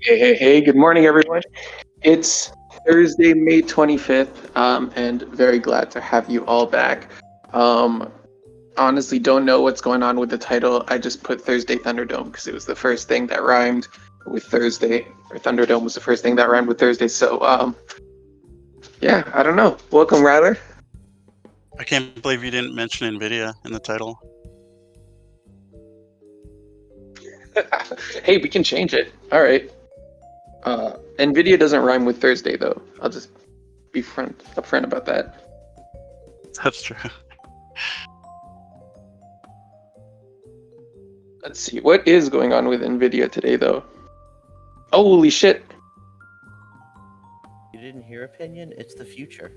Hey, good morning, everyone. It's Thursday, May 25th, and very glad to have you all back. Um, Honestly, don't know what's going on with the title. I just put Thursday Thunderdome because it was the first thing that rhymed with Thursday, or Thunderdome was the first thing that rhymed with Thursday. So, yeah, I don't know. Welcome, Ryler. I can't believe you didn't mention NVIDIA in the title. Hey, we can change it. All right. NVIDIA doesn't rhyme with Thursday, though. I'll just be upfront about that. That's true. Let's see. What is going on with NVIDIA today, though? Holy shit. You didn't hear opinion? It's the future.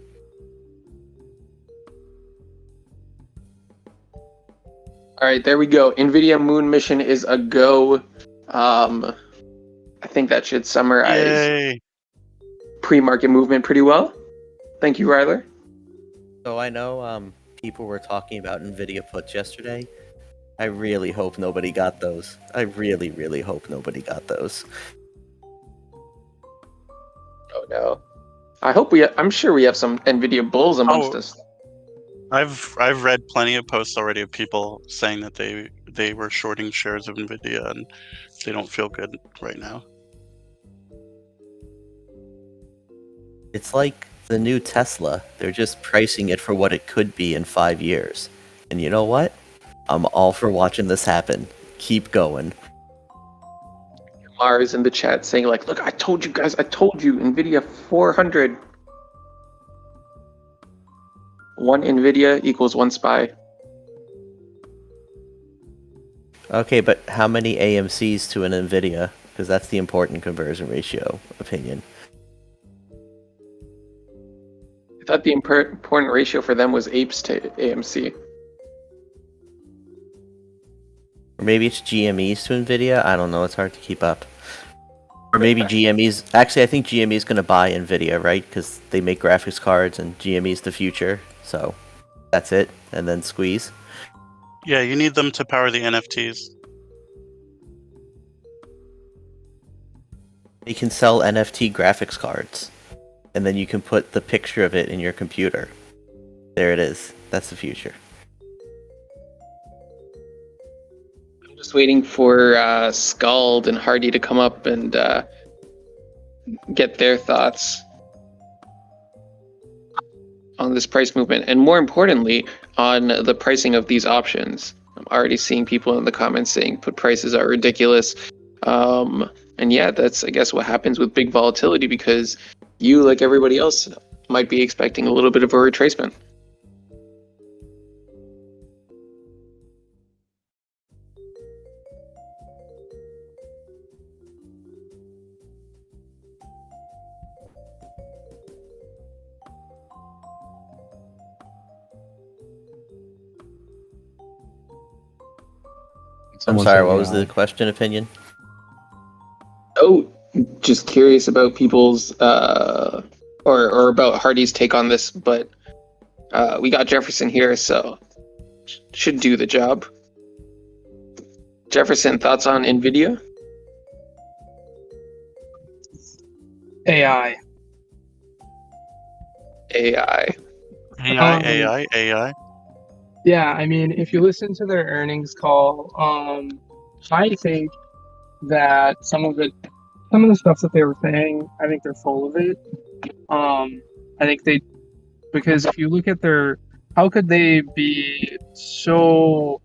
All right, there we go. NVIDIA Moon mission is a go. I think that should summarize Yay! pre-market movement pretty well. Thank you, Ryler. So I know people were talking about NVIDIA puts yesterday. I really hope nobody got those. I really, really hope nobody got those. Oh no. I'm sure we have some NVIDIA bulls amongst us. I've read plenty of posts already of people saying that they were shorting shares of NVIDIA and they don't feel good right now. It's like the new Tesla. They're just pricing it for what it could be in 5 years. And you know what? I'm all for watching this happen. Keep going. Mars in the chat saying like, look, I told you guys, NVIDIA 400. One NVIDIA equals one SPY. Okay, but how many AMCs to an NVIDIA? Because that's the important conversion ratio opinion. I thought the important ratio for them was apes to AMC. Or maybe it's GMEs to NVIDIA? I don't know, it's hard to keep up. Or maybe GMEs... Actually, I think GME is going to buy NVIDIA, right? Because they make graphics cards and GME's the future. So, that's it. And then squeeze. Yeah, you need them to power the NFTs. They can sell NFT graphics cards. And then you can put the picture of it in your computer. There it is. That's the future. I'm just waiting for Scald and Hardy to come up and get their thoughts on this price movement, and more importantly, on the pricing of these options. I'm already seeing people in the comments saying put prices are ridiculous. And yeah, that's, I guess, what happens with big volatility, because you, like everybody else, might be expecting a little bit of a retracement. I'm sorry, what was the question, opinion? Oh, just curious about people's or about Hardy's take on this, but we got Jefferson here, so should do the job. Jefferson, thoughts on NVIDIA? AI. AI. Yeah, I mean, if you listen to their earnings call, I think that some of the stuff that they were saying, I think they're full of it. I think because if you look at how could they be so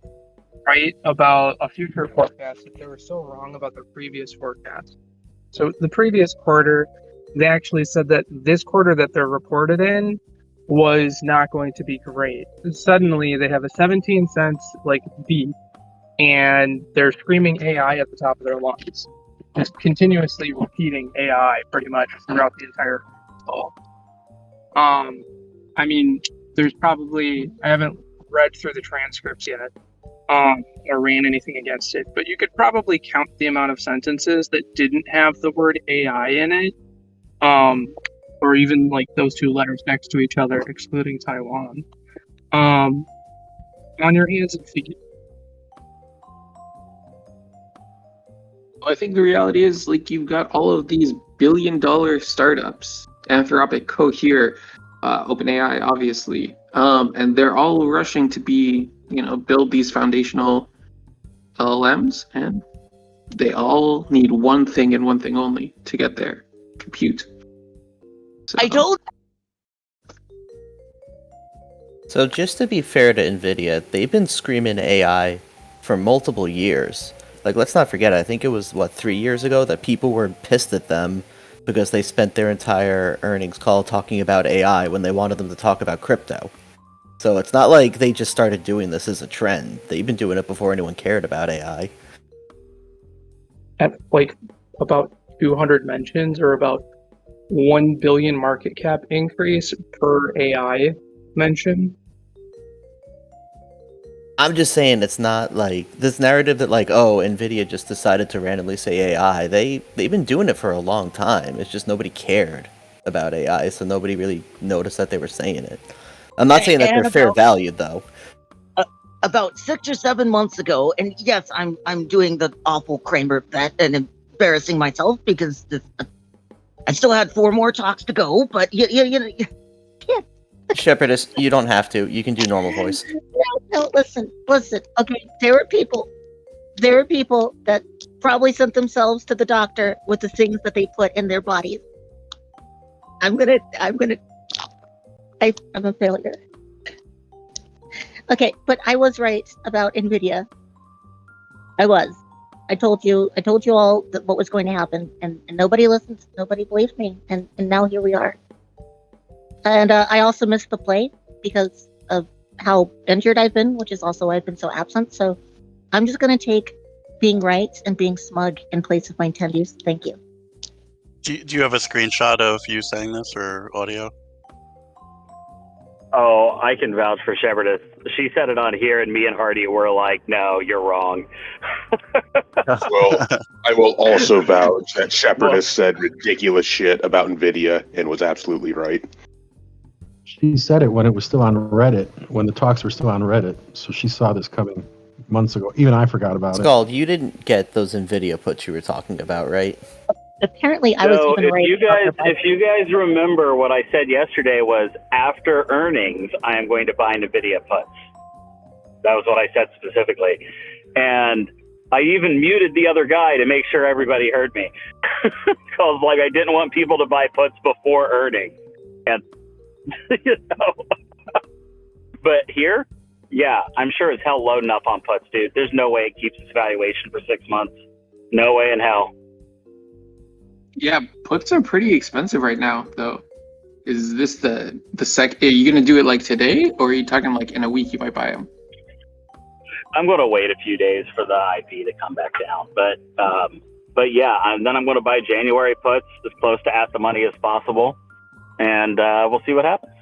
right about a future forecast if they were so wrong about their previous forecast? So the previous quarter, they actually said that this quarter that they're reported in was not going to be great. Suddenly they have a 17 cents beat, and they're screaming AI at the top of their lungs, just continuously repeating AI pretty much throughout the entire call. I mean, there's probably, I haven't read through the transcripts yet, or ran anything against it, but you could probably count the amount of sentences that didn't have the word AI in it, or even those two letters next to each other, excluding Taiwan, on your hands and feet. I think the reality is, like, you've got all of these billion-dollar startups, Anthropic, Cohere, OpenAI, obviously, and they're all rushing to build these foundational LLMs, and they all need one thing and one thing only to get there: compute. So, I told. So just to be fair to NVIDIA, they've been screaming AI for multiple years. Like, let's not forget, I think it was, 3 years ago that people were pissed at them because they spent their entire earnings call talking about AI when they wanted them to talk about crypto. So it's not like they just started doing this as a trend. They've been doing it before anyone cared about AI. At like about 200 mentions or about 1 billion market cap increase per AI mention. I'm just saying it's not like this narrative that like, oh, NVIDIA just decided to randomly say AI. They've been doing it for a long time. It's just nobody cared about AI, so nobody really noticed that they were saying it. I'm not saying that And they're fair valued though. About 6 or 7 months ago, and yes, I'm doing the awful Kramer bet and embarrassing myself because I still had 4 more talks to go, but you Shepherdess, you don't have to. You can do normal voice. no, listen. Okay, there are people that probably sent themselves to the doctor with the things that they put in their bodies. I'm a failure. Okay, but I was right about NVIDIA. I was. I told you all that what was going to happen, and nobody listened. Nobody believed me, and now here we are. And I also missed the play because of how injured I've been, which is also why I've been so absent. So I'm just going to take being right and being smug in place of my attendees. Thank you. Do you have a screenshot of you saying this or audio? Oh, I can vouch for Shepherdess. She said it on here, and me and Hardy were like, no, you're wrong. Well, I will also vouch that Shepherdess said ridiculous shit about NVIDIA and was absolutely right. She said it when it was still on Reddit, when the talks were still on Reddit. So she saw this coming months ago. Even I forgot about it. Scald, you didn't get those NVIDIA puts you were talking about, right? Apparently, I was even right. If you guys remember, what I said yesterday was after earnings, I am going to buy NVIDIA puts. That was what I said specifically, and I even muted the other guy to make sure everybody heard me, because like I didn't want people to buy puts before earnings, and you know. But here, yeah, I'm sure it's hell loading up on puts, dude. There's no way it keeps its valuation for 6 months. No way in hell. Yeah, puts are pretty expensive right now, though. Is this the are you gonna do it like today, or are you talking like in a week you might buy them? I'm going to wait a few days for the IP to come back down, but yeah, and then I'm going to buy January puts as close to at the money as possible, and we'll see what happens.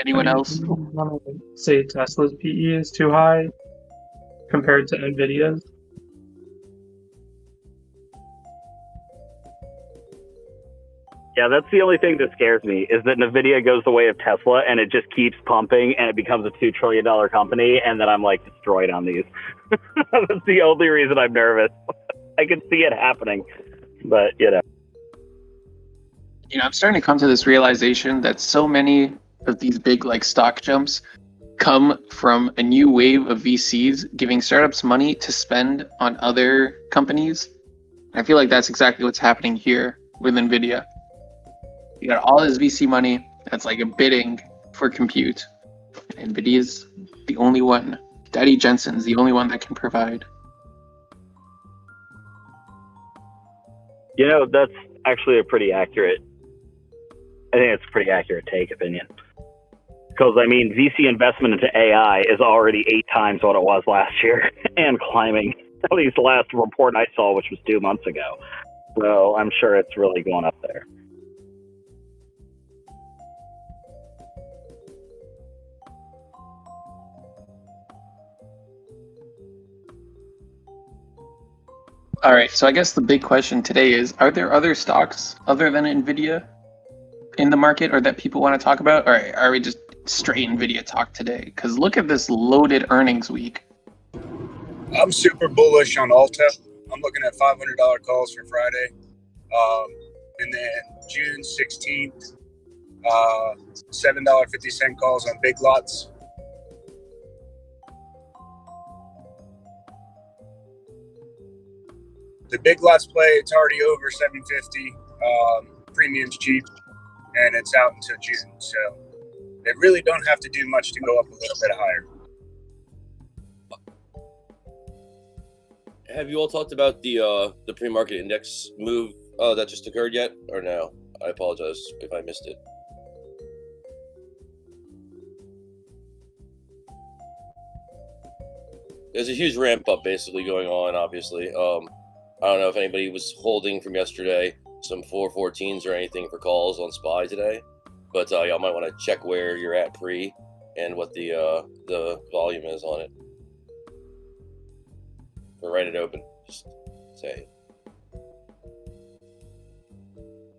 Anyone else? Say Tesla's PE is too high compared to NVIDIA's. Yeah, that's the only thing that scares me, is that NVIDIA goes the way of Tesla and it just keeps pumping and it becomes a $2 trillion company, and then I'm like destroyed on these. That's the only reason I'm nervous. I can see it happening, but you know. I'm starting to come to this realization that so many of these big like stock jumps come from a new wave of VCs giving startups money to spend on other companies. I feel like that's exactly what's happening here with NVIDIA. You got all this VC money that's like a bidding for compute. And NVIDIA's the only one. Daddy Jensen's the only one that can provide. You know, that's actually I think it's a pretty accurate opinion. Because, I mean, VC investment into AI is already 8 times what it was last year and climbing. At least the last report I saw, which was 2 months ago. So I'm sure it's really going up there. All right, so I guess the big question today is, are there other stocks other than NVIDIA in the market or that people want to talk about, or are we just straight NVIDIA talk today? Because look at this loaded earnings week. I'm super bullish on Alta. I'm looking at $500 calls for Friday. And then June 16th, $7.50 calls on big lots. The big lots play, it's already over 750. Premium's cheap, and it's out until June. So they really don't have to do much to go up a little bit higher. Have you all talked about the pre-market index move that just occurred yet, or no? I apologize if I missed it. There's a huge ramp up basically going on, obviously. I don't know if anybody was holding from yesterday some 414s or anything for calls on SPY today, but y'all might want to check where you're at pre and what the volume is on it. Or write it open. Just say.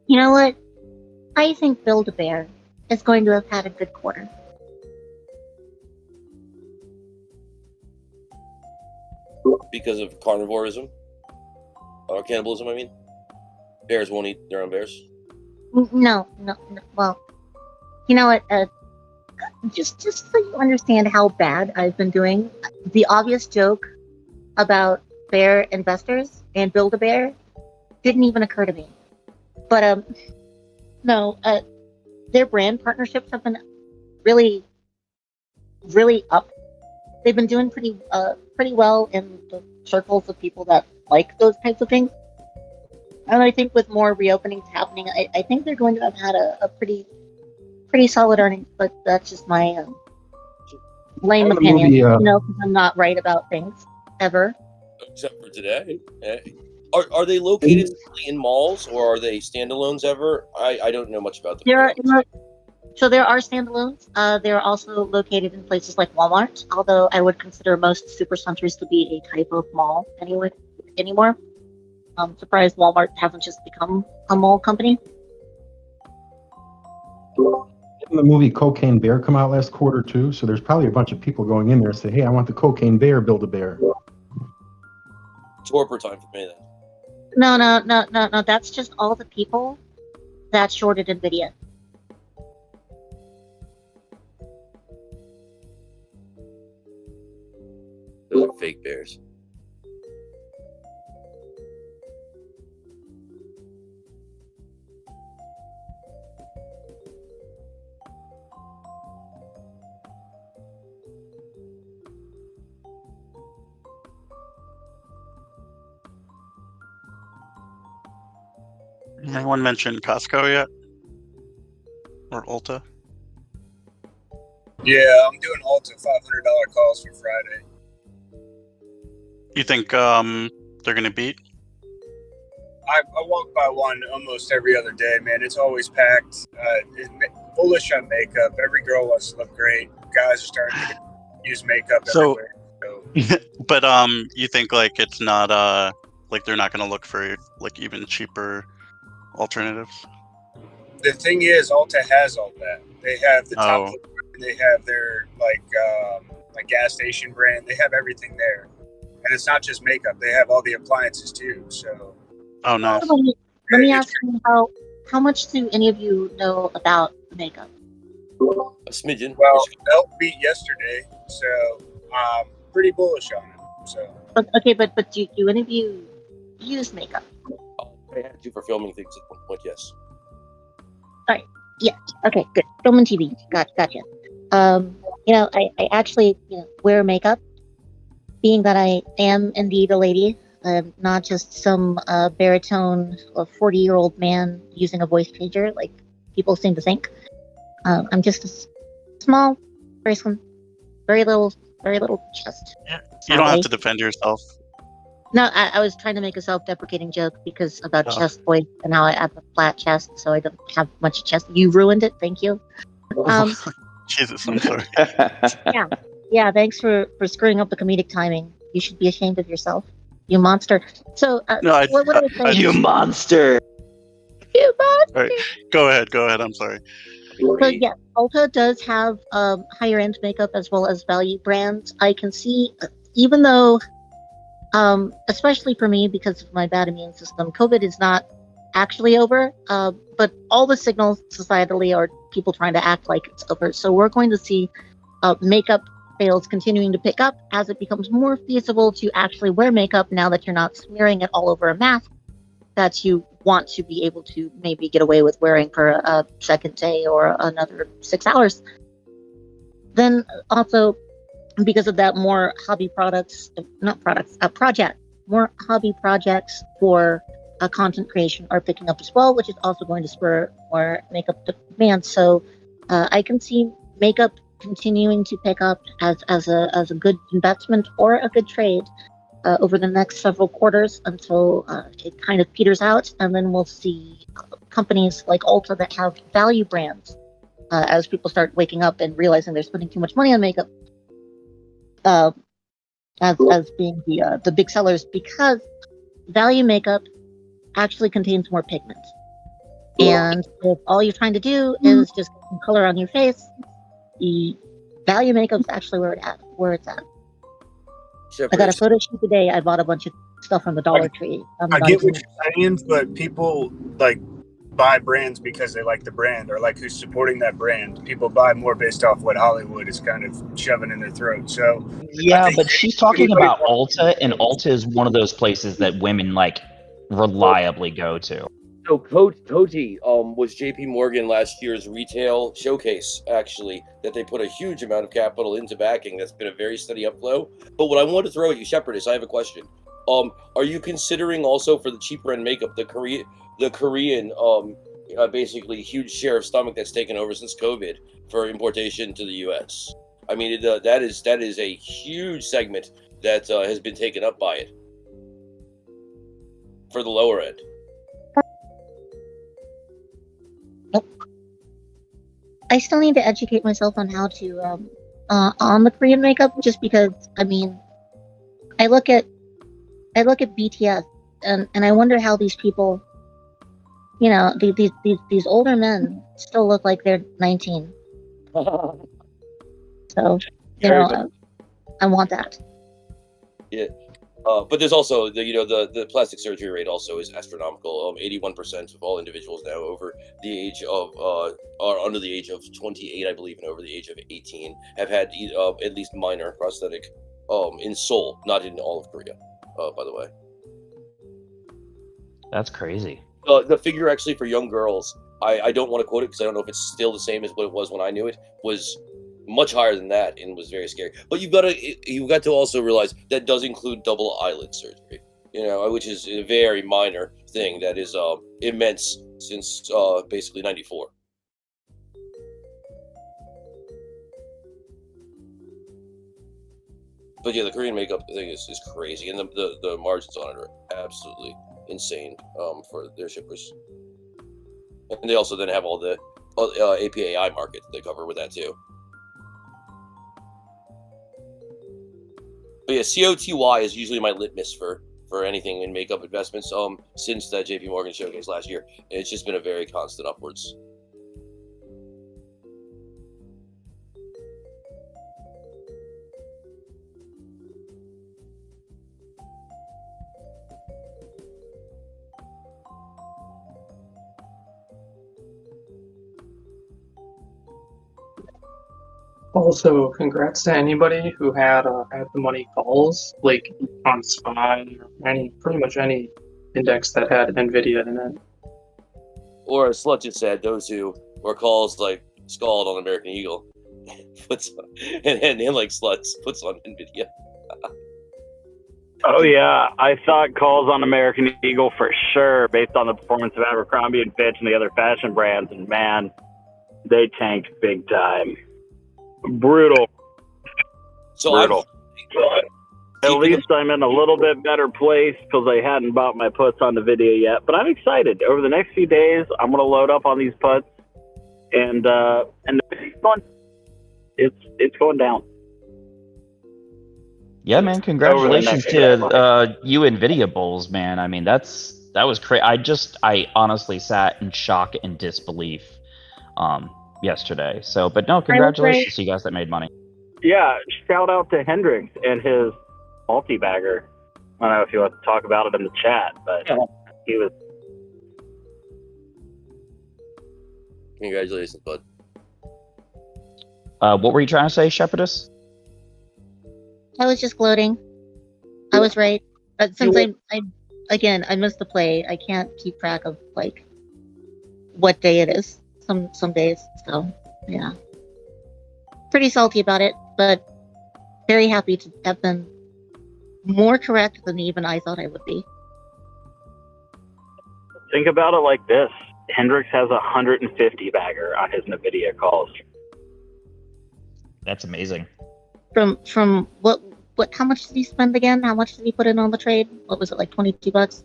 You know what? I think Build-A-Bear is going to have had a good quarter. Because of carnivorism? Or cannibalism, I mean? Bears won't eat their own bears? No. Well, you know what? Just so you understand how bad I've been doing, the obvious joke about bear investors and Build-A-Bear didn't even occur to me. But no, their brand partnerships have been really, really up. They've been doing pretty well in the circles of people that like those types of things. And I think with more reopenings happening, I think they're going to have had a pretty solid earnings. But that's just my lame opinion. Movie, because I'm not right about things ever. Except for today. Are they located in malls or are they standalones ever? I don't know much about them. So there are standalones. They're also located in places like Walmart, although I would consider most supercenters to be a type of mall anymore. I'm surprised Walmart hasn't just become a mall company. Didn't the movie Cocaine Bear come out last quarter too? So there's probably a bunch of people going in there and say, hey, I want the Cocaine Bear, Build-A-Bear. Torpor time for me then. No. That's just all the people that shorted NVIDIA. Those are fake bears. Anyone mentioned Costco yet? Or Ulta? Yeah, I'm doing Alta $500 calls for Friday. You think they're gonna beat? I walk by one almost every other day, man. It's always packed. Bullish on makeup. Every girl wants to look great. Guys are starting to use makeup everywhere. So. But you think like it's not like they're not gonna look for like even cheaper alternatives? The thing is, Alta has all that. They have the top. They have their like gas station brand. They have everything there, and it's not just makeup. They have all the appliances too. So. Oh no. Let me ask you how much do any of you know about makeup? A smidgen. Well, Elk beat yesterday, so I'm pretty bullish on it. So. Okay, but do any of you use makeup? I had to for filming things at one point, yes. All right. Yeah. Okay. Good. Film and TV. Gotcha. I actually wear makeup, being that I am indeed a lady. Not just some baritone 40-year-old man using a voice changer like people seem to think. I'm just a small, very slim, very little chest. Yeah. You don't have to defend yourself. No, I was trying to make a self-deprecating joke because about chest voice, and now I have a flat chest, so I don't have much chest. You ruined it. Thank you. Jesus, I'm sorry. Yeah. Thanks for screwing up the comedic timing. You should be ashamed of yourself. You monster. So, what I was saying? You monster! All right, go ahead. I'm sorry. So yeah, Ulta does have higher end makeup as well as value brands. I can see, even though, especially for me because of my bad immune system, COVID is not actually over. But all the signals societally are people trying to act like it's over. So we're going to see makeup sales continuing to pick up as it becomes more feasible to actually wear makeup now that you're not smearing it all over a mask that you want to be able to maybe get away with wearing for a second day or another 6 hours. Then also, because of that, more hobby more hobby projects for content creation are picking up as well, which is also going to spur more makeup demand. So I can see makeup continuing to pick up as a good investment or a good trade over the next several quarters until it kind of peters out, and then we'll see companies like Ulta that have value brands as people start waking up and realizing they're spending too much money on makeup as being the big sellers, because value makeup actually contains more pigment. And if all you're trying to do is just get some color on your face, the value makeup is actually where it's at. I got a photo shoot today. I bought a bunch of stuff from the Dollar Tree. I get what you're saying, but people like buy brands because they like the brand or like who's supporting that brand. People buy more based off what Hollywood is kind of shoving in their throat. So yeah, but she's talking about Ulta, and Ulta is one of those places that women like reliably go to. So Koji was JP Morgan last year's retail showcase, actually, that they put a huge amount of capital into backing. That's been a very steady upflow. But what I want to throw at you, Shepard, is I have a question. Are you considering also for the cheaper end makeup, the Korean basically huge share of stomach that's taken over since COVID for importation to the US? I mean, that is a huge segment that has been taken up by it for the lower end. I still need to educate myself on how to on the Korean makeup, just because I mean, I look at BTS and I wonder how these people, you know, these older men still look like they're 19. So, you know, I want that. Yeah. But there's also the plastic surgery rate also is astronomical. 81% of all individuals now over the age of are under the age of 28, I believe, and over the age of 18 have had at least minor prosthetic in Seoul, not in all of Korea. By the way, that's crazy. The figure actually for young girls, I don't want to quote it because I don't know if it's still the same as what it was when I knew it, was much higher than that and was very scary. But you've got to also realize that does include double eyelid surgery, which is a very minor thing that is immense since basically 94. But yeah, the Korean makeup thing is crazy, and the margins on it are absolutely insane for their shippers. And they also then have all the APAI market that they cover with that too. But yeah, COTY is usually my litmus for anything in makeup investments since that JP Morgan showcase last year. And it's just been a very constant upwards. Also, congrats to anybody who had the money calls, like on SPY or pretty much any index that had NVDA in it. Or as Slut just said, those who were calls like Scald on American Eagle, and like Sluts puts on NVIDIA. Oh yeah, I thought calls on American Eagle for sure, based on the performance of Abercrombie and Fitch and the other fashion brands, and man, they tanked big time. Brutal. So brutal. At least I'm in a little bit better place because I hadn't bought my puts on the video yet. But I'm excited. Over the next few days, I'm going to load up on these puts, and it's going down. Yeah, man. Congratulations to you NVIDIA bulls, man. I mean, that's crazy. I honestly sat in shock and disbelief yesterday. So, but no, congratulations to you guys that made money. Yeah, shout out to Hendrix and his multi-bagger. I don't know if you want to talk about it in the chat, but he was. Congratulations, bud. What were you trying to say, Shepherdess? I was just gloating. I was right. But since I missed the play, I can't keep track of like what day it is. Some days, so yeah. Pretty salty about it, but very happy to have been more correct than even I thought I would be. Think about it like this: Hendrix has 150 bagger on his NVIDIA calls. That's amazing. From what? How much did he spend again? How much did he put in on the trade? What was it, like $22?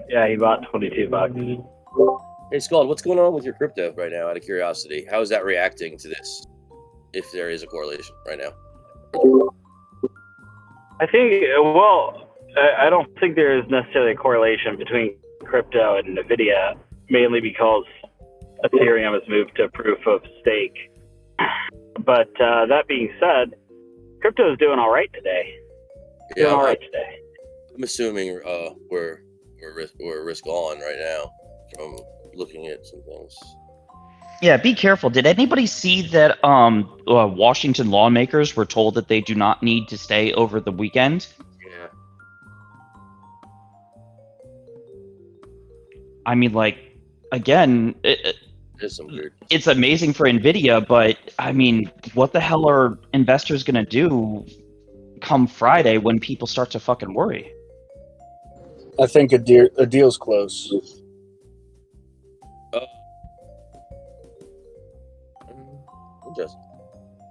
Yeah, he bought $22. Hey, Scald, what's going on with your crypto right now, out of curiosity? How is that reacting to this, if there is a correlation right now? I think, well, I don't think there is necessarily a correlation between crypto and NVIDIA, mainly because Ethereum has moved to proof of stake. But that being said, crypto is doing all right today. I'm assuming we're risk on right now from looking at some things. Yeah, be careful. Did anybody see that Washington lawmakers were told that they do not need to stay over the weekend? Yeah. I mean, like, again, it's amazing for NVIDIA, but I mean, what the hell are investors going to do come Friday when people start to fucking worry? I think a deal's close.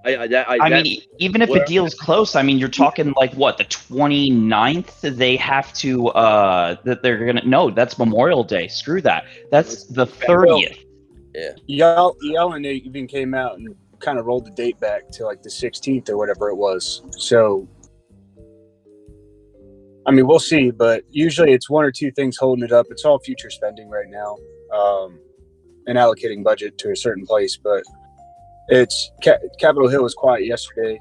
I mean, even if a deal's close, I mean, you're talking like what, the 29th? They have to that they're gonna that's Memorial Day. Screw that. That's the 30th. Yeah. Yellen even came out and kind of rolled the date back to like the 16th or whatever it was. So, I mean, we'll see, but usually it's one or two things holding it up. It's all future spending right now, and allocating budget to a certain place. But it's Capitol Hill was quiet yesterday.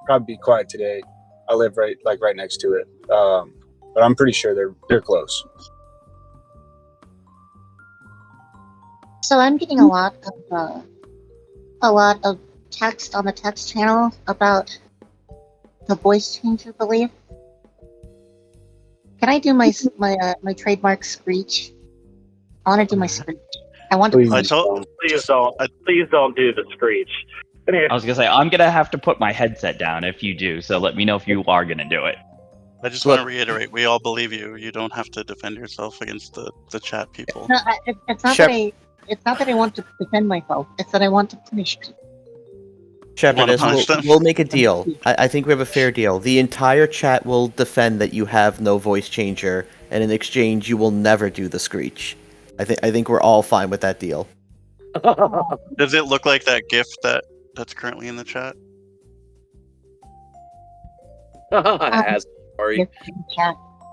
Probably be quiet today. I live right next to it, but I'm pretty sure they're close. So I'm getting a lot of text on the text channel about the voice changer belief. Can I do my trademark screech? I want to do my screech. I want to. Please don't do the screech. I was gonna say I'm gonna have to put my headset down if you do. So let me know if you are gonna do it. I just want to reiterate: we all believe you. You don't have to defend yourself against the chat people. No, it's not that I. It's not that I want to defend myself. It's that I want to punish people. Shepherdess, we'll make a deal. I think we have a fair deal. The entire chat will defend that you have no voice changer, and in exchange, you will never do the screech. I think we're all fine with that deal. Does it look like that GIF that's currently in the chat? Sorry.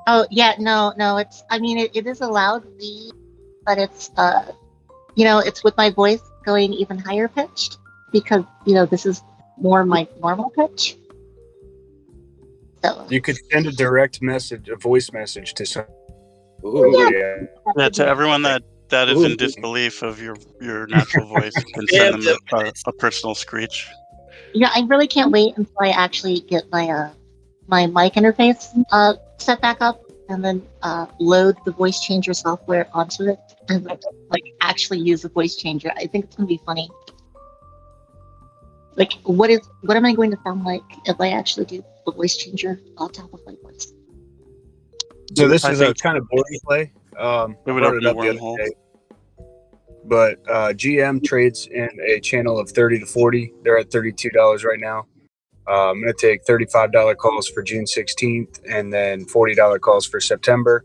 Oh yeah, no. It's. I mean, it is a loud beep, but it's it's with my voice going even higher pitched. Because, this is more my normal pitch. So you could send a direct message, a voice message to someone. Yeah, to everyone that is in disbelief of your natural voice, you can send them a personal screech. Yeah, I really can't wait until I actually get my my mic interface set back up, and then load the voice changer software onto it, and actually use the voice changer. I think it's gonna be funny. Like, what am I going to sound like if I actually do the voice changer on top of my voice? So this is a kind of boring play. I brought it up the other day. But GM trades in a channel of 30 to 40. They're at $32 right now. I'm going to take $35 calls for June 16th and then $40 calls for September.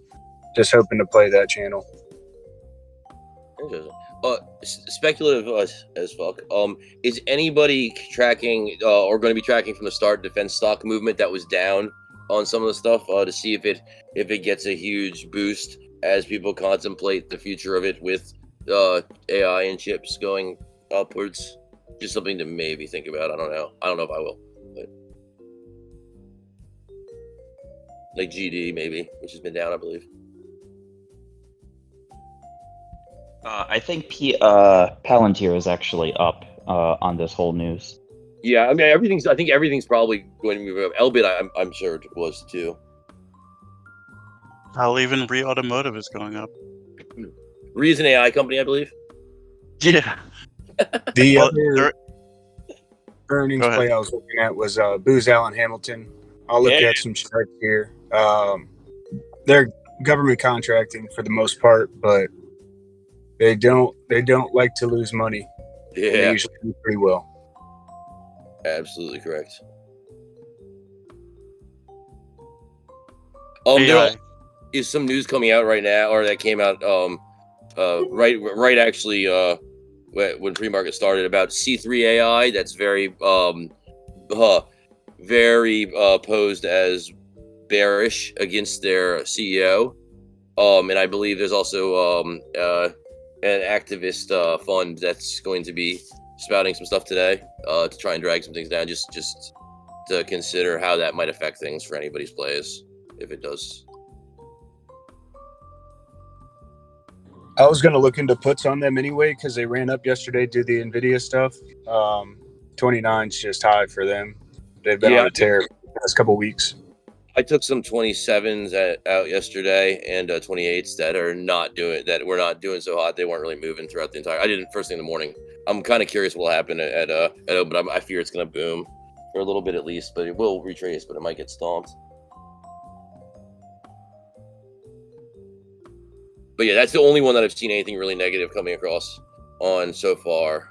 Just hoping to play that channel. Speculative as fuck. Is anybody tracking or going to be tracking from the start defense stock movement that was down on some of the stuff to see if it gets a huge boost as people contemplate the future of it with AI and chips going upwards? Just something to maybe think about. I don't know. I don't know if I will. But like GD maybe, which has been down, I believe. I think Palantir is actually up on this whole news. Yeah, I mean I think everything's probably going to move up. Elbit, I'm sure it was too. Hell, even Re Automotive is going up. Re is an AI company, I believe. Yeah. The Well, other earnings Go ahead. play I was looking at was Booz Allen Hamilton. I'll look Yeah. at some charts here. They're government contracting for the most part, but they don't like to lose money. They Yeah, usually do pretty well. absolutely correct. There AI. is some news coming out right now, or that came out right actually when pre-market started about C3 AI. That's very posed as bearish against their CEO. And I believe there's also an activist fund that's going to be spouting some stuff today to try and drag some things down, just to consider how that might affect things for anybody's plays, if it does. I was going to look into puts on them anyway because they ran up yesterday, did the NVIDIA stuff. 29's just high for them. They've been on a tear for the past couple weeks. I took some 27s out yesterday and 28s that were not doing so hot. They weren't really moving throughout the entire. I did it first thing in the morning. I'm kind of curious what will happen at but I fear it's going to boom for a little bit at least, but it will retrace, but it might get stomped. But yeah, that's the only one that I've seen anything really negative coming across on so far.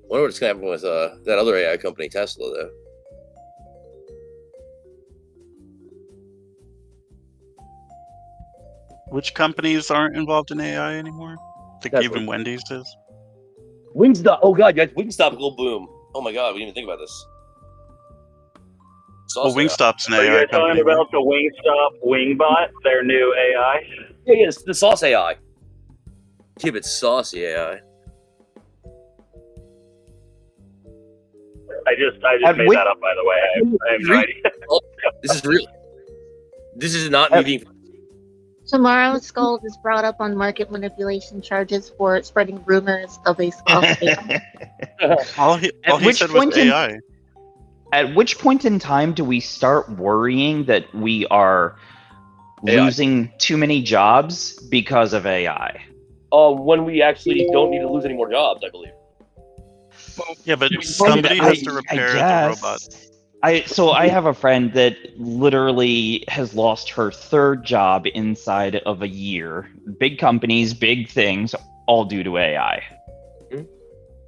I wonder what's going to happen with that other AI company, Tesla, though. Which companies aren't involved in AI anymore? I think That's even Wendy's is. Wingstop. Oh god, guys, Wingstop will boom. Oh my god, we didn't even think about this. Well, Wingstop's an Are you AI guys talking company. about the Wingstop Wingbot, their new AI? Yeah, it's the sauce AI. Keep it saucy AI. I just made that up, by the way. I have no idea. This is real. This is not me being. Tomorrow, Skull is brought up on market manipulation charges for spreading rumors of a skull. All he said was AI. At which point in time do we start worrying that we are losing too many jobs because of AI? When we actually don't need to lose any more jobs, I believe. Yeah, but somebody has to repair the robot. I have a friend that literally has lost her third job inside of a year. Big companies, big things, all due to AI.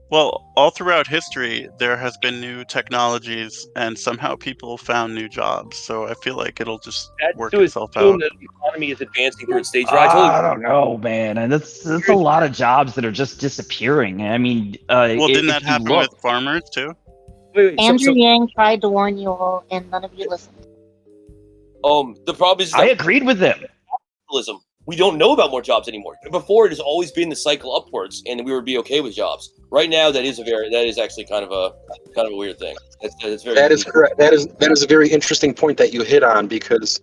Well, all throughout history, there has been new technologies, and somehow people found new jobs. So I feel like it'll just work itself out. The economy is advancing through its stage. I don't know, man. And that's a lot of jobs that are just disappearing. I mean, well, didn't that happen with farmers too? Andrew Yang tried to warn you all, and none of you listened. The problem is I agreed with them. Capitalism. We don't know about more jobs anymore. Before, it has always been the cycle upwards, and we would be okay with jobs. Right now, that is actually kind of a weird thing. That's very. That is correct. That is a very interesting point that you hit on, because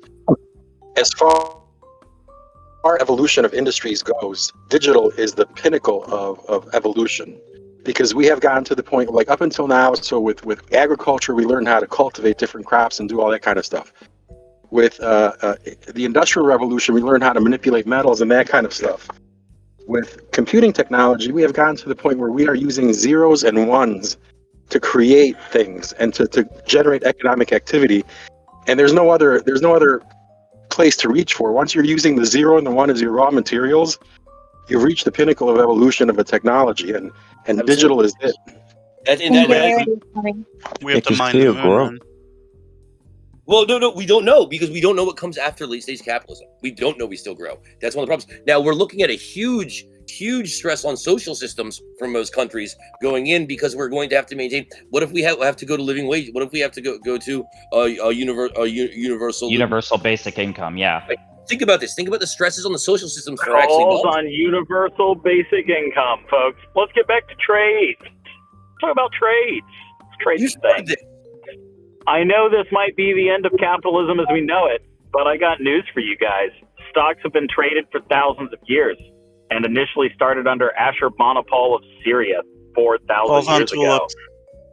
as far as evolution of industries goes, digital is the pinnacle of evolution. Because we have gotten to the point, like up until now, so with agriculture, we learned how to cultivate different crops and do all that kind of stuff. With the Industrial Revolution, we learned how to manipulate metals and that kind of stuff. With computing technology, we have gotten to the point where we are using zeros and ones to create things and to generate economic activity. And there's no other place to reach for. Once you're using the 0 and the 1 as your raw materials, you've reached the pinnacle of evolution of a technology, and digital is it. Singularity is coming. We have to mine the moon. Man. Well, no, we don't know because we don't know what comes after late stage capitalism. We don't know we still grow. That's one of the problems. Now we're looking at a huge stress on social systems from most countries going in because we're going to have to maintain. What if we have to go to living wage? What if we have to go to a universal basic income? Yeah. Like, think about this. Think about the stresses on the social systems for calls on universal basic income, folks. Let's get back to trades. Let's talk about trades. Trades thing. I know this might be the end of capitalism as we know it, but I got news for you guys. Stocks have been traded for thousands of years and initially started under Ashurbanipal of Syria 4,000 years ago.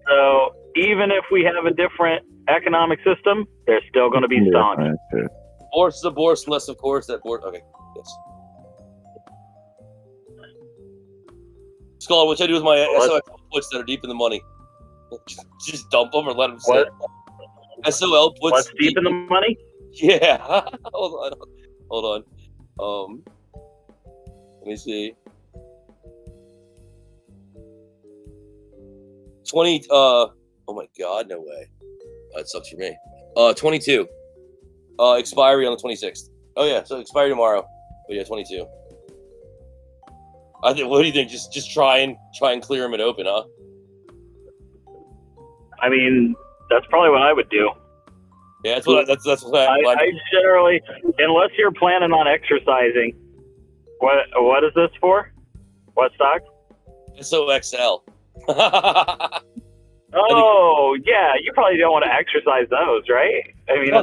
So even if we have a different economic system, there's still going to be staunch. Bourse is a bourse, unless, of course, that bourse... Okay, yes. Scholar, what should I do with my SOL puts that are deep in the money? Just dump them or let them sit? SOL puts... What's deep in the money? Yeah. Hold on. Let me see. 20... oh my god, no way. That sucks for me. 22. Expiry on the 26th. Oh yeah, so expiry tomorrow. Oh yeah, 22. I think. What do you think? Just try and clear them and open, huh? I mean, that's probably what I would do. Yeah, that's what I generally, unless you're planning on exercising. What is this for? What stock? SOXL. Oh yeah, you probably don't want to exercise those, right? I mean.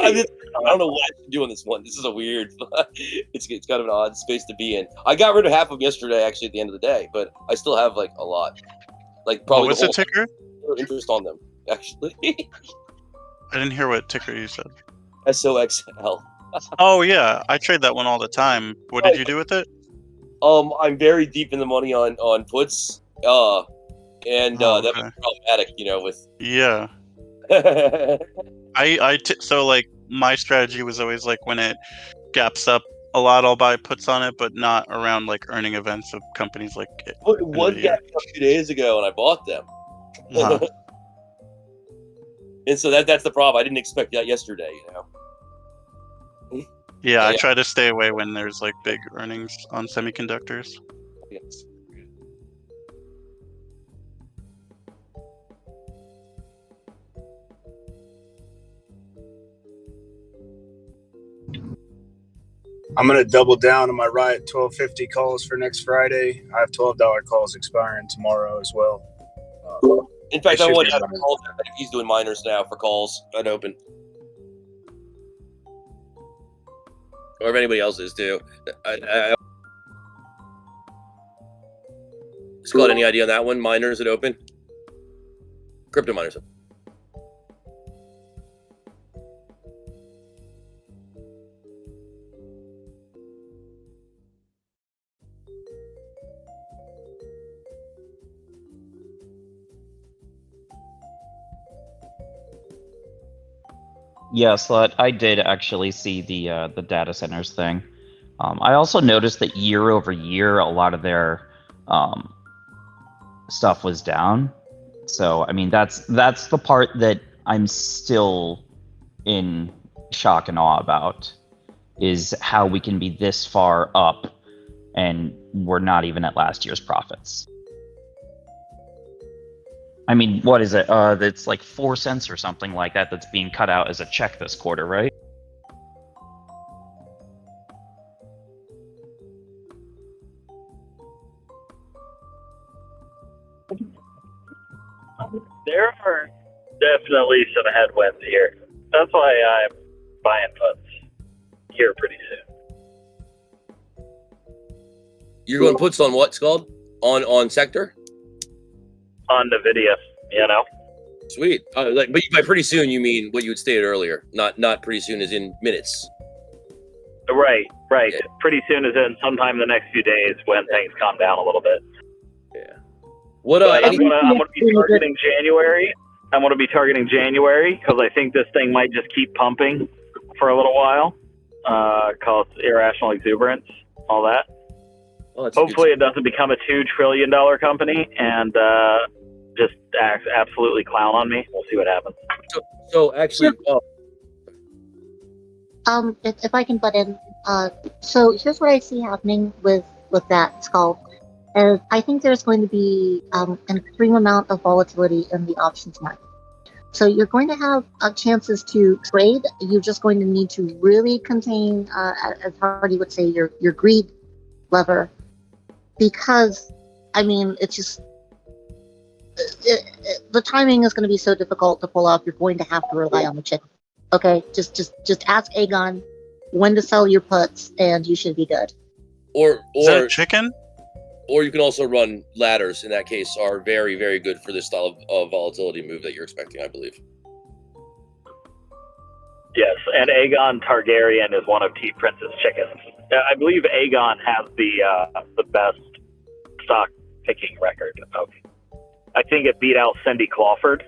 I don't know what I'm doing this one. This is a weird. It's kind of an odd space to be in. I got rid of half of them yesterday, actually, at the end of the day, but I still have like a lot. Like probably. What's the ticker? Interest on them, actually. I didn't hear what ticker you said. SOXL. Oh yeah, I trade that one all the time. What did you do with it? I'm very deep in the money on puts. That's problematic, with. Yeah. So like my strategy was always like when it gaps up a lot, I'll buy puts on it, but not around like earning events of companies like. One gapped up 2 days ago, and I bought them. Uh-huh. And so that's the problem. I didn't expect that yesterday, Yeah, I try to stay away when there's like big earnings on semiconductors. Yes. I'm going to double down on my Riot 1250 calls for next Friday. I have $12 calls expiring tomorrow as well. In fact, I want to have calls. He's doing miners now for calls unopened. Or if anybody else is too. Scott, any idea on that one? Miners at open? Crypto miners. Yeah, Slut, I did actually see the data centers thing. I also noticed that year over year, a lot of their stuff was down. So, I mean, that's the part that I'm still in shock and awe about, is how we can be this far up and we're not even at last year's profits. I mean, what is it? That's like 4 cents or something like that that's being cut out as a check this quarter, right? There are definitely some headwinds here. That's why I'm buying puts here pretty soon. You're going puts on what's called? On sector? On NVDA, Sweet. But by pretty soon, you mean what you had stated earlier, not pretty soon as in minutes. Right. Yeah. Pretty soon is in sometime in the next few days when things calm down a little bit. Yeah. What? I'm gonna be targeting January. I'm gonna be targeting January because I think this thing might just keep pumping for a little while. Cause irrational exuberance, all that. Hopefully, it doesn't become a $2 trillion company and just absolutely clown on me. We'll see what happens. So actually, if I can butt in, so here's what I see happening with that skull. I think there's going to be an extreme amount of volatility in the options market. So you're going to have chances to trade. You're just going to need to really contain, as Hardy would say, your greed lever, because I mean it's just the timing is going to be so difficult to pull off. You're going to have to rely on the chicken. Okay, just ask Aegon when to sell your puts, and you should be good. Or is that a chicken? Or you can also run ladders. In that case, are very, very good for this style of volatility move that you're expecting, I believe. Yes, and Aegon Targaryen is one of T Prince's chickens. I believe Aegon has the best stock picking record. I think it beat out Cindy Clawford.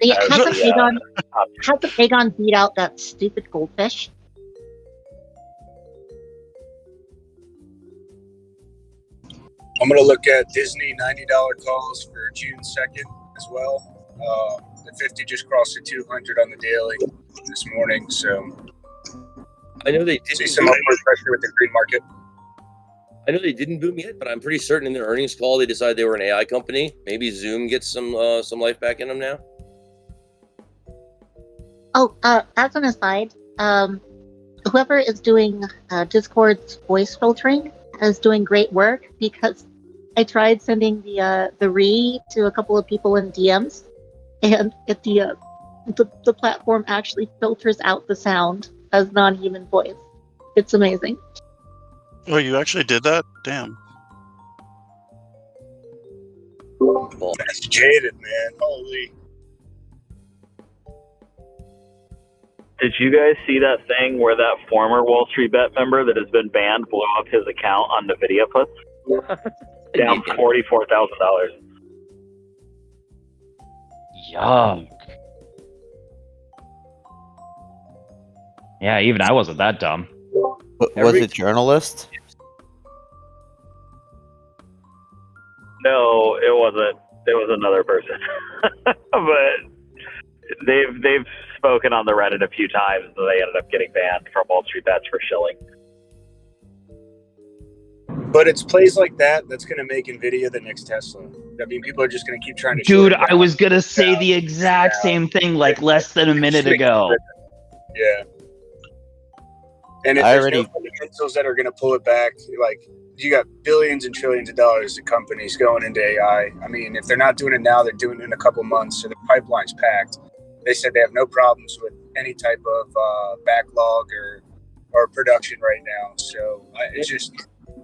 Yeah, hasn't Aegon beat out that stupid goldfish? I'm going to look at Disney $90 calls for June 2nd as well. The 50 just crossed the 200 on the daily this morning, so I know they did see some upward pressure with the green market. I know they didn't boom yet, but I'm pretty certain in their earnings call they decided they were an AI company. Maybe Zoom gets some life back in them now. Oh, as an aside, whoever is doing Discord's voice filtering is doing great work, because I tried sending the re to a couple of people in DMs, and the platform actually filters out the sound as non-human voice. It's amazing. Oh, you actually did that? Damn. That's jaded, man. Holy. Did you guys see that thing where that former WallStreetBet member that has been banned blew up his account on NVDA puts? Down $44,000. Yuck. Yeah, even I wasn't that dumb. Was it journalist? No, it wasn't. It was another person. But they've spoken on the Reddit a few times, and they ended up getting banned from WallStreetBets for shilling. But it's plays like that that's going to make NVIDIA the next Tesla. I mean, people are just going to keep trying to. Dude, I was going to say the exact same thing like less than a minute ago. Yeah. And if there's no fundamentals that are going to pull it back, like you got billions and trillions of dollars of companies going into AI. I mean, if they're not doing it now, they're doing it in a couple months. So the pipeline's packed. They said they have no problems with any type of backlog or production right now. So it's just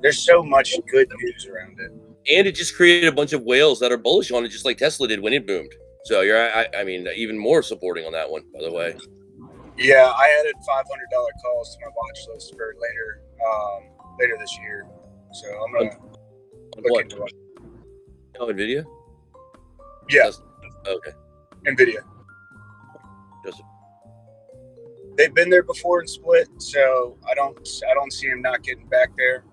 there's so much good news around it. And it just created a bunch of whales that are bullish on it, just like Tesla did when it boomed. So I mean, even more supporting on that one, by the way. Yeah, I added $500 calls to my watch list for later this year. So I'm gonna look into it. Oh, NVIDIA? Yeah. Okay. NVIDIA. Joseph. They've been there before and split, so I don't see them not getting back there.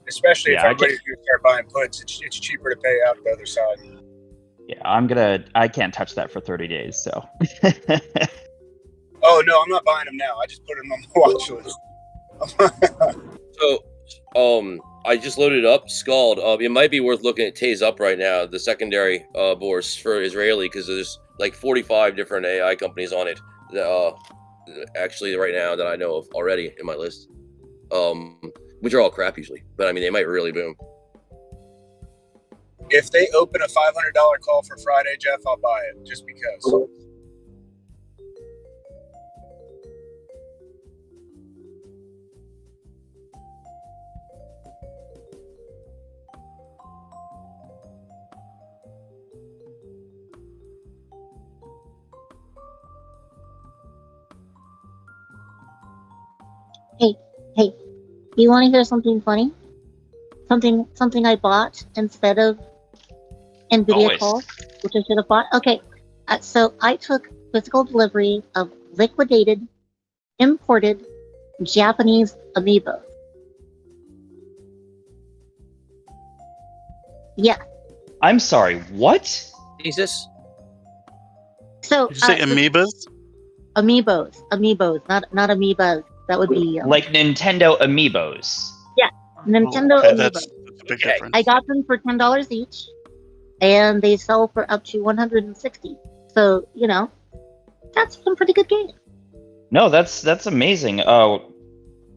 Especially if everybody's gonna start buying puts, it's cheaper to pay out the other side. Yeah, I can't touch that for 30 days, so. Oh no, I'm not buying them now. I just put them on my watch list. So, I just loaded up Scald. It might be worth looking at Taze Up right now, the secondary bourse for Israeli, because there's like 45 different AI companies on it. Actually, right now that I know of already in my list, which are all crap usually. But I mean, they might really boom. If they open a $500 call for Friday, Jeff, I'll buy it just because. Hey, do you want to hear something funny? Something I bought instead of NVIDIA calls, which I should have bought. Okay, so I took physical delivery of liquidated, imported Japanese amiibo. Yeah. I'm sorry, what? Jesus. So Did you say amoebas? Amiibos, not amoebas. That would be Like Nintendo Amiibos. yeah, Nintendo Okay, Amiibos. that's a big difference. I got them for $10 each, and they sell for up to 160. So that's some pretty good games. No, that's amazing.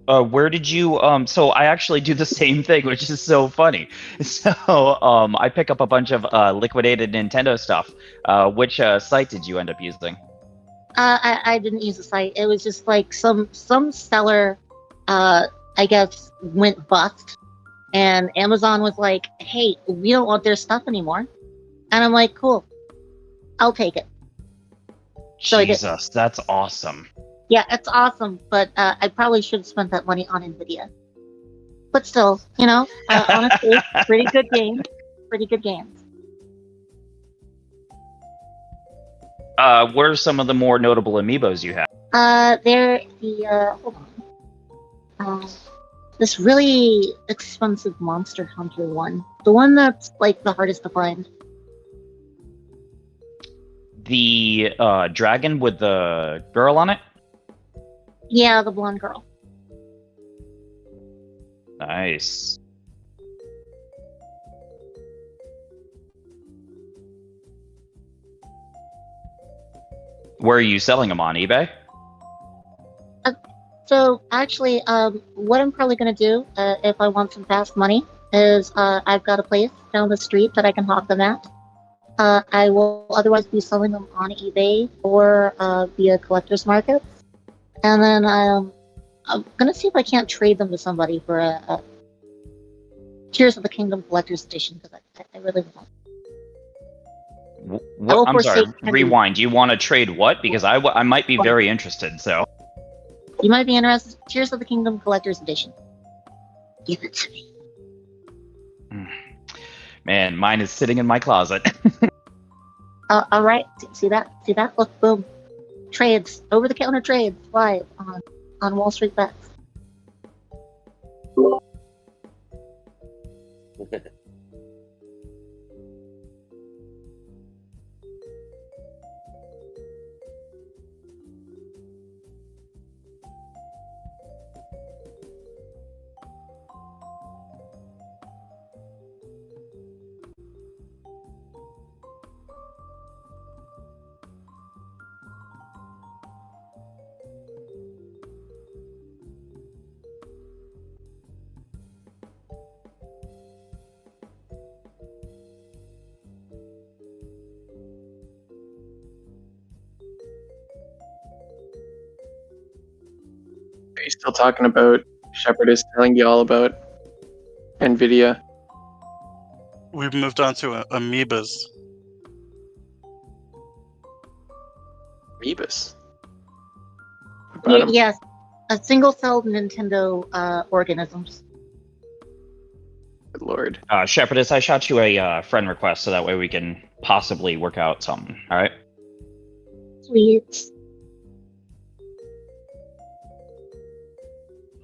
Where did you so I actually do the same thing, which is so funny. So I pick up a bunch of liquidated Nintendo stuff. Which site did you end up using? I didn't use the site. It was just like some seller, I guess, went bust, and Amazon was like, "Hey, we don't want their stuff anymore," and I'm like, "Cool, I'll take it." So Jesus, that's awesome. Yeah, it's awesome, but I probably should have spent that money on NVIDIA. But still, honestly, pretty good games. Pretty good games. What are some of the more notable amiibos you have? They're the hold on. This really expensive Monster Hunter one. The one that's like the hardest to find. The dragon with the girl on it? Yeah, the blonde girl. Nice. Where are you selling them on eBay? So actually, what I'm probably gonna do, if I want some fast money, is I've got a place down the street that I can hawk them at. I will otherwise be selling them on eBay or via collector's markets, and then I'm gonna see if I can't trade them to somebody for a Tears of the Kingdom collector's edition, because I really want. What, I'm sorry, rewind. You want to trade what? Because I might be very interested, so. You might be interested. Tears of the Kingdom collector's edition. Give it to me. Man, mine is sitting in my closet. All right. See that? See that? Look, boom. Trades. Over-the-counter trades live on Wall Street Bets. Are you still talking about Shepherdess telling you all about NVIDIA? We've moved on to amoebas. Amoebas? Yes. Single-celled Nintendo organisms. Good lord. Shepherdess, I shot you a friend request so that way we can possibly work out something, alright? Sweet.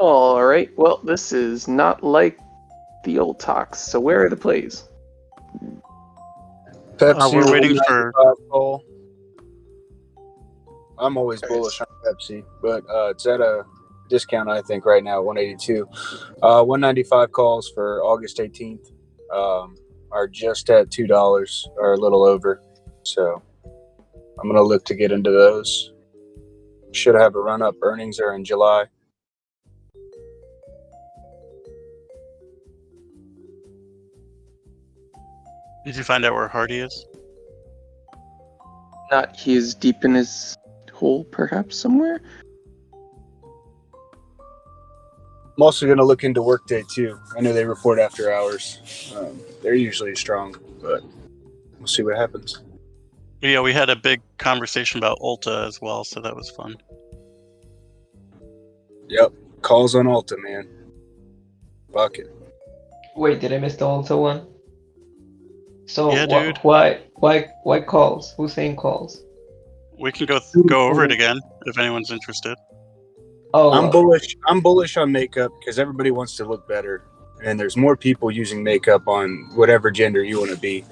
Alright, well, this is not like the old talks, so where are the plays? Pepsi. We're waiting for. Goal. I'm always bullish on Pepsi, but it's at a discount, I think, right now, 182. 195 calls for August 18th are just at $2 or a little over. So I'm going to look to get into those. Should have a run up. Earnings are in July. Did you find out where Hardy is? Not he is deep in his hole, perhaps, somewhere? I'm also going to look into Workday, too. I know they report after hours. They're usually strong, but we'll see what happens. Yeah, we had a big conversation about Ulta as well, so that was fun. Yep. Calls on Ulta, man. Bucket. Wait, did I miss the Ulta one? So yeah, dude. Why calls? Who's saying calls? We can go over it again if anyone's interested. Oh, I'm bullish on makeup because everybody wants to look better, and there's more people using makeup on whatever gender you want to be.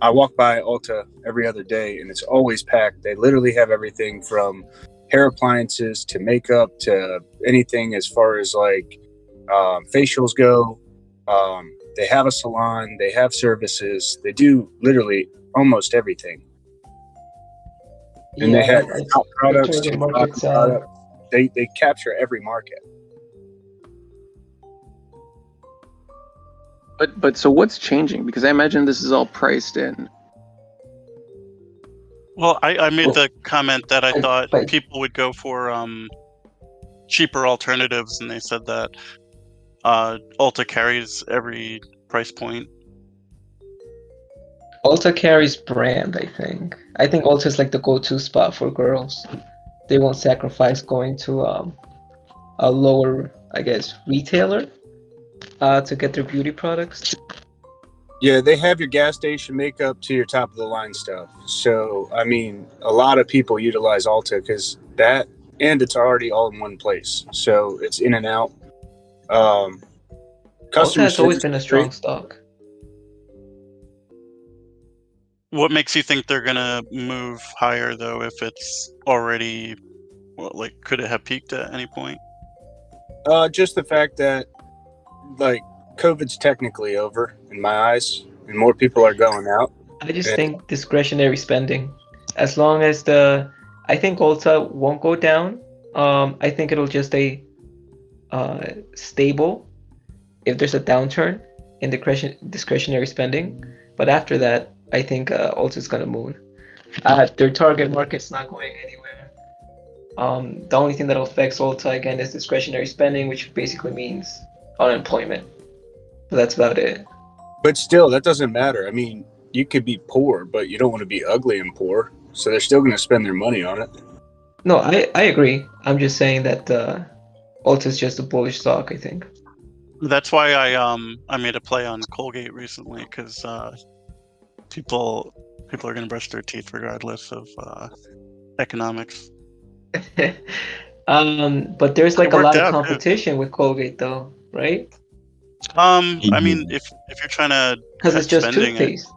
I walk by Ulta every other day, and it's always packed. They literally have everything from hair appliances to makeup to anything as far as like facials go. They have a salon. They have services. They do literally almost everything. And they have top products to bottom products. They capture every market. But so what's changing? Because I imagine this is all priced in. Well, I made the comment that I thought people would go for cheaper alternatives, and they said that Ulta carries every price point. Ulta carries brand, I think. I think Ulta is like the go-to spot for girls. They won't sacrifice going to a lower, I guess, retailer to get their beauty products. Yeah, they have your gas station makeup to your top of the line stuff. So, I mean, a lot of people utilize Ulta because that, and it's already all in one place. So it's in and out. Ulta has always been a strong stock. What makes you think they're gonna move higher though? If it's already, well, like, could it have peaked at any point? Just the fact that, like, COVID's technically over in my eyes, and more people are going out. I just think discretionary spending. As long as I think Ulta won't go down. I think it'll just stay stable if there's a downturn in discretionary spending. But after that, I think Ulta's gonna move. Their target market's not going anywhere. The only thing that affects Ulta again is discretionary spending, which basically means unemployment. But that's about it. But still, that doesn't matter. I mean, you could be poor, but you don't want to be ugly and poor. So they're still going to spend their money on it. No, I agree. I'm just saying that Ulta's just a bullish stock, I think. That's why I made a play on Colgate recently, because people are going to brush their teeth regardless of economics. But there's like a lot of competition with Colgate, though, right? I mean, if you're trying to, because it's just toothpaste.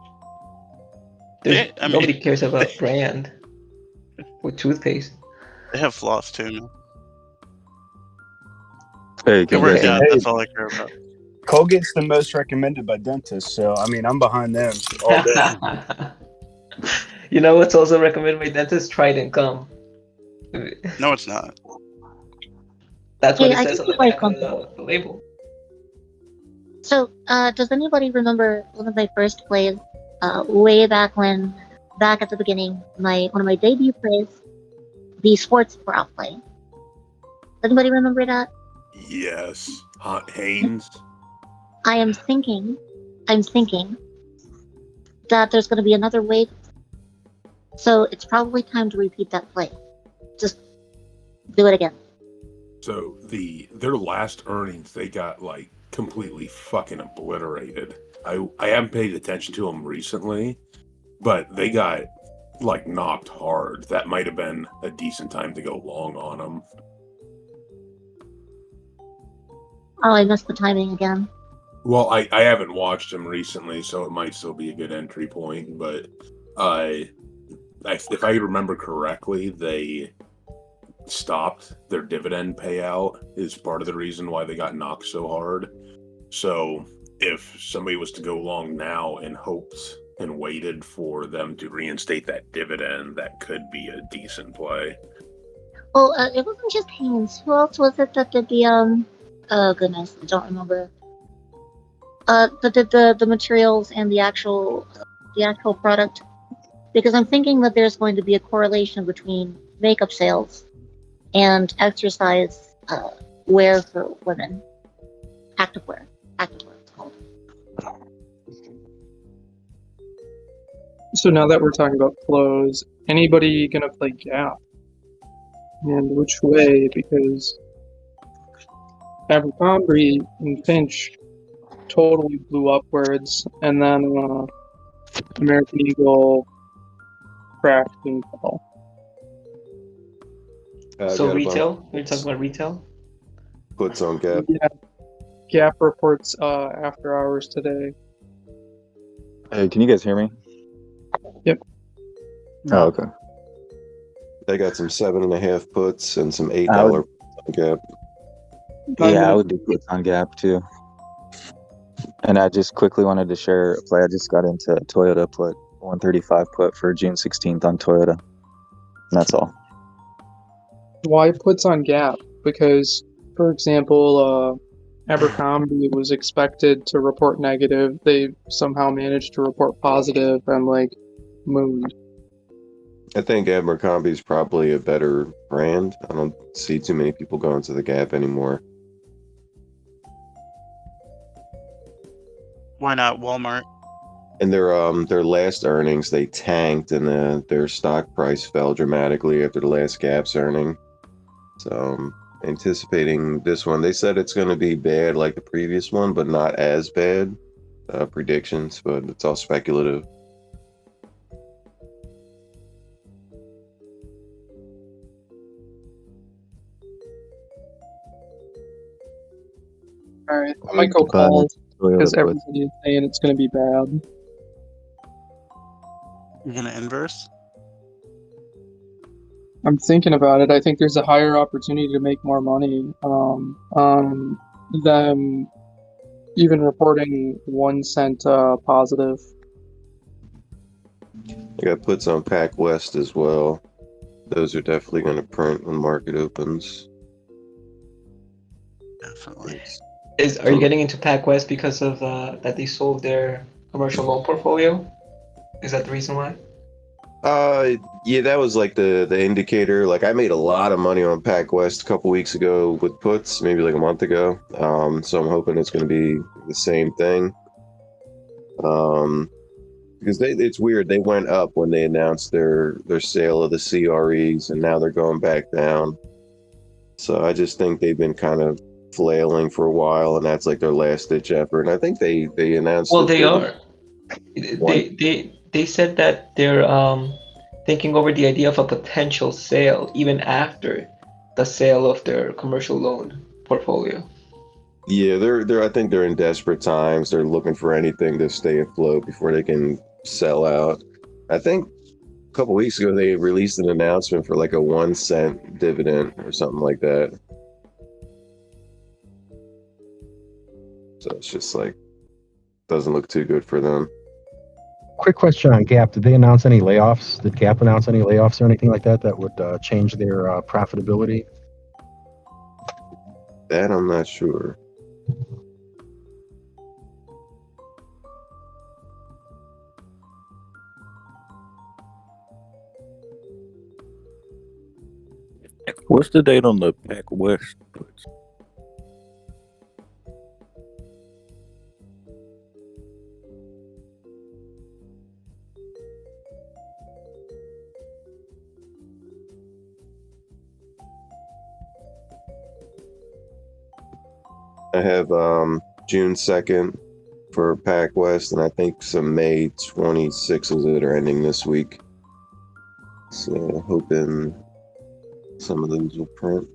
Nobody cares about brand with toothpaste. They have floss too, man. Hey, that's all I care about. Colgate's the most recommended by dentists, so I mean, I'm behind them all day. You know what's also recommended by dentists? Trident gum. No, it's not. That's what it says on the back of the label. So, does anybody remember one of my first plays, way back at the beginning, one of my debut plays, the sports bra play? Does anybody remember that? Yes. Haynes. I'm thinking that there's going to be another wave. So it's probably time to repeat that play. Just do it again. So their last earnings, they got like completely fucking obliterated. I haven't paid attention to them recently, but they got like knocked hard. That might have been a decent time to go long on them. Oh, I missed the timing again. Well, I haven't watched them recently, so it might still be a good entry point. But if I remember correctly, they stopped their dividend payout is part of the reason why they got knocked so hard. So if somebody was to go long now and hoped and waited for them to reinstate that dividend, that could be a decent play. Well, it wasn't just Haynes. Who else was it that did the oh goodness, I don't remember. That did the materials and the actual product, because I'm thinking that there's going to be a correlation between makeup sales and exercise wear for women, activewear it's called. So now that we're talking about clothes, anybody gonna play Gap? And which way? Because Abercrombie and Finch totally blew upwards, and then American Eagle crashed and fell. So retail? We're talking about retail? Puts on Gap. Yeah. Gap reports after hours today. Hey, can you guys hear me? Yep. Oh, okay. They got some 7.5 puts and some $8 Gap. Yeah, I would do puts on Gap too. And I just quickly wanted to share a play. I just got into Toyota put 135 put for June 16th on Toyota. And that's all. Why puts on Gap? Because, for example, Abercrombie was expected to report negative. They somehow managed to report positive and mooned. I think Abercrombie is probably a better brand. I don't see too many people going to the Gap anymore. Why not Walmart? And their last earnings, they tanked, and their stock price fell dramatically after the last Gap's earning. So anticipating this one, they said it's going to be bad like the previous one, but not as bad. Predictions, but it's all speculative. Alright, I might go call because everybody is saying it's going to be bad. You're going to inverse? I'm thinking about it. I think there's a higher opportunity to make more money than even reporting 1 cent positive. I got puts on Pac West as well. Those are definitely going to print when the market opens. Definitely. Are you getting into Pac West because of that they sold their commercial loan portfolio? Is that the reason why? Yeah, that was like the indicator. Like I made a lot of money on Pac West a couple weeks ago with puts, maybe like a month ago. So I'm hoping it's going to be the same thing. Because it's weird. They went up when they announced their sale of the CREs, and now they're going back down. So I just think they've been kind of flailing for a while, and that's like their last ditch effort. And I think they announced. Well, they are. They said that they're thinking over the idea of a potential sale even after the sale of their commercial loan portfolio. Yeah, they're. I think they're in desperate times. They're looking for anything to stay afloat before they can sell out. I think a couple weeks ago they released an announcement for like a 1 cent dividend or something like that. So it's just like doesn't look too good for them. Quick question on Gap. Did they announce any layoffs? Did Gap announce any layoffs or anything like that would change their profitability? That I'm not sure. What's the date on the Pac West puts? I have June 2nd for Pac West, and I think some May 26th that are ending this week. So hoping some of those will print.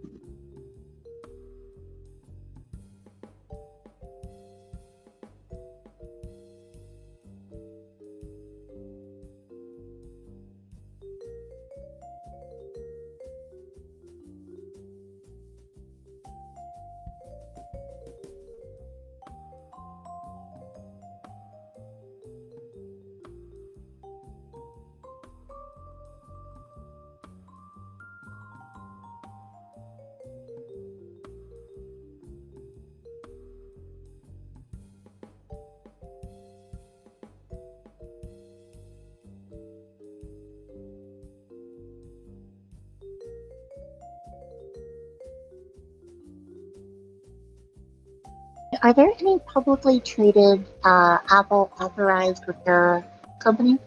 Are there any publicly traded Apple authorized repair company?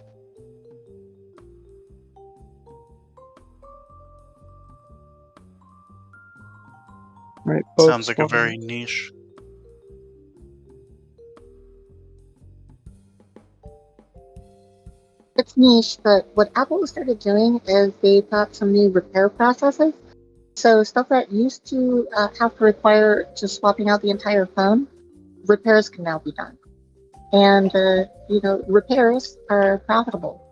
Right. Sounds like a very niche. It's niche, but what Apple started doing is they got some new repair processes. So stuff that used to have to require just swapping out the entire phone, repairs can now be done. And, repairs are profitable.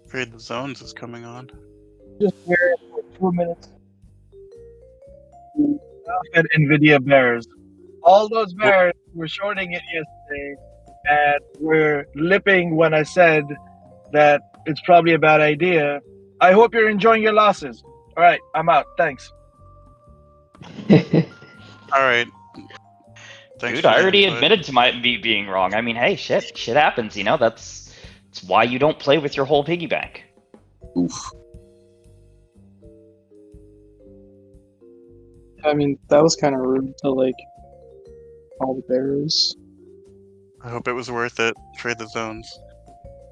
Afraid the Zones is coming on. Just here for 2 minutes. At NVIDIA bears. All those bears were shorting it yesterday, and were lipping when I said that it's probably a bad idea. I hope you're enjoying your losses. All right, I'm out. Thanks. All right. Thanks. Dude, I already admitted to me being wrong. I mean, hey, shit happens. That's why you don't play with your whole piggy bank. Oof. I mean, that was kind of rude to all the bears. I hope it was worth it. Trade the Zones.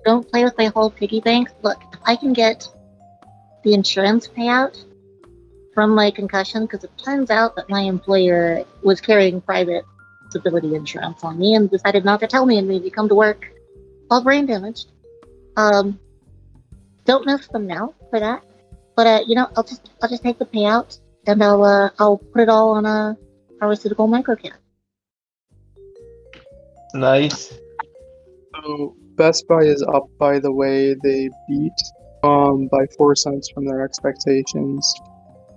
Don't play with my whole piggy bank. Look, if I can get the insurance payout from my concussion, because it turns out that my employer was carrying private disability insurance on me and decided not to tell me and made me come to work all brain damaged. Don't miss them now for that. But I'll just take the payout and I'll put it all on a pharmaceutical microcap. Nice. So Best Buy is up, by the way. They beat by 4 cents from their expectations.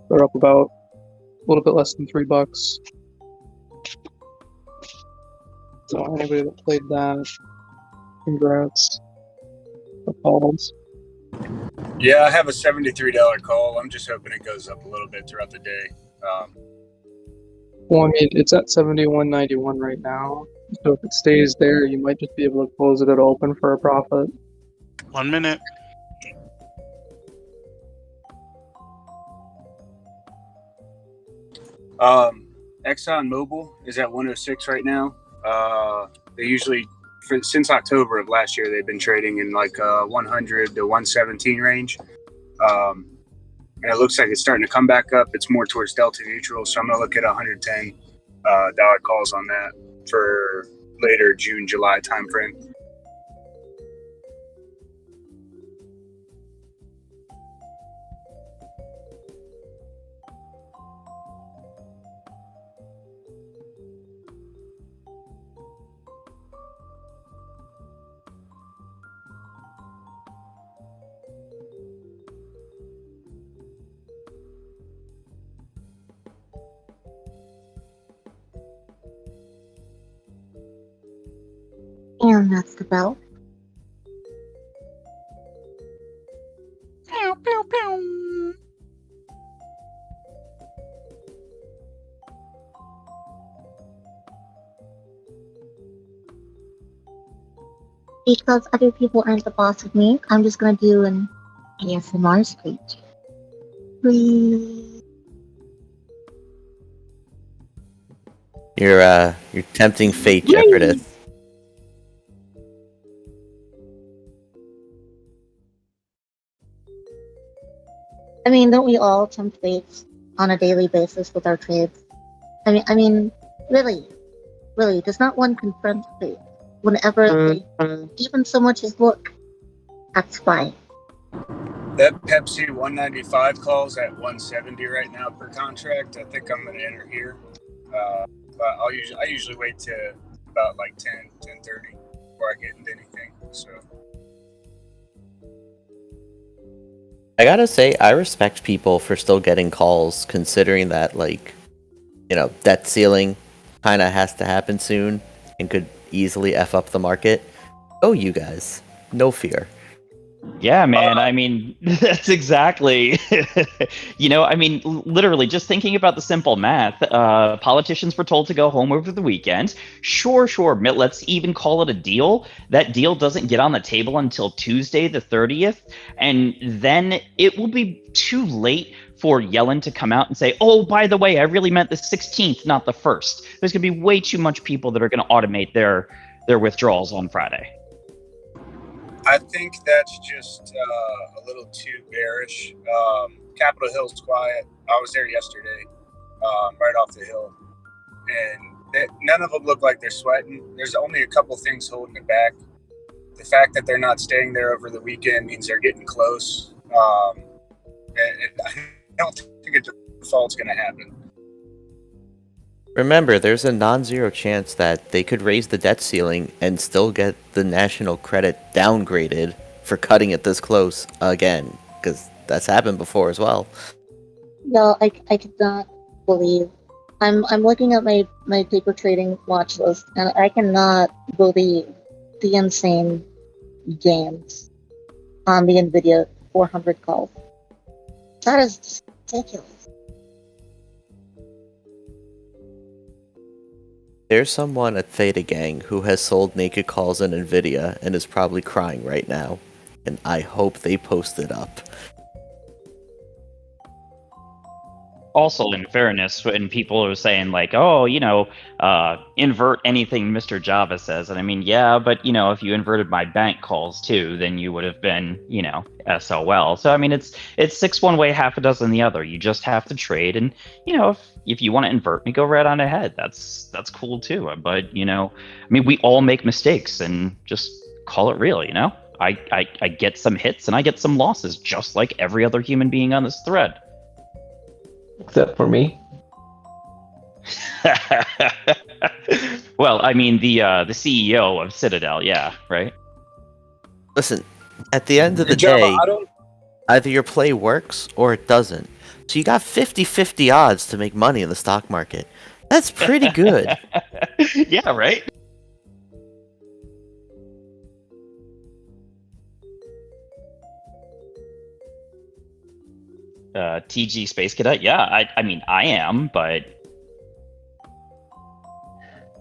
They're up about a little bit less than $3. So anybody that played that, congrats. The calls. Yeah, I have a $73 call. I'm just hoping it goes up a little bit throughout the day. Well, I mean, it's at 71.91 right now. So if it stays there, you might just be able to close it at open for a profit. 1 minute. ExxonMobil is at 106 right now. They usually, since October of last year, they've been trading in 100 to 117 range. And it looks like it's starting to come back up. It's more towards delta neutral, so I'm going to look at $110 calls on that for later June, July timeframe. And that's the bell. Pew, pew, pew. Because other people aren't the boss of me, I'm just gonna do an ASMR speech. Please. You're tempting fate, Jeopardist. I mean, don't we all tempt fate on a daily basis with our trades? I mean, really, does not one confront fate whenever they even so much as look at spy? That Pepsi 195 calls at 170 right now per contract. I think I'm going to enter here. But I usually wait to about 10:30 before I get into anything. So I gotta say, I respect people for still getting calls, considering that debt ceiling kind of has to happen soon and could easily F up the market. Oh, you guys, no fear. Yeah, man. I mean, that's exactly, I mean, literally just thinking about the simple math. Politicians were told to go home over the weekend. Sure, sure. Let's even call it a deal. That deal doesn't get on the table until Tuesday, the 30th. And then it will be too late for Yellen to come out and say, oh, by the way, I really meant the 16th, not the 1st. There's going to be way too much people that are going to automate their withdrawals on Friday. I think that's just a little too bearish. Capitol Hill's quiet. I was there yesterday, right off the hill, and none of them look like they're sweating. There's only a couple things holding it back. The fact that they're not staying there over the weekend means they're getting close. And I don't think a default's going to happen. Remember, there's a non-zero chance that they could raise the debt ceiling and still get the national credit downgraded for cutting it this close again, because that's happened before as well. No, I could not believe. I'm looking at my paper trading watch list, and I cannot believe the insane gains on the NVIDIA 400 calls. That is just ridiculous. There's someone at Theta Gang who has sold naked calls in NVIDIA and is probably crying right now. And I hope they post it up. Also, in fairness, when people are saying like, oh, invert anything Mr. Java says. And I mean, yeah, but, if you inverted my bank calls too, then you would have been, SOL. So, I mean, it's 6 one way, half a dozen the other. You just have to trade. And, if you want to invert me, go right on ahead. That's cool too. But, we all make mistakes and just call it real, I get some hits and I get some losses, just like every other human being on this thread. Except for me. Well, I mean the CEO of Citadel, yeah, right? Listen, at the end of the day, either your play works or it doesn't. So you got 50-50 odds to make money in the stock market. That's pretty good. Yeah, right? TG Space Cadet, yeah, I mean, I am, but...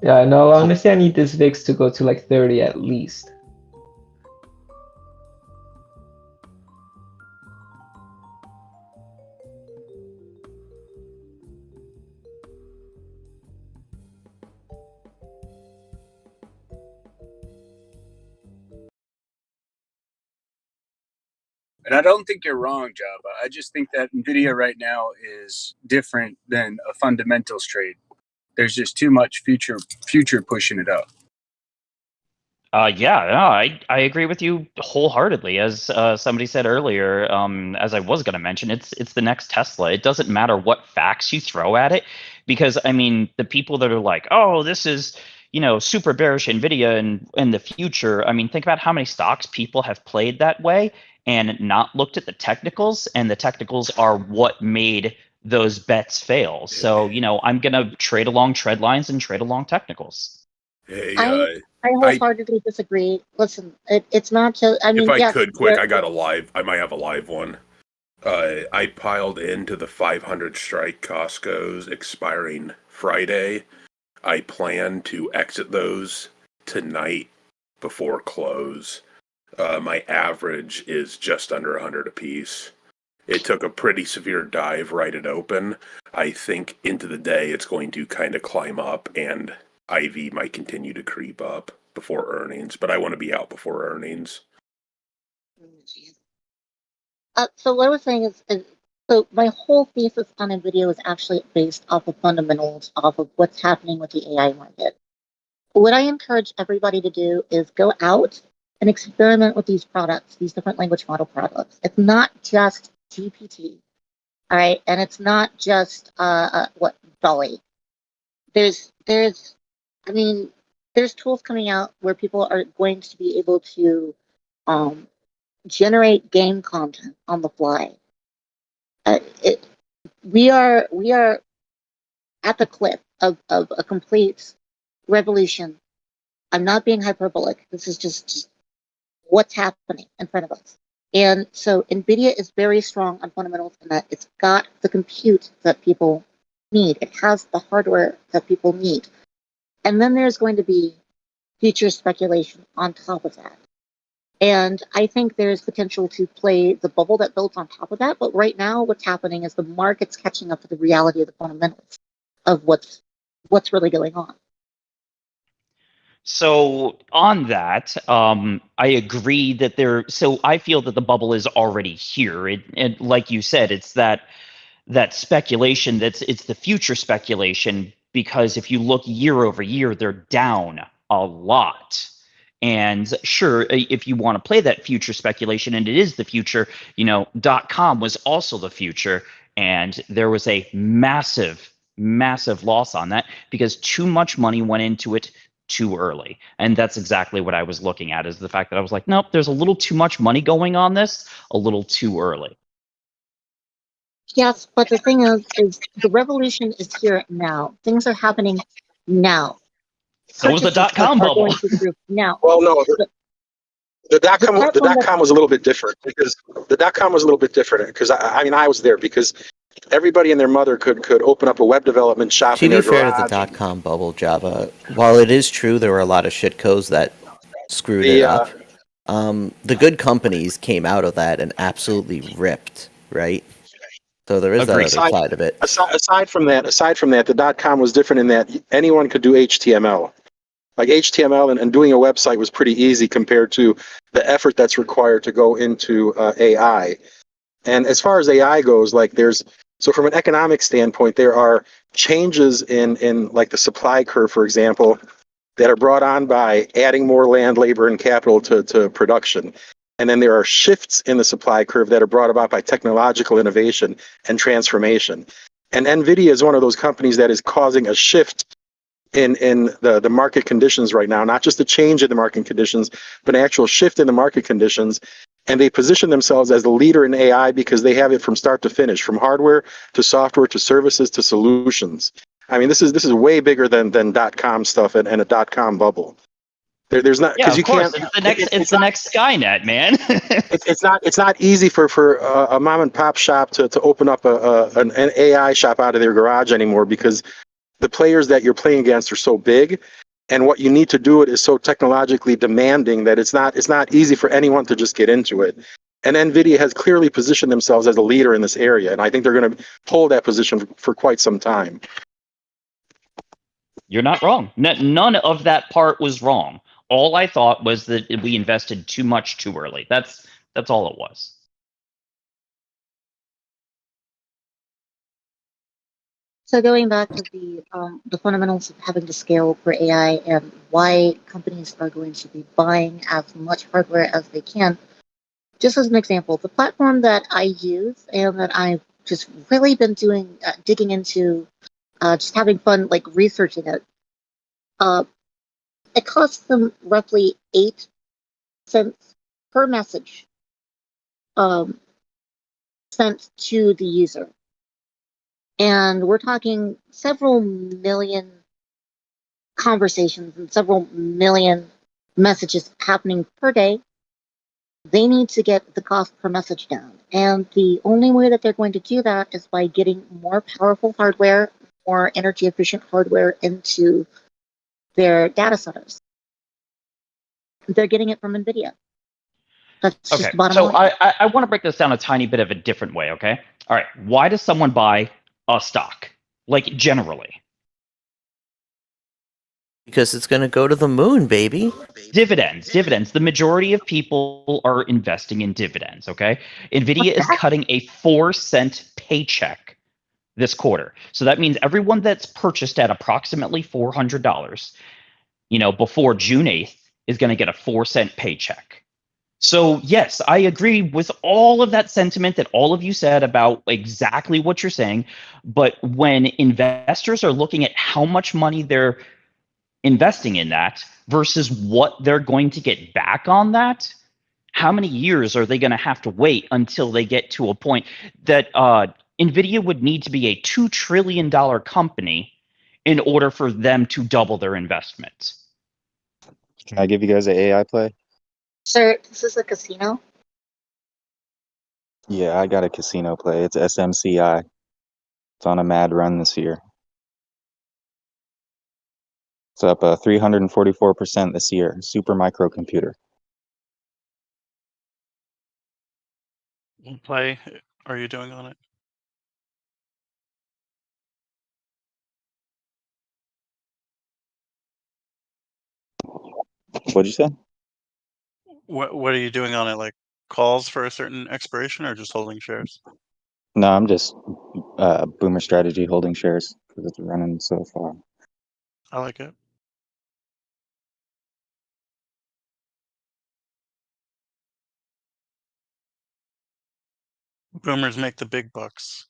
Yeah, no, honestly, I need this VIX to go to like 30 at least. And I don't think you're wrong, Java. I just think that NVIDIA right now is different than a fundamentals trade. There's just too much future pushing it up. Yeah, no, I agree with you wholeheartedly. As somebody said earlier, as I was going to mention, it's the next Tesla. It doesn't matter what facts you throw at it, because I mean, the people that are like, oh, this is super bearish NVIDIA in the future. I mean, think about how many stocks people have played that way and not looked at the technicals, and the technicals are what made those bets fail. So I'm going to trade along trend lines and trade along technicals. Hey, I wholeheartedly disagree. Listen, it's not just. I mean, if I yes, could, quick, I might have a live one. I piled into the 500 strike Costco's expiring Friday. I plan to exit those tonight before close. My average is just under 100 apiece. It took a pretty severe dive right at open. I think into the day it's going to kind of climb up, and IV might continue to creep up before earnings, but I want to be out before earnings. So what I was saying is, so my whole thesis on NVIDIA was actually based off of fundamentals, off of what's happening with the AI market. What I encourage everybody to do is go out and experiment with these products, these different language model products. It's not just GPT, all right, and it's not just Dolly. There's tools coming out where people are going to be able to generate game content on the fly. We are at the cliff of a complete revolution. I'm not being hyperbolic. This is just what's happening in front of us. And so NVIDIA is very strong on fundamentals in that it's got the compute that people need. It has the hardware that people need. And then there's going to be future speculation on top of that. And I think there's potential to play the bubble that builds on top of that. But right now, what's happening is the market's catching up to the reality of the fundamentals of what's really going on. So on that, I agree that so I feel that the bubble is already here. And like you said, it's that speculation it's the future speculation, because if you look year over year, they're down a lot. And sure, if you want to play that future speculation, and it is the future, .com was also the future, and there was a massive loss on that because too much money went into it too early. And that's exactly what I was looking at, is the fact that I was like, nope, there's a little too much money going on this a little too early. Yes, but the thing is the revolution is here now. Things are happening now. So was the .com bubble. Now. Well, no, the .com was a little bit different because I was there because everybody and their mother could open up a web development shop in their garage. To be fair to the .com bubble, Java, while it is true there were a lot of shitco's that screwed it up, the good companies came out of that and absolutely ripped, right? So there is that other side of it. Aside from that, the .com was different in that anyone could do HTML. Like HTML and doing a website was pretty easy compared to the effort that's required to go into AI. And as far as AI goes, so from an economic standpoint, there are changes in like the supply curve, for example, that are brought on by adding more land, labor, and capital to production. And then there are shifts in the supply curve that are brought about by technological innovation and transformation. And NVIDIA is one of those companies that is causing a shift in the market conditions right now, not just a change in the market conditions, but an actual shift in the market conditions. And they position themselves as the leader in AI because they have it from start to finish, from hardware to software to services to solutions. I mean, this is way bigger than .com stuff and a .com bubble. There's not, because you can't. It's the next Skynet, man. it's not easy for a mom and pop shop to open up an AI shop out of their garage anymore, because the players that you're playing against are so big, and what you need to do it is so technologically demanding that it's not easy for anyone to just get into it. And NVIDIA has clearly positioned themselves as a leader in this area, and I think they're going to hold that position for quite some time. You're not wrong. None of that part was wrong. All I thought was that we invested too much too early. That's all it was. So going back to the fundamentals of having to scale for AI and why companies are going to be buying as much hardware as they can. Just as an example, the platform that I use and that I've just really been doing, digging into, just having fun, like researching it, it costs them roughly 8 cents per message sent to the user. And we're talking several million conversations and several million messages happening per day. They need to get the cost per message down. And the only way that they're going to do that is by getting more powerful hardware, more energy efficient hardware into their data centers. They're getting it from NVIDIA. That's just the bottom line. I want to break this down a tiny bit of a different way, okay? All right, why does someone buy a stock? Like, generally. Because it's going to go to the moon, baby. Dividends. The majority of people are investing in dividends, okay? NVIDIA is cutting a 4-cent paycheck this quarter. So that means everyone that's purchased at approximately $400, before June 8th is going to get a 4-cent paycheck. So yes, I agree with all of that sentiment that all of you said about exactly what you're saying. But when investors are looking at how much money they're investing in that versus what they're going to get back on that, how many years are they going to have to wait until they get to a point that NVIDIA would need to be a $2 trillion company in order for them to double their investment? Can I give you guys an AI play? Sir, this is a casino. Yeah, I got a casino play. It's SMCI. It's on a mad run this year. It's up 344% this year. Super microcomputer. What play are you doing on it? What'd you say? What are you doing on it? Like calls for a certain expiration, or just holding shares? No, I'm just boomer strategy holding shares because it's running so far. I like it. Boomers make the big bucks.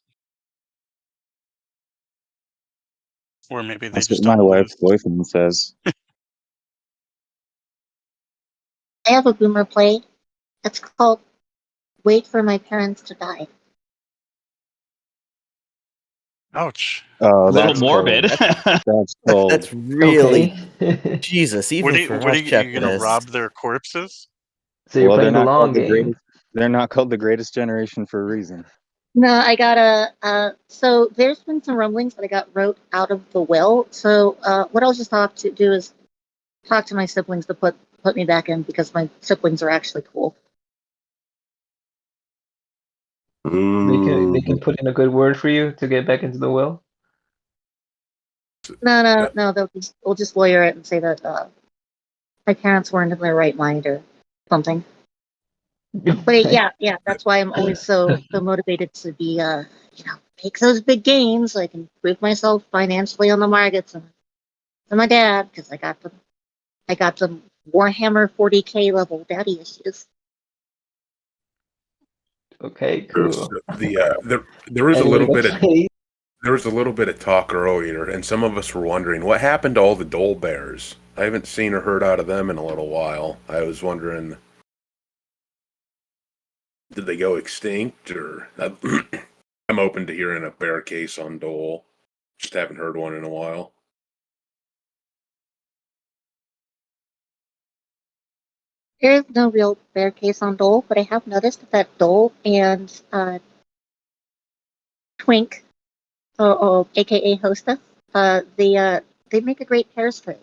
Or maybe they That's just what my don't lose. wife's boyfriend says. I have a boomer play. It's called "Wait for My Parents to Die." Ouch. Oh, A little that's morbid. cold. That's cold. That's really Okay. Jesus. Even for What are us you gonna Japanese. rob their corpses? So you're Well, they're playing the not long called the game. greatest. They're not called the greatest generation for a reason. No, I got a. So there's been some rumblings that I got wrote out of the will. So what I'll just have to do is talk to my siblings to put me back in because my siblings are actually cool. They can put in a good word for you to get back into the will. No. We'll just lawyer it and say that my parents weren't in their right mind or something. But yeah, that's why I'm always so motivated to be make those big gains so I can prove myself financially on the markets and to my dad because I got the Warhammer 40K level daddy issues. Okay, cool. There was a Anybody little got bit of plays? there was a little bit of talk earlier, and some of us were wondering what happened to all the Dole Bears. I haven't seen or heard out of them in a little while. I was wondering, did they go extinct, or I'm open to hearing a bear case on Dole. Just haven't heard one in a while. There is no real bear case on Dole, but I have noticed that Dole and Twink, aka Hostess, they make a great pairs trade.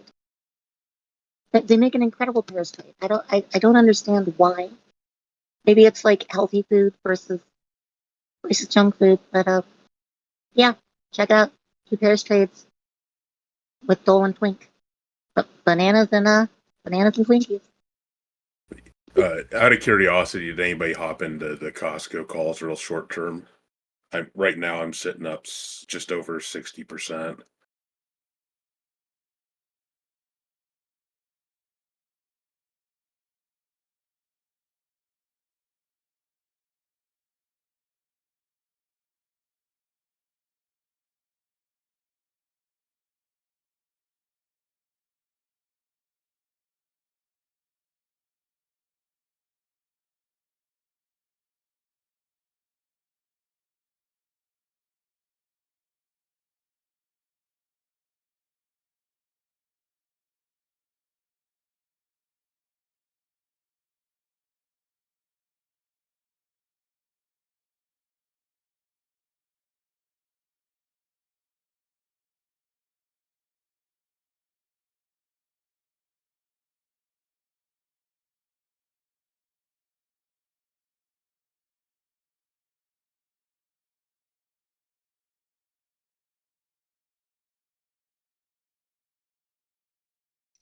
They make an incredible pairs trade. I don't understand why. Maybe it's like healthy food versus junk food, but yeah, check out two pairs trades with Dole and Twink. Bananas and Twinkies. Out of curiosity, did anybody hop into the Costco calls real short term? Right now I'm sitting up just over 60%.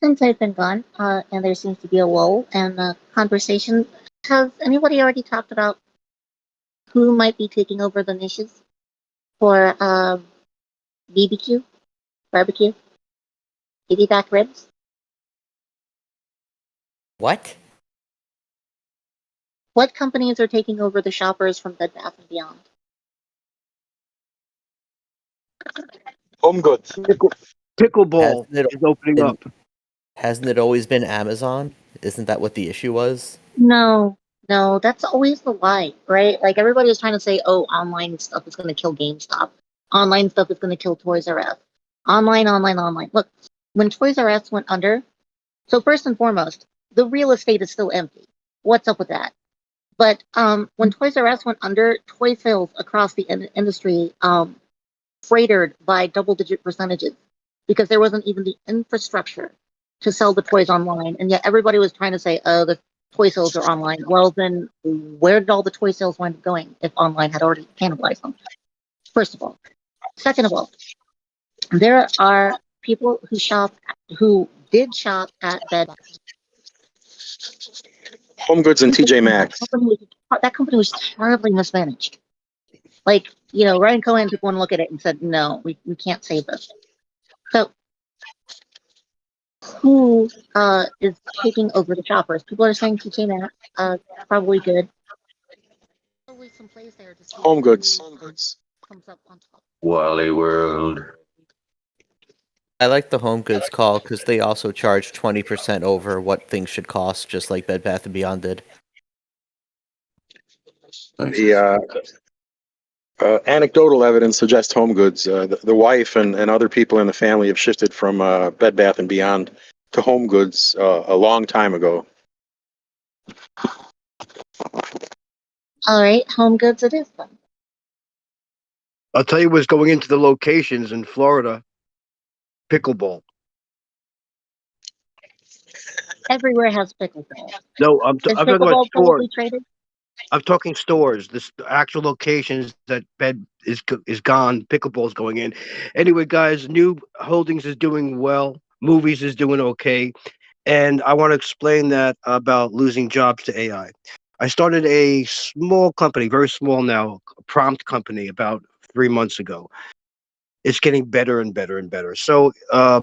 Since I've been gone, and there seems to be a lull and conversation, has anybody already talked about who might be taking over the niches for BBQ, barbecue, baby back ribs? What? What companies are taking over the shoppers from Bed Bath and Beyond? Home goods. Pickleball is opening up. Hasn't it always been Amazon? Isn't that what the issue was? No, that's always the lie, right? Like everybody was trying to say, oh, online stuff is going to kill GameStop. Online stuff is going to kill Toys R Us. Online. Look, when Toys R Us went under, so first and foremost, the real estate is still empty. What's up with that? But when Toys R Us went under, toy sales across the industry freighted by double-digit percentages because there wasn't even the infrastructure to sell the toys online, and yet everybody was trying to say, "Oh, the toy sales are online." Well, then where did all the toy sales wind up going if online had already cannibalized them? First of all. Second of all, there are people who did shop at Bed. Home Goods and TJ Maxx. That company was terribly mismanaged. Like, you know, Ryan Cohen took one look at it and said, "No, we can't save this." So, who is taking over the shoppers? People are saying TJ Maxx, probably good. Probably some plays there to see Home Goods. comes up on top. Wally World. I like the Home Goods call because they also charge 20% over what things should cost, just like Bed Bath & Beyond did. The anecdotal evidence suggests Home Goods. The wife and other people in the family have shifted from Bed Bath & Beyond to Home Goods a long time ago. All right, Home Goods it is then. I'll tell you what's going into the locations in Florida. Pickleball. Everywhere has pickleball. No, I'm talking about pickleball stores. publicly traded? I'm talking stores. The actual locations that Bed is gone. Pickleball's going in. Anyway, guys, New Holdings is doing well. Movies is doing okay, and I want to explain that about losing jobs to AI. I started a small company, very small now, a prompt company, about 3 months ago. It's getting better and better and better. So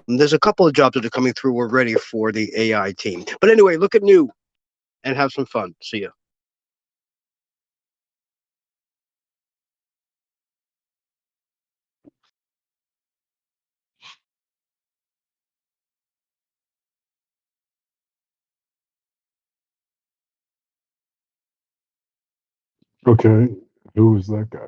there's a couple of jobs that are coming through already for the AI team. But anyway, look at New and have some fun. See ya. Okay, who is that guy?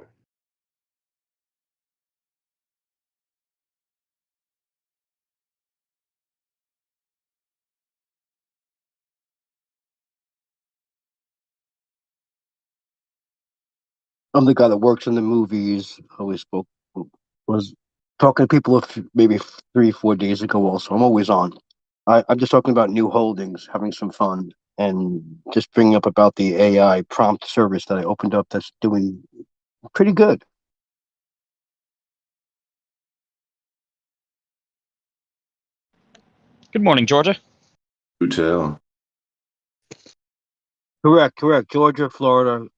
I'm the guy that works in the movies. Was talking to people maybe 3-4 days ago. Also, I'm always on. I'm just talking about New Holdings, having some fun, and just bringing up about the AI prompt service that I opened up. That's doing pretty good. Good morning, Georgia. Hotel. Correct. Georgia, Florida,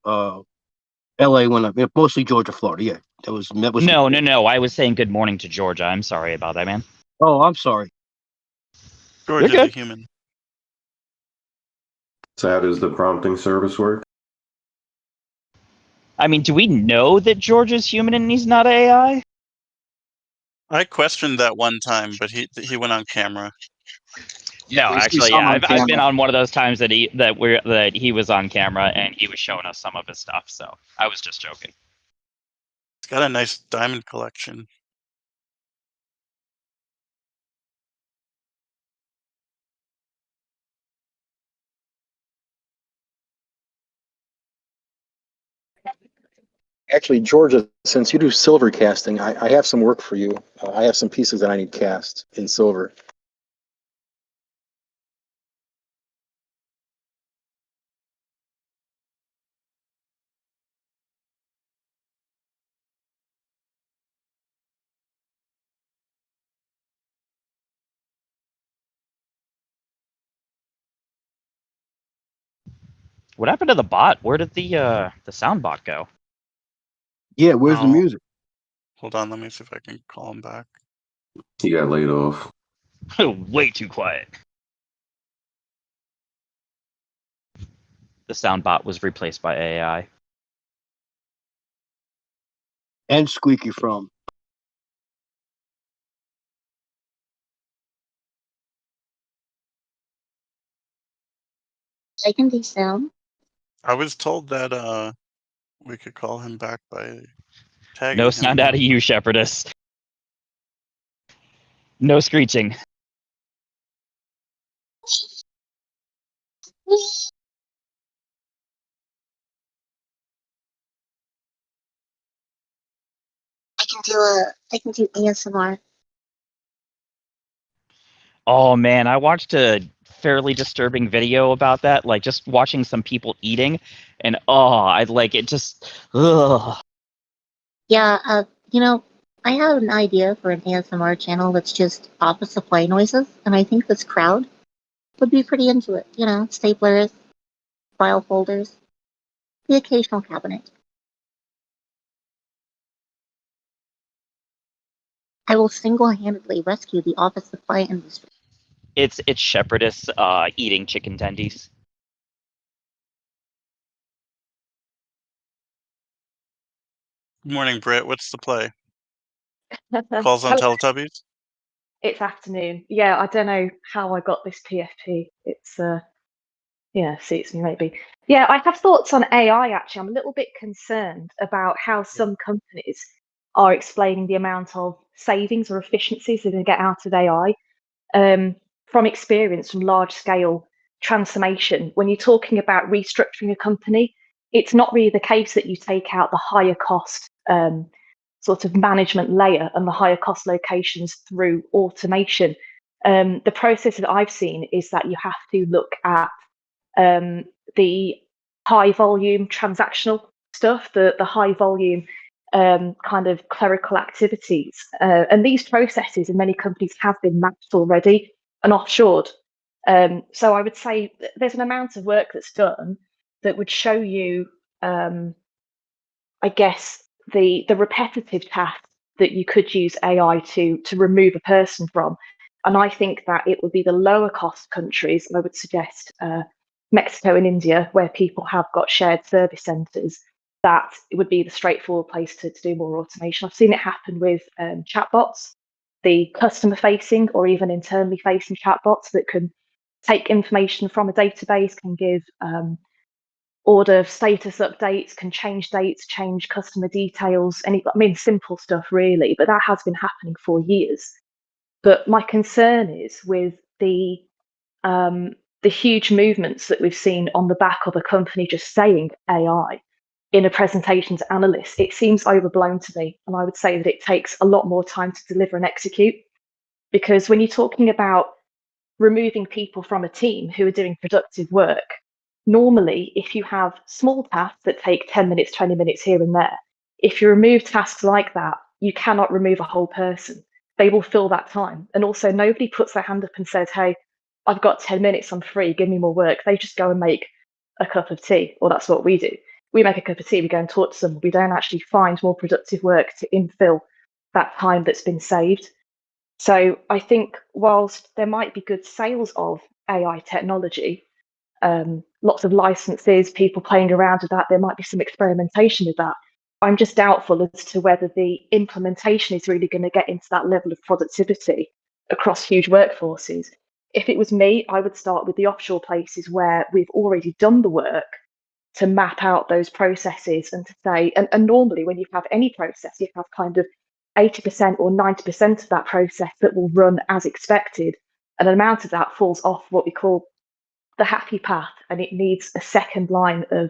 LA went up. Mostly Georgia, Florida. Yeah, that was. No. I was saying good morning to Georgia. I'm sorry about that, man. Oh, I'm sorry. Georgia's a human. So how does the prompting service work? I mean, do we know that Georgia's human and he's not AI? I questioned that one time, but he went on camera. No, actually, yeah, I've been on one of those times that he was on camera and he was showing us some of his stuff. So I was just joking. He's got a nice diamond collection. Actually, Georgia, since you do silver casting, I have some work for you. I have some pieces that I need cast in silver. What happened to the bot? Where did the sound bot go? Yeah, where's the music? Hold on, let me see if I can call him back. He got laid off. Way too quiet. The sound bot was replaced by AI. And Squeaky from. I can do sound. I was told that we could call him back by tagging No him. sound out of you, Shepherdess. No screeching. I can do ASMR. Oh man, I watched a fairly disturbing video about that, like just watching some people eating, and I like it just ugh. Yeah, I have an idea for an ASMR channel that's just office supply noises, and I think this crowd would be pretty into it. Staplers, file folders, the occasional cabinet. I will single-handedly rescue the office supply industry. It's Shepherdess eating chicken tendies. Good morning, Britt. What's the play? Calls on Hello. Teletubbies? It's afternoon. Yeah, I don't know how I got this PFP. It's suits me maybe. Yeah, I have thoughts on AI actually. I'm a little bit concerned about how some companies are explaining the amount of savings or efficiencies they're going to get out of AI. From experience, from large scale transformation, when you're talking about restructuring a company, it's not really the case that you take out the higher cost sort of management layer and the higher cost locations through automation. The process that I've seen is that you have to look at the high volume transactional stuff, the high volume kind of clerical activities. And these processes in many companies have been mapped already and offshored. So I would say there's an amount of work that's done that would show you, I guess, the repetitive tasks that you could use AI to remove a person from. And I think that it would be the lower cost countries, and I would suggest Mexico and India, where people have got shared service centres, that it would be the straightforward place to do more automation. I've seen it happen with chatbots, the customer facing or even internally facing chatbots that can take information from a database, can give order status updates, can change dates, change customer details, simple stuff really, but that has been happening for years. But my concern is with the huge movements that we've seen on the back of a company just saying AI in a presentation to analysts. It seems overblown to me, and I would say that it takes a lot more time to deliver and execute, because when you're talking about removing people from a team who are doing productive work, normally if you have small tasks that take 10 minutes, 20 minutes here and there, if you remove tasks like that, you cannot remove a whole person. They will fill that time. And also nobody puts their hand up and says, hey, I've got 10 minutes, I'm free, give me more work. They just go and make a cup of tea, or that's what we do. We make a cup of tea, we go and talk to someone. We don't actually find more productive work to infill that time that's been saved. So I think whilst there might be good sales of AI technology, lots of licenses, people playing around with that, there might be some experimentation with that. I'm just doubtful as to whether the implementation is really going to get into that level of productivity across huge workforces. If it was me, I would start with the offshore places where we've already done the work to map out those processes and to say, and normally when you have any process, you have kind of 80% or 90% of that process that will run as expected. And an amount of that falls off what we call the happy path, and it needs a second line of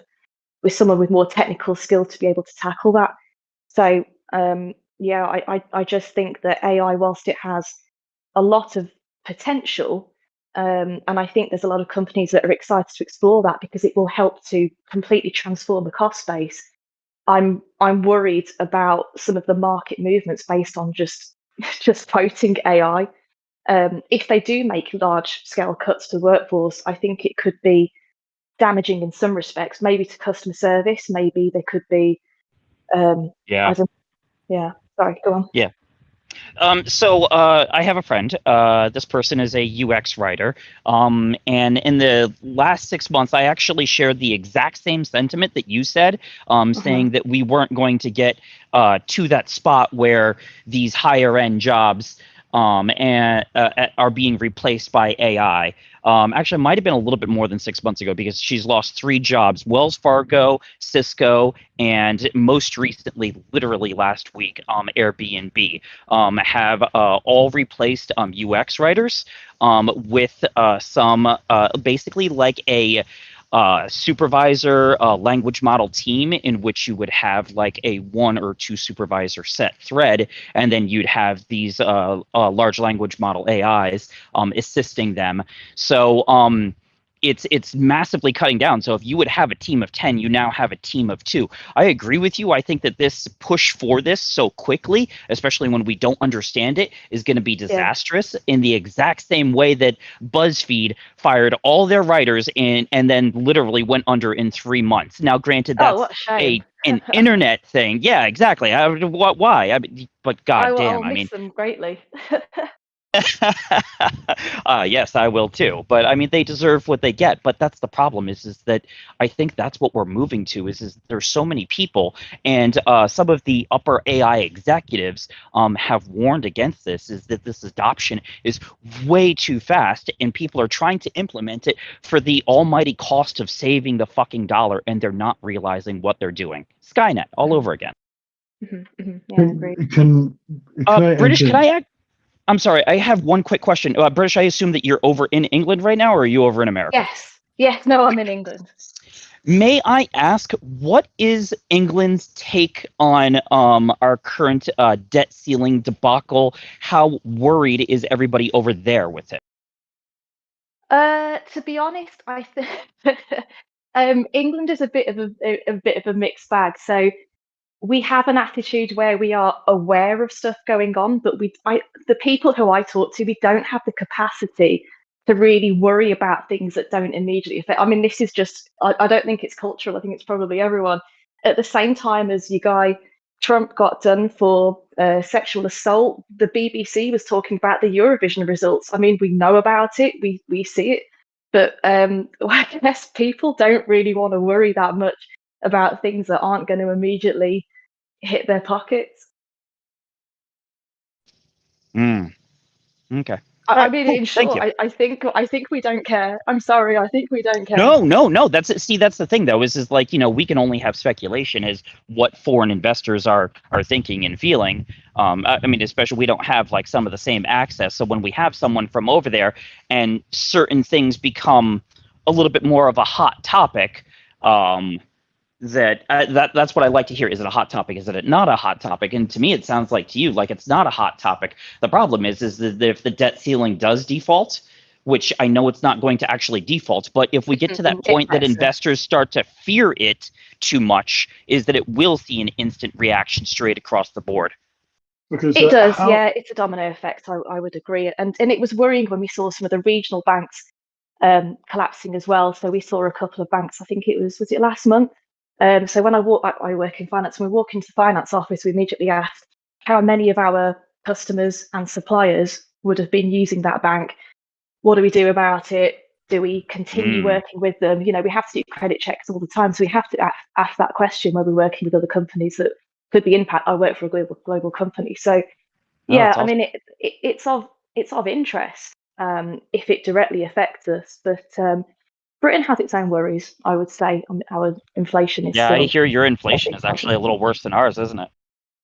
with someone with more technical skill to be able to tackle that. So I just think that AI, whilst it has a lot of potential, and I think there's a lot of companies that are excited to explore that because it will help to completely transform the cost base. I'm worried about some of the market movements based on just voting AI. If they do make large scale cuts to the workforce, I think it could be damaging in some respects, maybe to customer service, maybe there could be Yeah. Sorry, go on. Yeah. So I have a friend. This person is a UX writer. And in the last 6 months, I actually shared the exact same sentiment that you said, saying that we weren't going to get to that spot where these higher end jobs are being replaced by AI. Actually, it might have been a little bit more than 6 months ago because she's lost 3 jobs: Wells Fargo, Cisco, and most recently, literally last week, Airbnb. Have all replaced UX writers with some basically like a supervisor language model team in which you would have like a 1 or 2 supervisor set thread, and then you'd have these large language model AIs assisting them. So it's massively cutting down. So if you would have a team of 10, you now have a team of 2. I agree with you. I think that this push for this so quickly, especially when we don't understand it, is going to be disastrous in the exact same way that BuzzFeed fired all their writers and then literally went under in 3 months. Now, granted, that's what a shame. an internet thing. Yeah, exactly. Why? I mean, but goddamn, I'll I miss mean, them greatly. yes, I will too. But I mean, they deserve what they get. But that's the problem is that I think that's what we're moving to is there's so many people, and some of the upper AI executives have warned against this. Is that this adoption is way too fast, and people are trying to implement it for the almighty cost of saving the fucking dollar, and they're not realizing what they're doing. Skynet all over again. Yeah, agreed. Can I British, enter- can I add? I'm sorry, I have one quick question. British, I assume that you're over in England right now, or are you over in America? Yes, no, I'm in England. May I ask, what is England's take on our current debt ceiling debacle? How worried is everybody over there with it? To be honest, I think England is a bit of a mixed bag. So we have an attitude where we are aware of stuff going on, but the people who I talk to, we don't have the capacity to really worry about things that don't immediately affect. I mean, this is just, I don't think it's cultural. I think it's probably everyone. At the same time as your guy Trump got done for sexual assault, the BBC was talking about the Eurovision results. I mean, we know about it, we see it, but I guess people don't really want to worry that much about things that aren't going to immediately hit their pockets. Okay. I mean, in thank short, you. I think we don't care. I'm sorry, I think we don't care. No. That's the thing though. Is like, you know, we can only have speculation as what foreign investors are thinking and feeling. I mean, especially we don't have like some of the same access. So when we have someone from over there, and certain things become a little bit more of a hot topic, that's what I like to hear. Is it a hot topic? Is it not a hot topic? And to me, it sounds like to you like it's not a hot topic. The problem is that if the debt ceiling does default, which I know it's not going to actually default, but if we get to that point that investors start to fear it too much, is that it will see an instant reaction straight across the board. It does, yeah. It's a domino effect. I would agree, and it was worrying when we saw some of the regional banks collapsing as well. So we saw a couple of banks. I think it was it last month. So when I work in finance. When we walk into the finance office, we immediately asked how many of our customers and suppliers would have been using that bank. What do we do about it? Do we continue working with them? You know, we have to do credit checks all the time, so we have to ask that question when we're working with other companies that could be impact. I work for a global company, so yeah, awesome. I mean, it's of interest if it directly affects us, but Britain has its own worries, I would say. Our inflation is I still. hear your inflation is actually a little worse than ours, isn't it?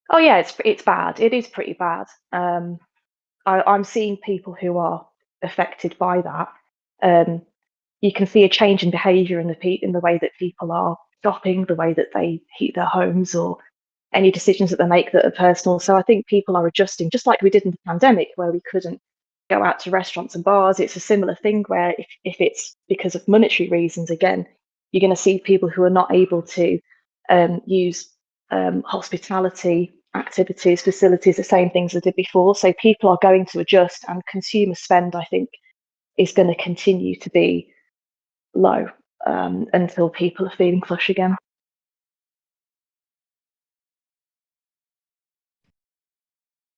Oh yeah, it's bad. It is pretty bad. I'm seeing people who are affected by that. You can see a change in behaviour in the way that people are shopping, the way that they heat their homes, or any decisions that they make that are personal. So I think people are adjusting, just like we did in the pandemic, where we couldn't go out to restaurants and bars. It's a similar thing where if it's because of monetary reasons, again, you're going to see people who are not able to use hospitality activities, facilities, the same things they did before. So people are going to adjust, and consumer spend, I think, is going to continue to be low until people are feeling flush again.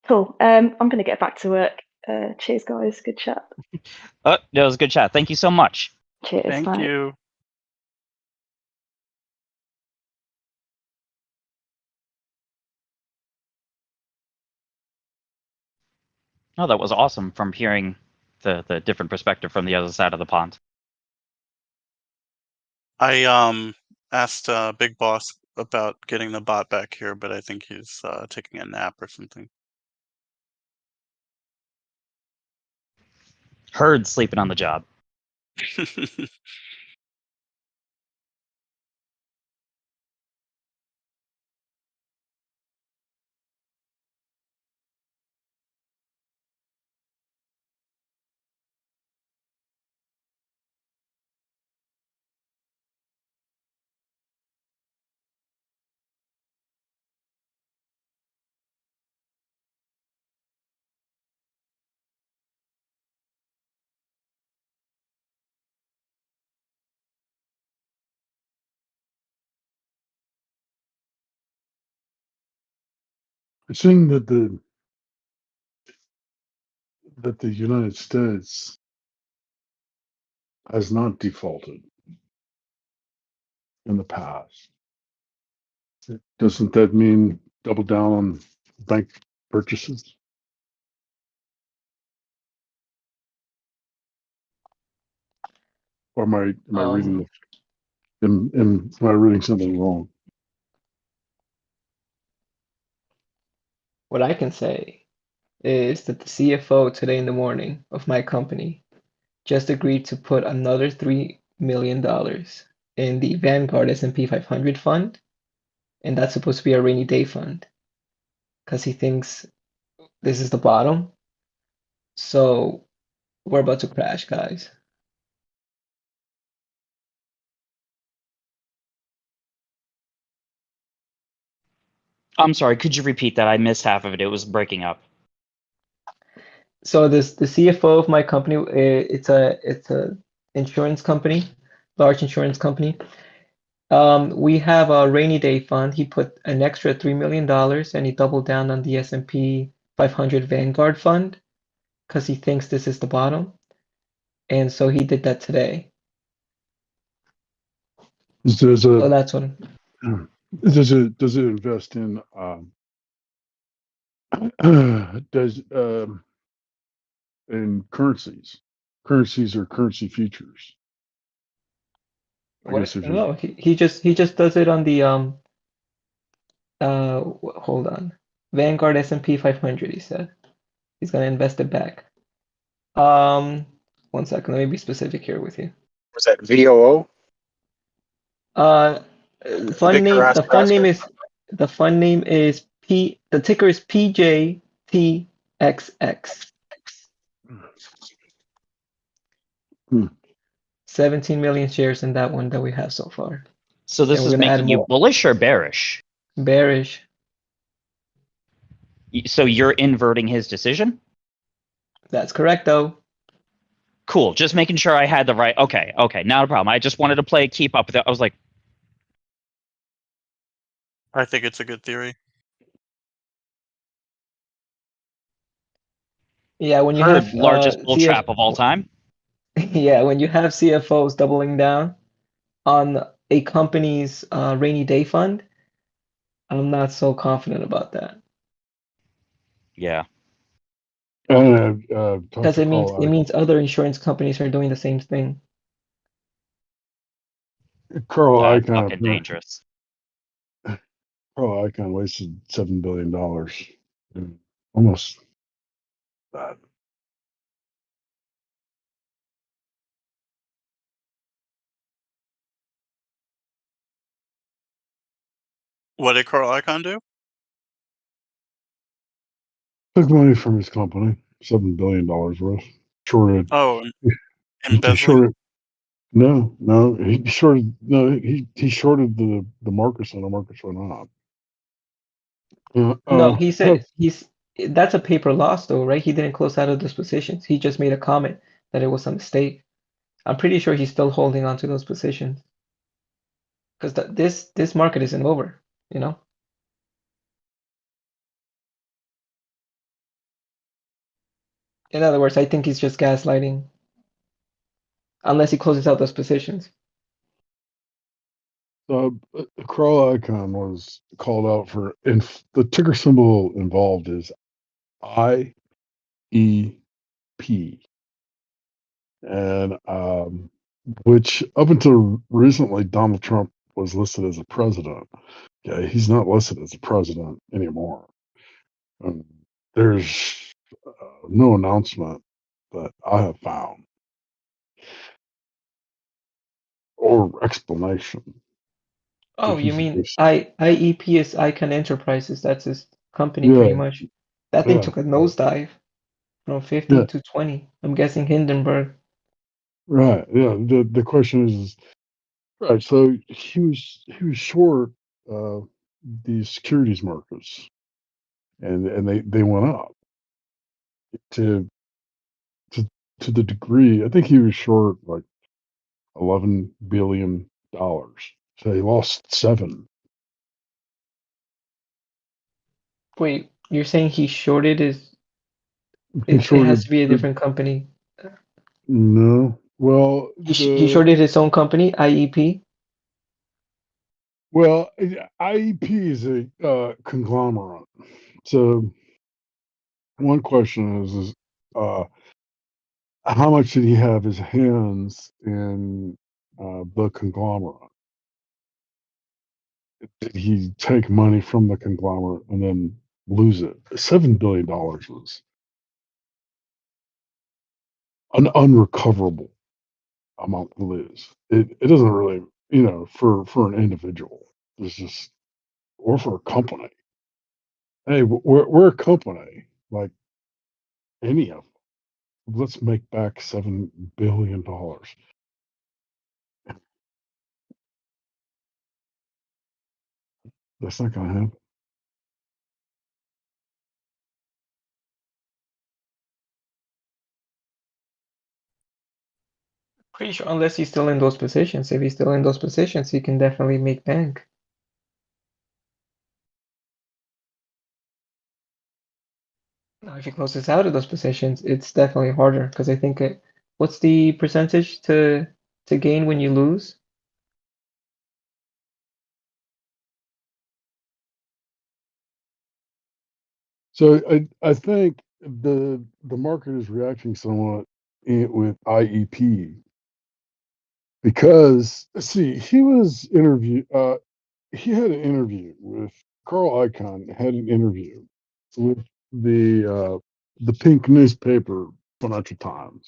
Cool. I'm going to get back to work. Cheers, guys. Good chat. That was a good chat. Thank you so much. Cheers. Thank you. Oh, that was awesome from hearing the different perspective from the other side of the pond. I asked Big Boss about getting the bot back here, but I think he's taking a nap or something. Heard sleeping on the job. Seeing that the United States has not defaulted in the past, doesn't that mean double down on bank purchases? Or am I reading am I reading something wrong? What I can say is that the CFO today in the morning of my company just agreed to put another $3 million in the Vanguard S&P 500 fund, and that's supposed to be a rainy day fund because he thinks this is the bottom. So we're about to crash, guys. I'm sorry, could you repeat that? I missed half of it. It was breaking up. So the CFO of my company, it's a insurance company, large insurance company. We have a rainy day fund. He put an extra $3 million and he doubled down on the S&P 500 Vanguard fund because he thinks this is the bottom. And so he did that today. So that's what. Does it invest in in currencies or currency futures? I guess if No, he just does it on the hold on, Vanguard S&P 500. He said he's gonna invest it back. 1 second, let me be specific here with you. Was that VOO? Fund name. The fund name is P. The ticker is PJTXX. 17 million shares in that one that we have so far. So this is making you bullish or bearish? Bearish. So you're inverting his decision? That's correct, though. Cool. Just making sure I had the right. Okay. Not a problem. I just wanted to keep up with it. I was like, I think it's a good theory. Yeah, when you have largest bull trap of all time. Yeah, when you have CFOs doubling down on a company's rainy day fund, I'm not so confident about that. Yeah. Because it means other insurance companies are doing the same thing. Carl That's Icahn fucking dangerous. Carl Icahn wasted $7 billion. Almost that. What did Carl Icahn do? Took money from his company, $7 billion worth. Shorted. Oh, He shorted. No, he shorted. No, he shorted the markets, and the markets went up. No, he said that's a paper loss, though, right? He didn't close out of those positions. He just made a comment that it was a mistake. I'm pretty sure he's still holding on to those positions because this market isn't over, you know. In other words, I think he's just gaslighting, unless he closes out those positions. Carl Icahn was called out for, and the ticker symbol involved is IEP, and which up until recently Donald Trump was listed as a president. Yeah, he's not listed as a president anymore. There's no announcement that I have found or explanation. Oh, you mean IEP is Icahn Enterprises? That's his company, pretty much. That thing took a nosedive from 50 to 20. I'm guessing Hindenburg. Right. Yeah. The question is right. So he was short these securities markets, and they went up to to the degree I think he was short like $11 billion. So he lost $7. Wait, You're saying he shorted his. He It has shorted. to be a different company. No. Well, He shorted his own company, IEP. Well, IEP is a conglomerate. So one question is how much did he have his hands in the conglomerate? Did he take money from the conglomerate and then lose it? $7 billion was an unrecoverable amount to lose. It doesn't really, for an individual. It's just, or for a company. Hey, we're a company like any of them. Let's make back $7 billion. That's not going to happen. Pretty sure, unless he's still in those positions. If he's still in those positions, he can definitely make bank. Now, if he closes out of those positions, it's definitely harder because I think what's the percentage to gain when you lose? So I think the market is reacting somewhat with IEP because see he had an interview with Carl Icahn had an interview with the pink newspaper Financial Times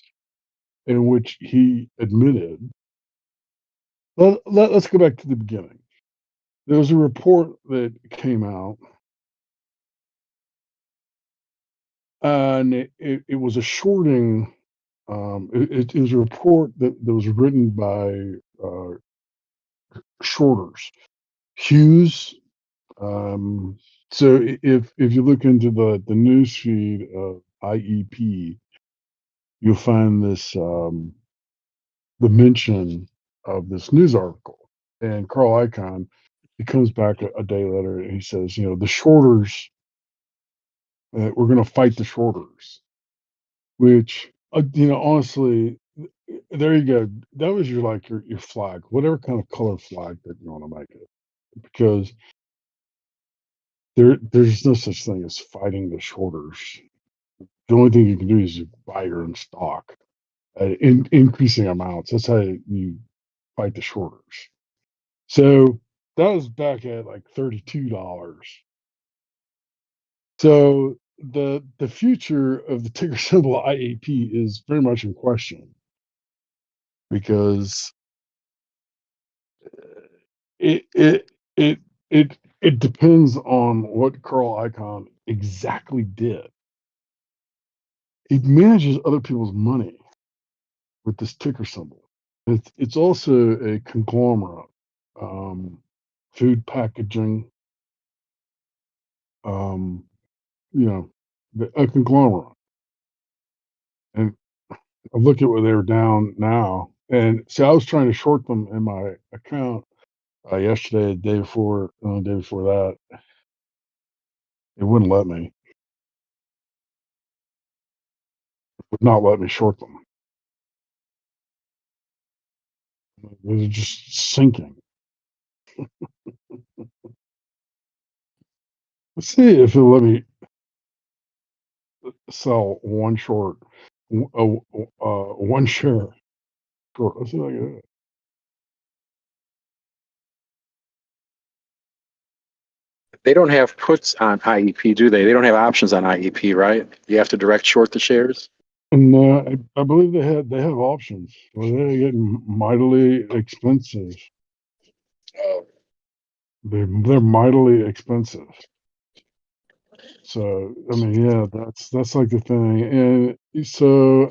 in which he admitted. Let's go back to the beginning. There was a report that came out, and it was a shorting. It was a report that was written by shorters. Hughes. So if you look into the news feed of IEP, you'll find this the mention of this news article. And Carl Icahn, he comes back a day later and he says, the shorters, we're going to fight the shorters, which, honestly, there you go. That was your flag, whatever kind of color flag that you want to make it, because there's no such thing as fighting the shorters. The only thing you can do is you buy your own stock in increasing amounts. That's how you fight the shorters. So that was back at like $32. So the future of the ticker symbol IAP is very much in question because it it it it depends on what Carl Icahn exactly did. He manages other people's money with this ticker symbol. It's also a conglomerate, food packaging, um, a conglomerate. And I look at where they're down now, and see, I was trying to short them in my account yesterday, the day before that. It wouldn't let me. It would not let me short them. It was just sinking. Let's see if it'll let me sell one short, one share short. Let's see if I can do it. They don't have puts on IEP, do they? They don't have options on IEP, right? You have to direct short the shares. And I believe they have options. Well, they're getting mightily expensive. They're mightily expensive. So I mean, yeah, that's like the thing. And so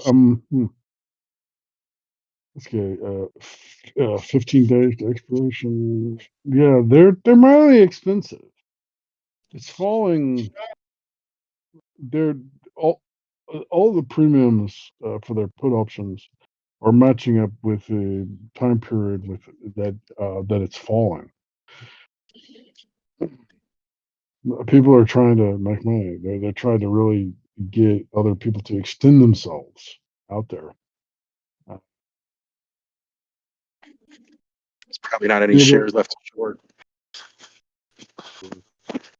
let's get 15 days to expiration. Yeah, they're mildly expensive. It's falling. They're all the premiums for their put options are matching up with the time period with that it's falling. People are trying to make money. They're trying to really get other people to extend themselves out there. There's probably not any Yeah, shares left to short.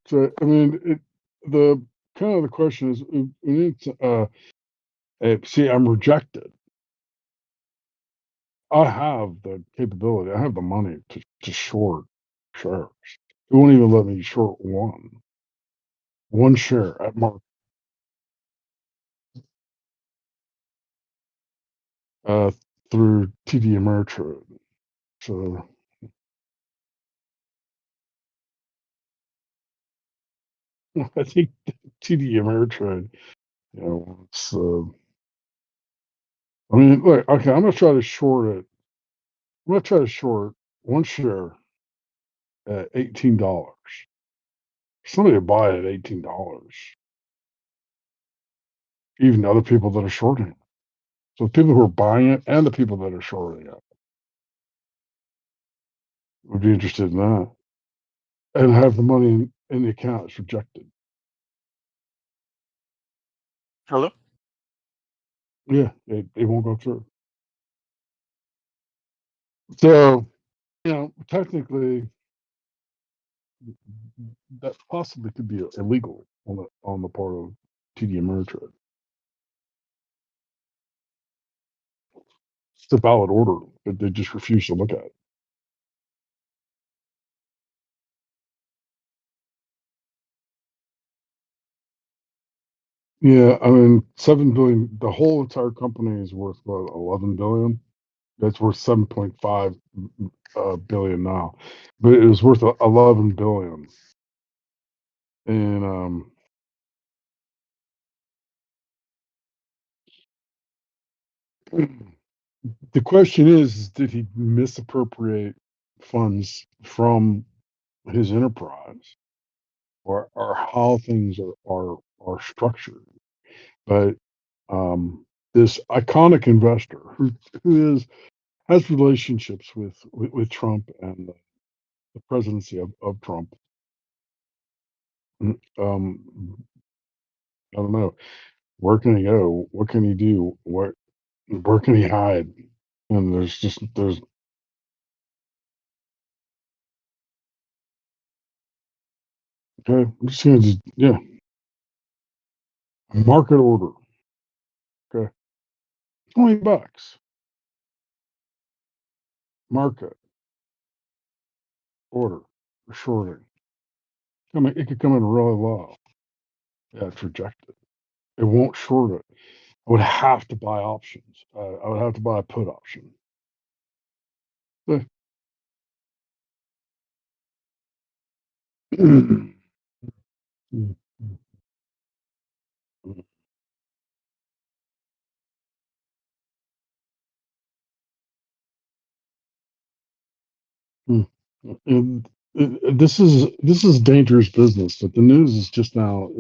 so I mean, the kind of the question is, see, I'm rejected. I have the capability. I have the money to short shares. It won't even let me short one share at market through TD Ameritrade. So I think TD Ameritrade, it's. I mean, look, okay, I'm gonna try to short it. I'm gonna try to short one share at $18. Somebody will buy it at $18. Even other people that are shorting it. So the people who are buying it and the people that are shorting it would be interested in that. And have the money in the account. It's rejected. Hello? Yeah, it won't go through. So, technically, that possibly could be illegal on the part of TD Ameritrade. It's a valid order, but they just refuse to look at it. Yeah, I mean, 7 billion. The whole entire company is worth what, 11 billion. That's worth 7.5 billion now, but it was worth 11 billion. And the question is, did he misappropriate funds from his enterprise, or how things are structured? But this iconic investor who has relationships with Trump and the presidency of Trump. I don't know. Where can he go? What can he do? Where can he hide? And there's okay. I'm just gonna market order. Okay, $20. Market order for shorting. It could come in really low. Yeah, it's rejected. It won't short it. I would have to buy options. I would have to buy a put option. And this is dangerous business, but the news is just now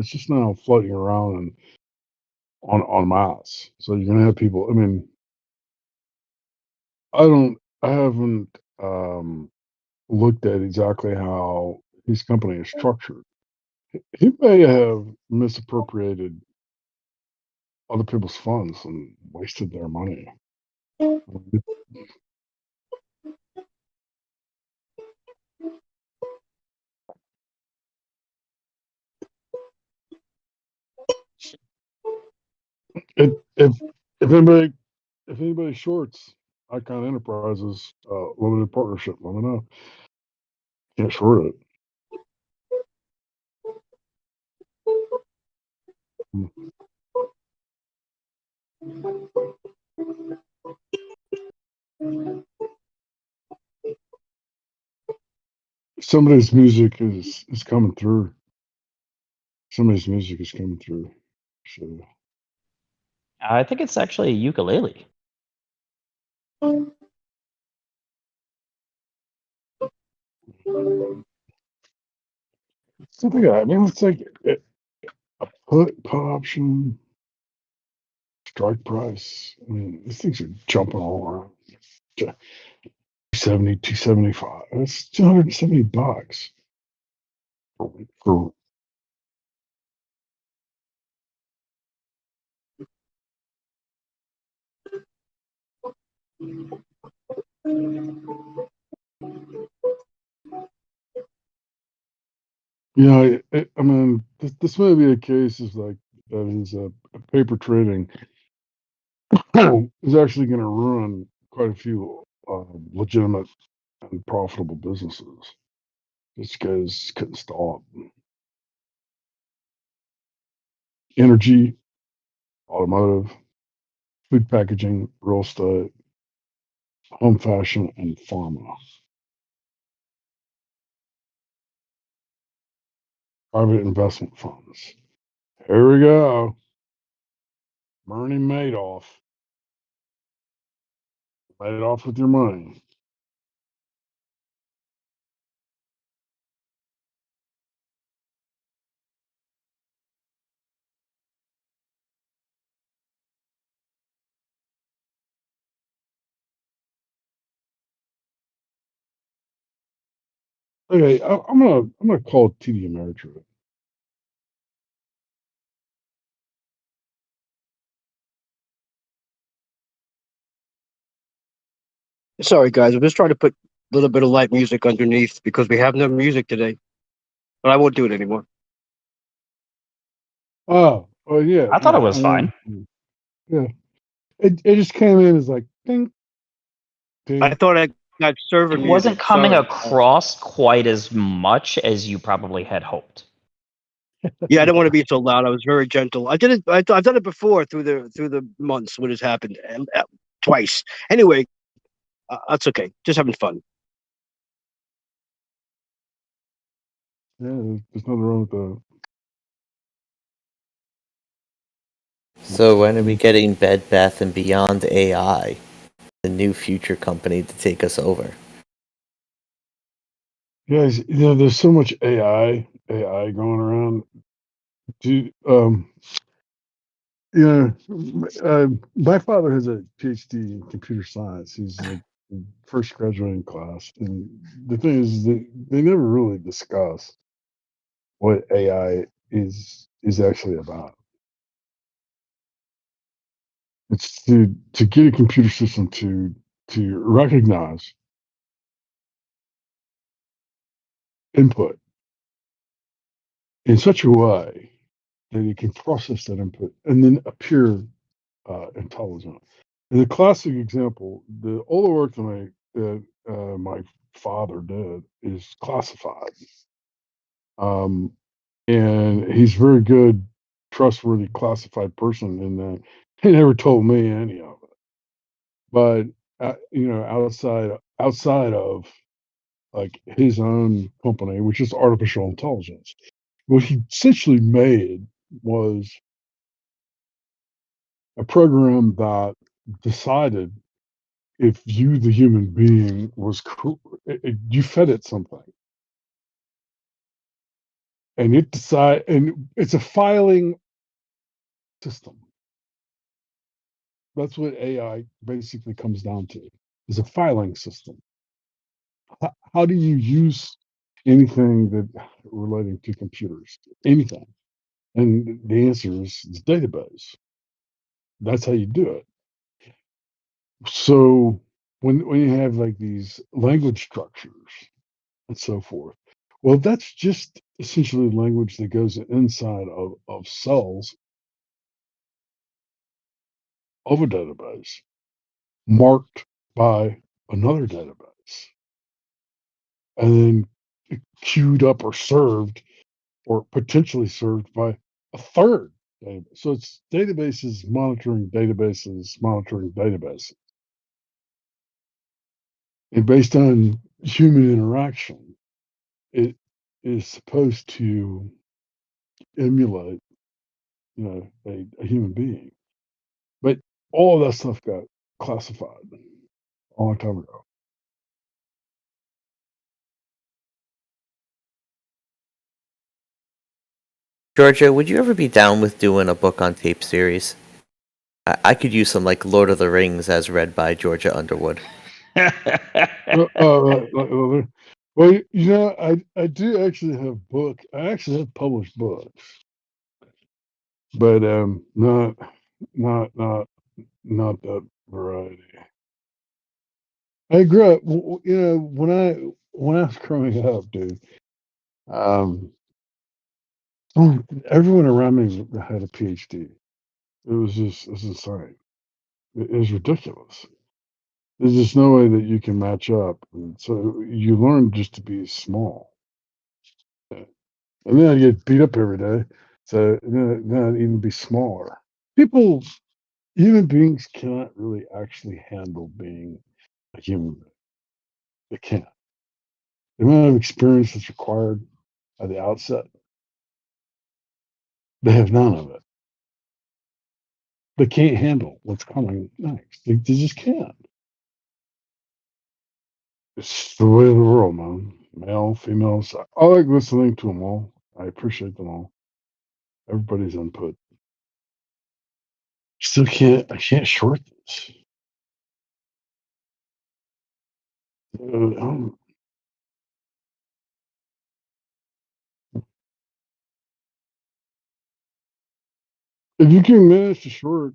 floating around and on mass. So you're gonna have people. I mean, I haven't looked at exactly how his company is structured. He may have misappropriated other people's funds and wasted their money. If anybody shorts Icon Enterprises limited partnership, let me know. Can't short it. Somebody's music is coming through. Somebody's music is coming through. So I think it's actually a ukulele. something I mean, it's like a put option, strike price. I mean, these things are jumping all around. 270, 275. That's $270 for Yeah, I mean, this may be a case is like that is paper trading is actually going to ruin quite a few legitimate and profitable businesses. Just because couldn't stop. Energy, automotive, food packaging, real estate, home fashion, and pharma. Private investment funds. Here we go. Bernie Madoff. Made off with your money. Okay, I'm gonna call TD Ameritrade. Sorry, guys. I'm just trying to put a little bit of light music underneath because we have no music today. But I won't do it anymore. Oh yeah. I thought it No, was fine. Yeah, it just came in as like ding, ding. I thought I got server It music. wasn't coming Sorry. across quite as much as you probably had hoped. Yeah, I don't want to be so loud. I was very gentle. I did it. I've done it before through the months when it's happened twice. Anyway, that's okay. Just having fun. Yeah, there's nothing wrong with that. So when are we getting Bed Bath and Beyond AI, the new future company to take us over? Guys, there's so much AI going around. Dude, my father has a PhD in computer science. He's like first graduating class, and the thing is, they never really discuss what AI is actually about. It's to get a computer system to recognize input in such a way that it can process that input and then appear intelligent. And the classic example, all the work that my father did is classified, and he's very good, trustworthy, classified person in that he never told me any of it. But outside of like his own company, which is artificial intelligence, what he essentially made was a program that decided if you, the human being, was cool. You fed it something, and and it's a filing system. That's what AI basically comes down to: is a filing system. How do you use anything that relating to computers? Anything, and the answer is the database. That's how you do it. So when you have like these language structures and so forth, well, that's just essentially language that goes inside of cells of a database, marked by another database, and then queued up or served or potentially served by a third database. So it's databases monitoring databases monitoring databases. And based on human interaction, it is supposed to emulate, a human being. But all of that stuff got classified a long time ago. Georgia, would you ever be down with doing a book on tape series? I could use some like Lord of the Rings as read by Georgia Underwood. Well, I do actually have book. I actually have published books, but not that variety. I grew up, when I was growing up, dude. Um, everyone around me had a PhD. It's insane. It was ridiculous. There's just no way that you can match up. And so you learn just to be small. And then I get beat up every day. So then I'd even be smaller. People, human beings cannot really actually handle being a human being. They can't. The amount of experience that's required at the outset, they have none of it. They can't handle what's coming next. They just can't. It's the way of the world, man. Male, females. I like listening to them all. I appreciate them all. Everybody's input. Still can't. I can't short this. Um, if you can manage to short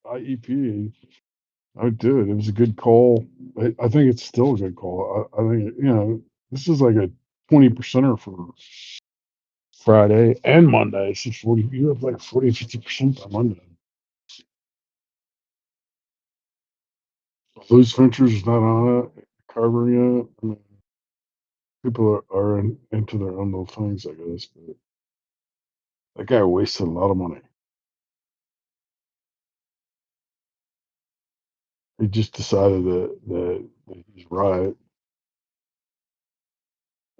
IEP, I would do it. It was a good call. I think it's still a good call. I think this is like a 20%er for Friday and Monday. So 40. You have like 40-50% by Monday. Loose Ventures is not on it. Covering it. I mean, people are into their own little things, I guess. But that guy wasted a lot of money. He just decided that he's right.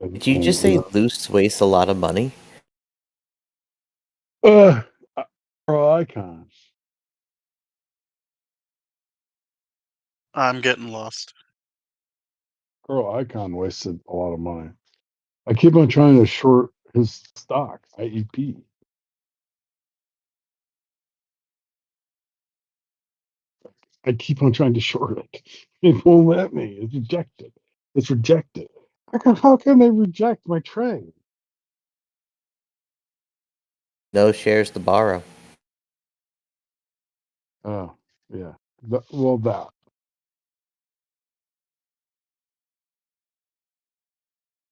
Did you just say Loose wastes a lot of money? Uh, Pro Icons. I'm getting lost. Girl Icon wasted a lot of money. I keep on trying to short his stock, IEP. I keep on trying to short it. It won't let me. It's rejected. It's rejected. How can they reject my trade? No shares to borrow. Oh, yeah. That.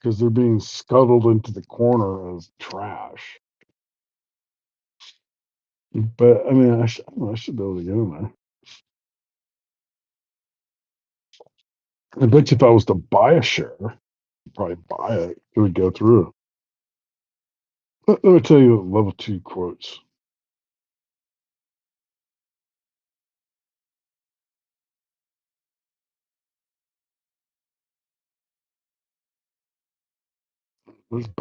Because they're being scuttled into the corner as trash. But I mean, I should be able to get in there. I bet you if I was to buy a share, I'd probably buy it. It would go through. Let me tell you level 2 quotes.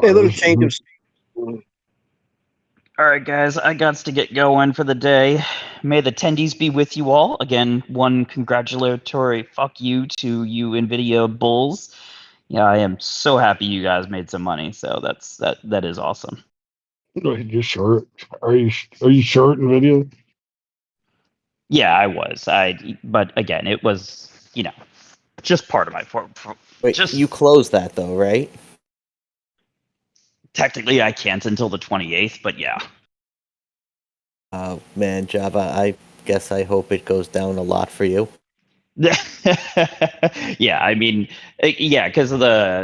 Hey, little change of. All right, guys, I got to get going for the day. May the tendies be with you all. Again, one congratulatory fuck you to you NVIDIA bulls. Yeah, I am so happy you guys made some money. So that is awesome. You short? Are you short NVIDIA? Yeah, I was. But again, it was just part of my Wait, you closed that though, right? Technically, I can't until the 28th, but yeah. Oh man, Java, I guess I hope it goes down a lot for you. Yeah, I mean, because of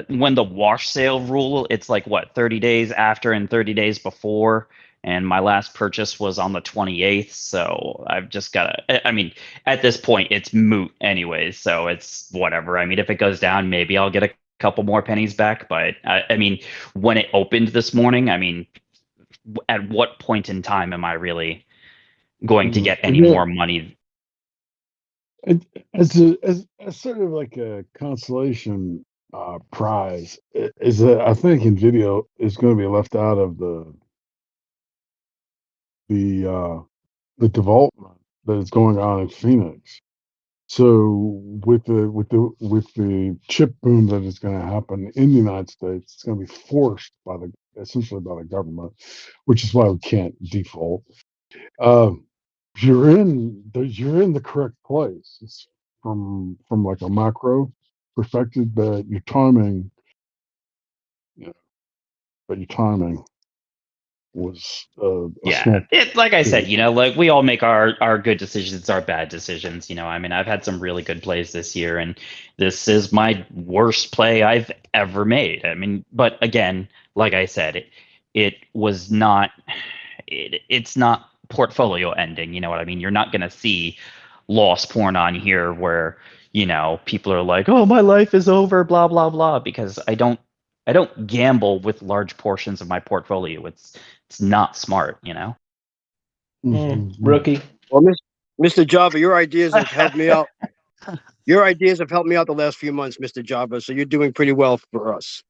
when the wash sale rule, it's like what 30 days after and 30 days before, and my last purchase was on the 28th, so I've just gotta. I mean, at this point, it's moot anyways, so it's whatever. I mean, if it goes down, maybe I'll get a couple more pennies back, but I mean, when it opened this morning, I mean, at what point in time am I really going to get any more money? As sort of like a consolation prize, is that I think NVIDIA is going to be left out of the development that is going on in Phoenix. So with the chip boom that is going to happen in the United States, it's going to be forced essentially by the government, which is why we can't default. You're in the correct place. It's from like a macro perspective, but your timing, was a Yeah, small. like I said, like we all make our good decisions, our bad decisions. I mean, I've had some really good plays this year, and this is my worst play I've ever made. I mean, but again, like I said, it was not. It's not portfolio ending. You know what I mean? You're not going to see loss porn on here where people are like, "Oh, my life is over," blah blah blah, because I don't gamble with large portions of my portfolio. It's not smart. Rookie. Well, Mr. Java, your ideas have helped me out. Your ideas have helped me out the last few months, Mr. Java. So you're doing pretty well for us.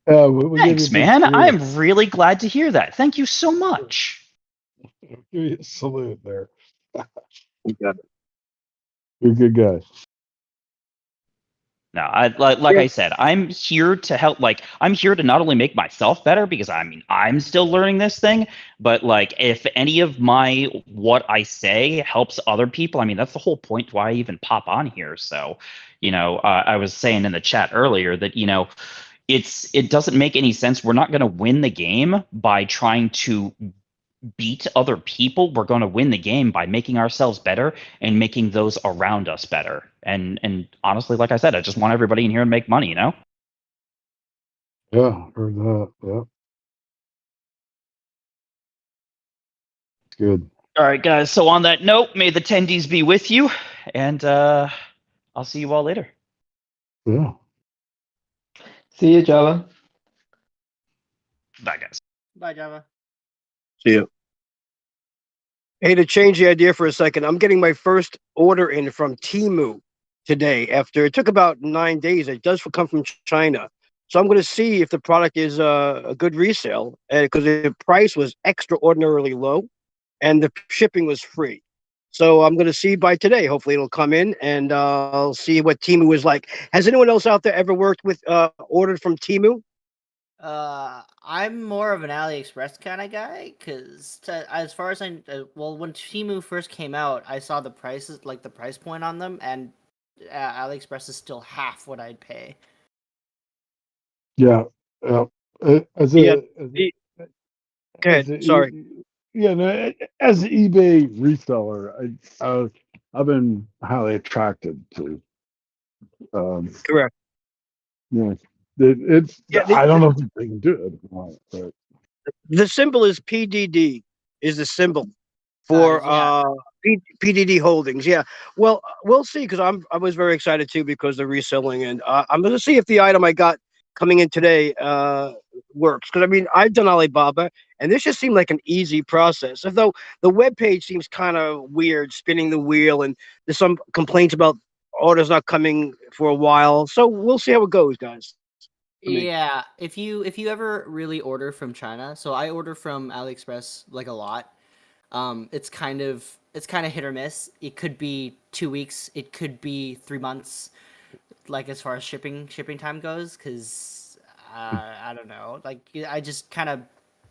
We gave you Thanks, a big man. salute. I'm really glad to hear that. Thank you so much. Give you a salute there. You got it. You're a good guy. No, like I said, I'm here to help. Like, I'm here to not only make myself better, because I mean I'm still learning this thing, but like if any of what I say helps other people, I mean that's the whole point why I even pop on here. So, I was saying in the chat earlier that it doesn't make any sense. We're not going to win the game by trying to beat other people. We're going to win the game by making ourselves better and making those around us better. And honestly, like I said, I just want everybody in here to make money, Yeah, heard that. Yeah. Good. All right, guys. So on that note, may the tendies be with you, and I'll see you all later. Yeah. See you, Java. Bye, guys. Bye, Java. See you. Hey, to change the idea for a second, I'm getting my first order in from Temu today. After it took about 9 days, it does come from China. So I'm going to see if the product is a good resale, because the price was extraordinarily low, and the shipping was free. So I'm going to see by today. Hopefully, it'll come in, and I'll see what Temu is like. Has anyone else out there ever ordered from Temu? I'm more of an AliExpress kind of guy, because as far as when Temu first came out, I saw the prices, like the price point on them, and AliExpress is still half what I'd pay. Yeah. Go ahead. Sorry. No, as an eBay reseller, I've been highly attracted to. Correct. Yeah, I don't know if they can do it, but the symbol is PDD. Is the symbol for PDD Holdings? Yeah. Well, we'll see, because I was very excited too, because they're reselling, and I'm going to see if the item I got coming in today works. Because I mean, I've done Alibaba, and this just seemed like an easy process. Although the web page seems kind of weird, spinning the wheel, and there's some complaints about orders not coming for a while. So we'll see how it goes, guys. Yeah, if you ever really order from China, so I order from AliExpress like a lot. It's kind of hit or miss. It could be 2 weeks, it could be 3 months, like as far as shipping time goes, because I don't know. Like I just kind of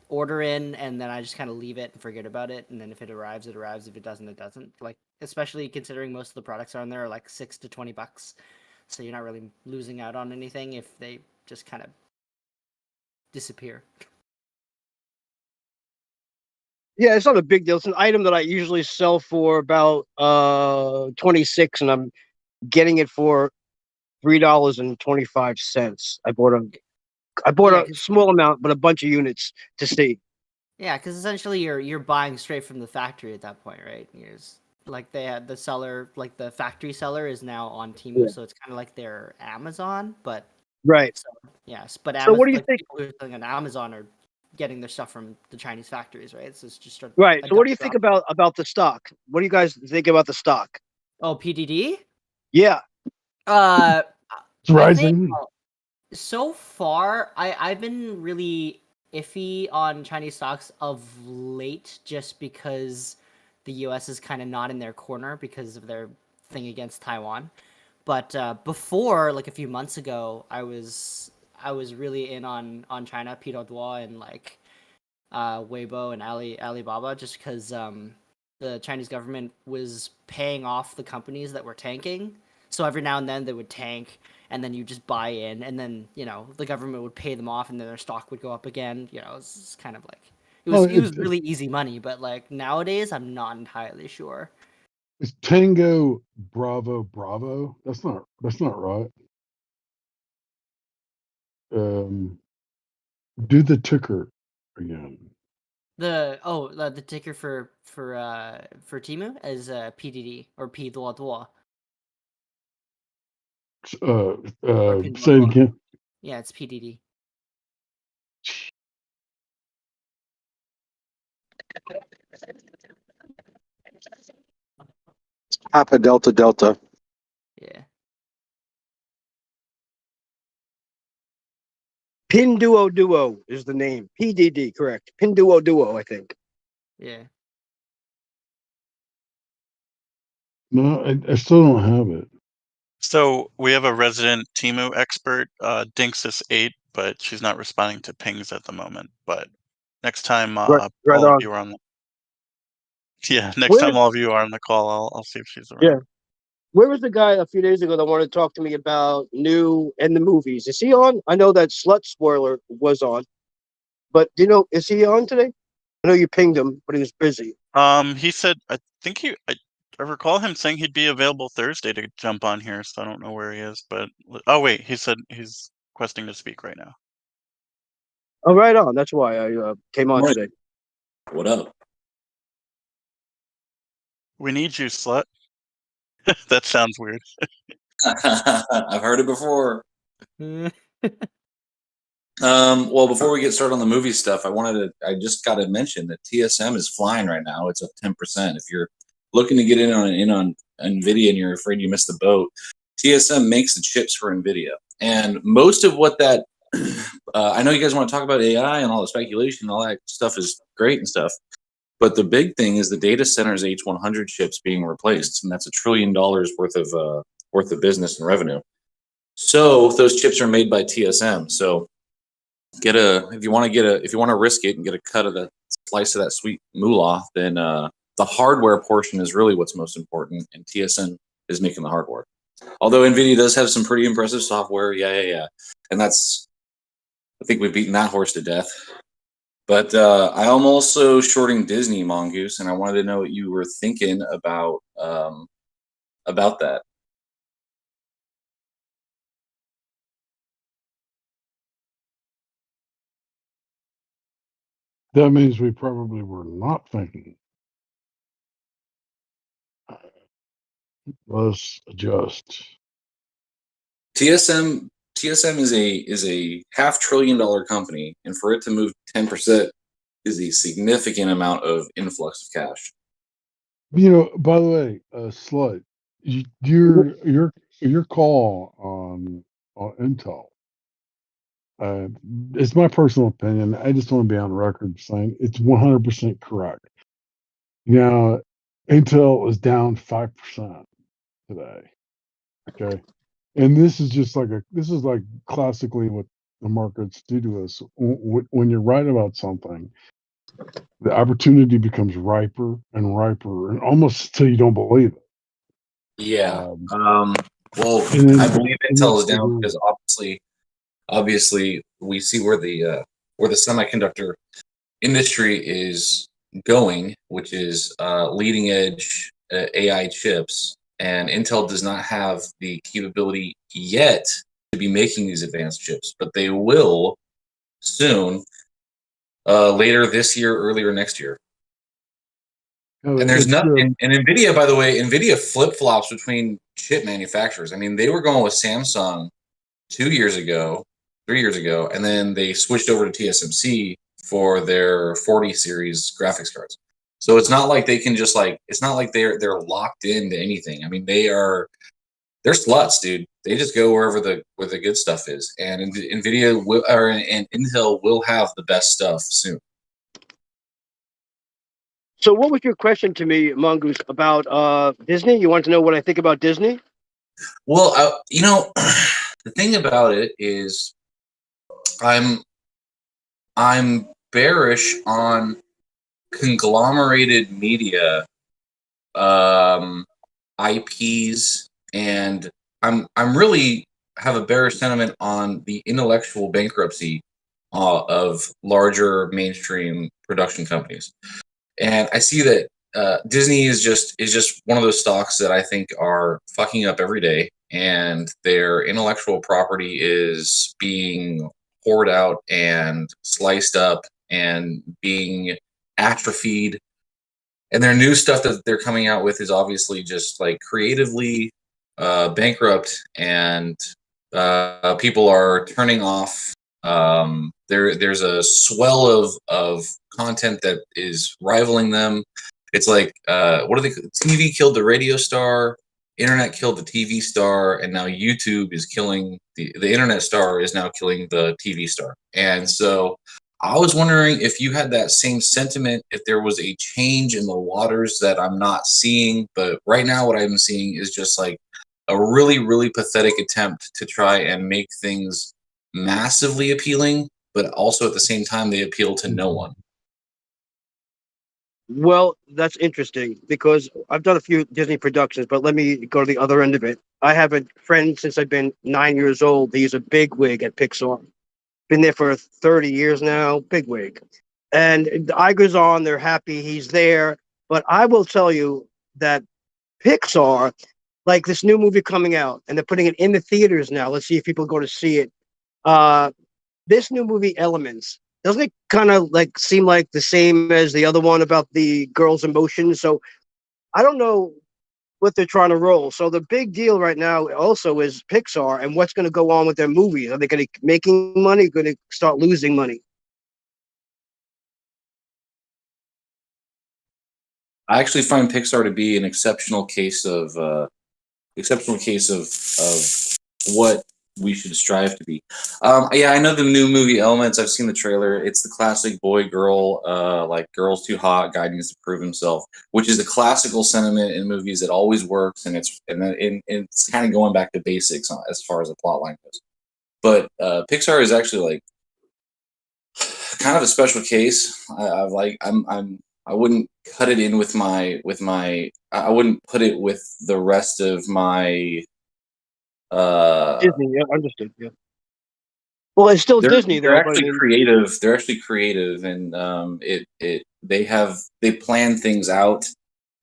order in, and then I just kind of leave it and forget about it, and then if it arrives, it arrives. If it doesn't, it doesn't. Like, especially considering most of the products on there are like $6 to $20, so you're not really losing out on anything if they just kind of disappear. Yeah, it's not a big deal. It's an item that I usually sell for about 26, and I'm getting it for $3.25. I bought a small amount, but a bunch of units to see. Yeah, because essentially you're buying straight from the factory at that point, right? Like they had the seller, like the factory seller is now on Temu, so it's kind of like their Amazon, but right. So, yes, but So what do you think? People who are selling on Amazon are getting their stuff from the Chinese factories, right? So it's just right. So what do you think about the stock? What do you guys think about the stock? Oh, PDD? Yeah. It's rising. So far, I've been really iffy on Chinese stocks of late, just because the U.S. is kind of not in their corner because of their thing against Taiwan. But before, like a few months ago, I was really in on China, Pinduoduo, and like Weibo and Alibaba, just because the Chinese government was paying off the companies that were tanking. So every now and then they would tank, and then you just buy in, and then the government would pay them off, and then their stock would go up again. It's kind of like It was really easy money, but like nowadays, I'm not entirely sure. It's Tango Bravo Bravo. That's not right. Do the ticker again. The ticker for Timu is PDD or P Dua Dua. Say it again. Yeah, it's PDD. Papa Delta Delta. Yeah. Pinduo Duo is the name. PDD, correct. Pinduo Duo, I think. Yeah. No, I still don't have it. So we have a resident Timu expert, Dinxis8, but she's not responding to pings at the moment. But next time Right all of on. you are on next time all of you are on the call, I'll see if she's around. Yeah. Where was the guy a few days ago that wanted to talk to me about new and the movies? Is he on? I know that Slut Spoiler was on, but do you know, is he on today? I know you pinged him, but he was busy. He said, I recall him saying he'd be available Thursday to jump on here, so I don't know where he is. But oh wait, he said he's requesting to speak right now. Oh, right on. That's why I came on today. What up? We need you, slut. That sounds weird. I've heard it before. Well, before we get started on the movie stuff, I just got to mention that TSM is flying right now. It's up 10%. If you're looking to get in on NVIDIA and you're afraid you missed the boat, TSM makes the chips for NVIDIA. And most of what that, I know you guys want to talk about AI and all the speculation and all that stuff is great and stuff. But the big thing is the data center's H100 chips being replaced, and that's $1 trillion worth of business and revenue. So those chips are made by TSM. So if you want to risk it and get a cut of the slice of that sweet moolah, then the hardware portion is really what's most important, and TSM is making the hardware. Although NVIDIA does have some pretty impressive software, and I think we've beaten that horse to death. But I am also shorting Disney, Mongoose, and I wanted to know what you were thinking about that. That means we probably were not thinking. Let's adjust. TSM is a $500 billion company, and for it to move 10% is a significant amount of influx of cash. You know, by the way, Slut, your call on Intel. It's my personal opinion. I just want to be on record saying it's 100% correct. Now, Intel is down 5% today. Okay, and this is like classically what the markets do to us. When you're right about something, the opportunity becomes riper and riper, and almost till you don't believe it. Yeah. Well, I believe Intel is down because obviously we see where the semiconductor industry is going, which is leading edge AI chips, and Intel does not have the capability yet to be making these advanced chips, but they will soon, later this year, earlier next year. And there's nothing. And NVIDIA, by the way, NVIDIA flip-flops between chip manufacturers. I mean, they were going with Samsung 3 years ago, and then they switched over to TSMC for their 40 series graphics cards. So it's not like they can just it's not like they're locked into anything. I mean, they're sluts, dude. They just go where the good stuff is. And NVIDIA and Intel will have the best stuff soon. So what was your question to me, Mongoose, about Disney? You want to know what I think about Disney? Well, the thing about it is I'm bearish on conglomerated media IPs, and I'm really have a bearish sentiment on the intellectual bankruptcy of larger mainstream production companies. And I see that Disney is just one of those stocks that I think are fucking up every day, and their intellectual property is being poured out and sliced up and being atrophied. And their new stuff that they're coming out with is obviously just like creatively bankrupt, and people are turning off. There's a swell of content that is rivaling them. It's like what are they? TV killed the radio star, internet killed the TV star, and now YouTube is killing the internet star is now killing the TV star. And so I was wondering if you had that same sentiment, if there was a change in the waters that I'm not seeing. But right now, what I'm seeing is just like a really, really pathetic attempt to try and make things massively appealing, but also at the same time, they appeal to no one. Well, that's interesting because I've done a few Disney productions, but let me go to the other end of it. I have a friend since I've been 9 years old. He's a bigwig at Pixar. Been there for 30 years now, bigwig. And the Iger's on, they're happy he's there. But I will tell you that Pixar, like this new movie coming out, and they're putting it in the theaters now. Let's see if people go to see it. This new movie, Elements, doesn't it kind of like seem like the same as the other one about the girls' emotions? So I don't know what they're trying to roll. So the big deal right now also is Pixar and what's going to go on with their movies. Are they going to making money? Going to start losing money? I actually find Pixar to be an exceptional case of what we should strive to be. Yeah, I know the new movie Elements. I've seen the trailer. It's the classic boy girl, like girl's too hot, guy needs to prove himself, which is a classical sentiment in movies that always works, and it's kind of going back to basics as far as the plot line goes. But Pixar is actually like kind of a special case. I wouldn't cut it in with my I wouldn't put it with the rest of my Disney, yeah, understood. Yeah. Well, it's still Disney. They're actually creative. They're actually creative, and they plan things out,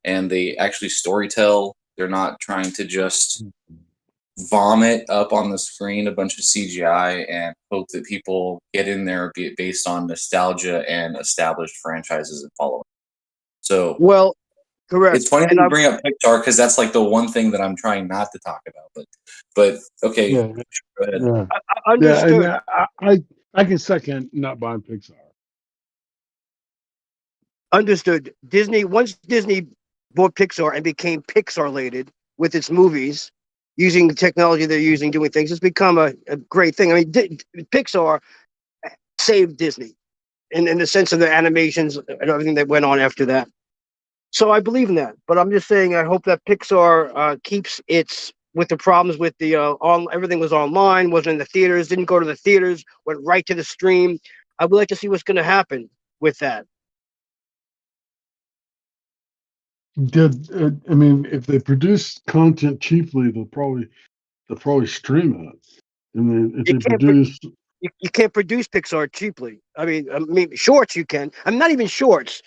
and they actually storytell. They're not trying to just vomit up on the screen a bunch of CGI and hope that people get in there based on nostalgia and established franchises and following. So well, correct. It's funny that you bring up Pixar because that's like the one thing that I'm trying not to talk about. But okay, Yeah. Go ahead. Yeah. I understood. Yeah, and I can second not buying Pixar. Understood. Once Disney bought Pixar and became Pixar-lated with its movies, using the technology they're using, doing things, it's become a great thing. I mean, Pixar saved Disney in the sense of the animations and everything that went on after that. So I believe in that. But I'm just saying I hope that Pixar keeps its with the problems with the everything was online, wasn't in the theaters, didn't go to the theaters, went right to the stream. I would like to see what's going to happen with that. I mean, if they produce content cheaply, they'll probably stream it. And then if they produce, you can't produce Pixar cheaply. I mean, shorts you can. I'm not even shorts.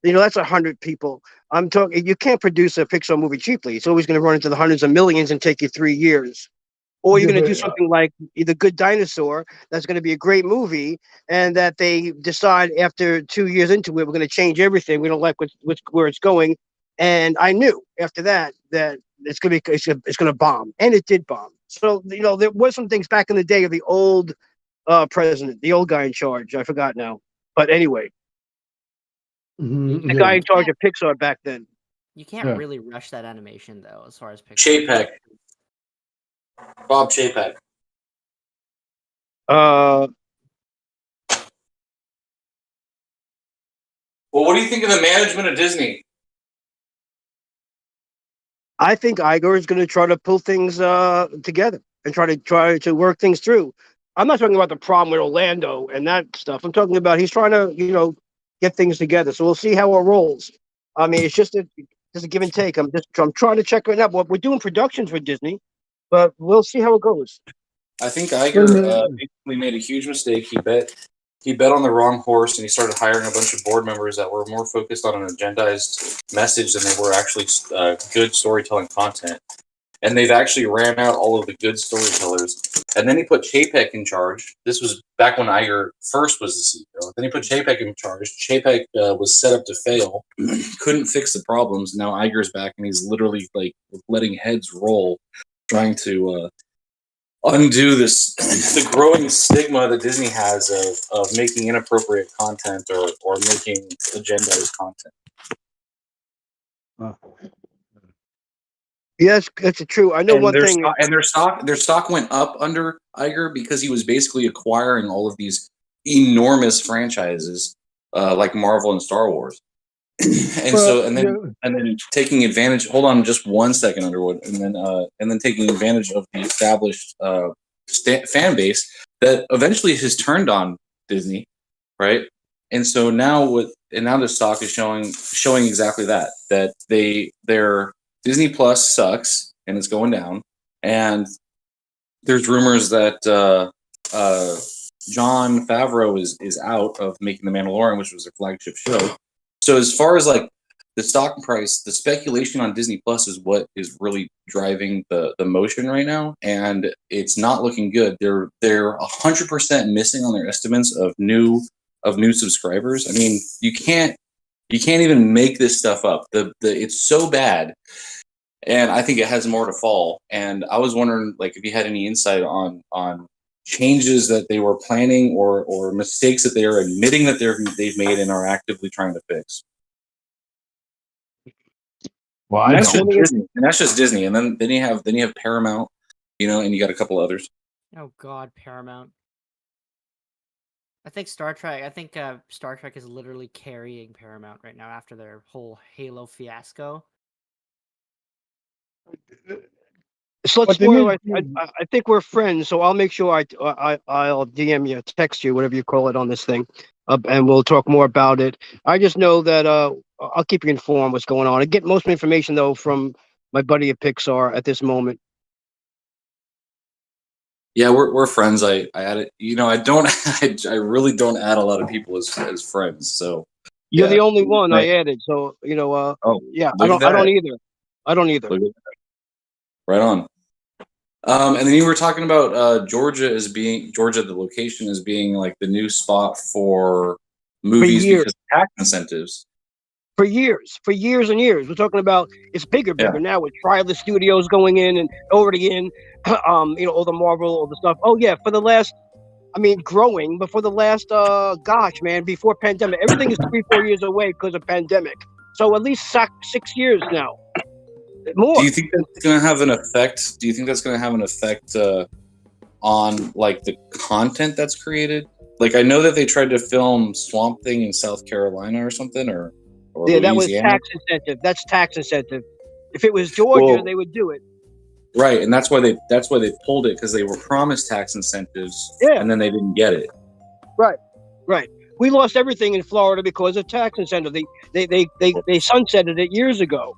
That's 100 people. I'm talking. You can't produce a Pixar movie cheaply. It's always going to run into the hundreds of millions and take you 3 years. Or you're going to do something like The Good Dinosaur. That's going to be a great movie, and that they decide after 2 years into it, we're going to change everything. We don't like where it's going. And I knew after that it's going to bomb, and it did bomb. So there was some things back in the day of the old president, the old guy in charge. I forgot now, but anyway. The guy in charge of Pixar back then. You can't really rush that animation though, as far as Pixar. Chapek. Bob Chapek. Well, what do you think of the management of Disney? I think Iger is going to try to pull things together and try to work things through. I'm not talking about the problem with Orlando and that stuff. I'm talking about he's trying to, get things together. So we'll see how it rolls. I mean, it's just a give and take. I'm trying to check it out. We're doing productions for Disney, but we'll see how it goes. I think Iger basically made a huge mistake. He bet he bet on the wrong horse, and he started hiring a bunch of board members that were more focused on an agendized message than they were actually good storytelling content. And they've actually ran out all of the good storytellers. And then he put Chapek in charge. This was back when Iger first was the CEO. Then he put Chapek in charge. Chapek was set up to fail, couldn't fix the problems. Now Iger's back, and he's literally like letting heads roll, trying to undo this the growing stigma that Disney has of making inappropriate content or making agendized content. Yes, that's true. I know And one thing. Their stock went up under Iger because he was basically acquiring all of these enormous franchises like Marvel and Star Wars. And then taking advantage. Hold on, just 1 second, Underwood, and then taking advantage of the established fan base that eventually has turned on Disney, right? And so now the stock is showing exactly that their Disney Plus sucks and it's going down, and there's rumors that Jon Favreau is out of making The Mandalorian, which was their flagship show. So as far as like the stock price, the speculation on Disney Plus is what is really driving the motion right now, and it's not looking good. They're 100% missing on their estimates of new subscribers. I mean, you can't even make this stuff up. It's so bad, and I think it has more to fall. And I was wondering, like, if you had any insight on changes that they were planning or mistakes that they are admitting that they've made and are actively trying to fix. Well, and that's just Disney, and then you have Paramount, and you got a couple others. Oh God, Paramount. I think Star Trek is literally carrying Paramount right now after their whole Halo fiasco. So let's spoil. I think we're friends, so I'll make sure I'll DM you, text you, whatever you call it on this thing, and we'll talk more about it. I just know that I'll keep you informed what's going on. I get most of my information though from my buddy at Pixar at this moment. Yeah, we're friends. I added, I really don't add a lot of people as friends. So you're the only one I added. So yeah, I don't either. Right on. And then you were talking about Georgia, the location as being like the new spot for movies because of tax incentives. For years and years. We're talking about it's bigger now with Trailer Studios going in and already in, all the Marvel, all the stuff. Oh yeah, for the last, growing, but for the last, before pandemic, everything is 3-4 years away because of pandemic. So at least 6 years now. More. Do you think that's going to have an effect? Do you think that's going to have an effect on like the content that's created? Like I know that they tried to film Swamp Thing in South Carolina or something, or yeah, that was tax incentive. That's tax incentive. If it was Georgia, they would do it. Right, and that's why they pulled it because they were promised tax incentives, and then they didn't get it. Right. We lost everything in Florida because of tax incentive. They sunsetted it years ago.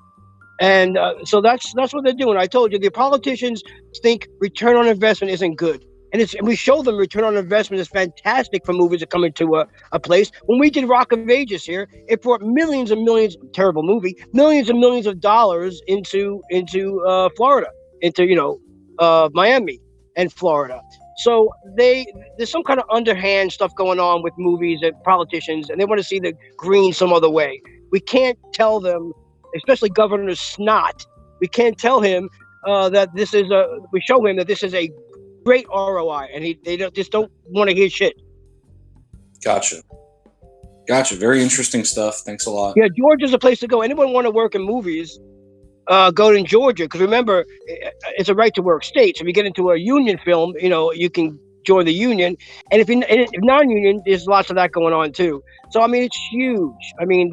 And so that's what they're doing. I told you, the politicians think return on investment isn't good. And we show them return on investment is fantastic for movies that come into a place. When we did Rock of Ages here, it brought millions and millions, terrible movie, millions and millions of dollars into Florida, into Miami and Florida. So there's some kind of underhand stuff going on with movies and politicians, and they want to see the green some other way. We can't tell them, especially Governor Snot, we can't tell him that this is we show him that this is a great ROI, and they don't want to hear shit. Gotcha. Very interesting stuff. Thanks a lot. Yeah, Georgia's a place to go. Anyone want to work in movies, go to Georgia, because remember, it's a right to work state. So if you get into a union film, you can join the union, and if non-union, there's lots of that going on too. So it's huge. Let me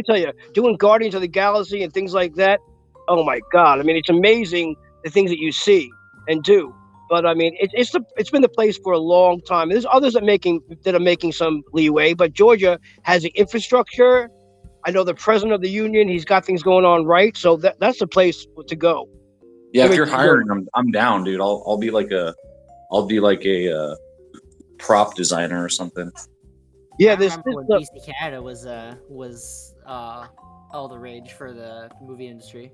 tell you, doing Guardians of the Galaxy and things like that. Oh my God! It's amazing the things that you see and do. But it's been the place for a long time. There's others that are making some leeway, but Georgia has the infrastructure. I know the president of the union; he's got things going on right. So that's the place to go. Yeah, if you're hiring, I'm down, dude. I'll be like a prop designer or something. Yeah, I this remember when BC Canada was all the rage for the movie industry.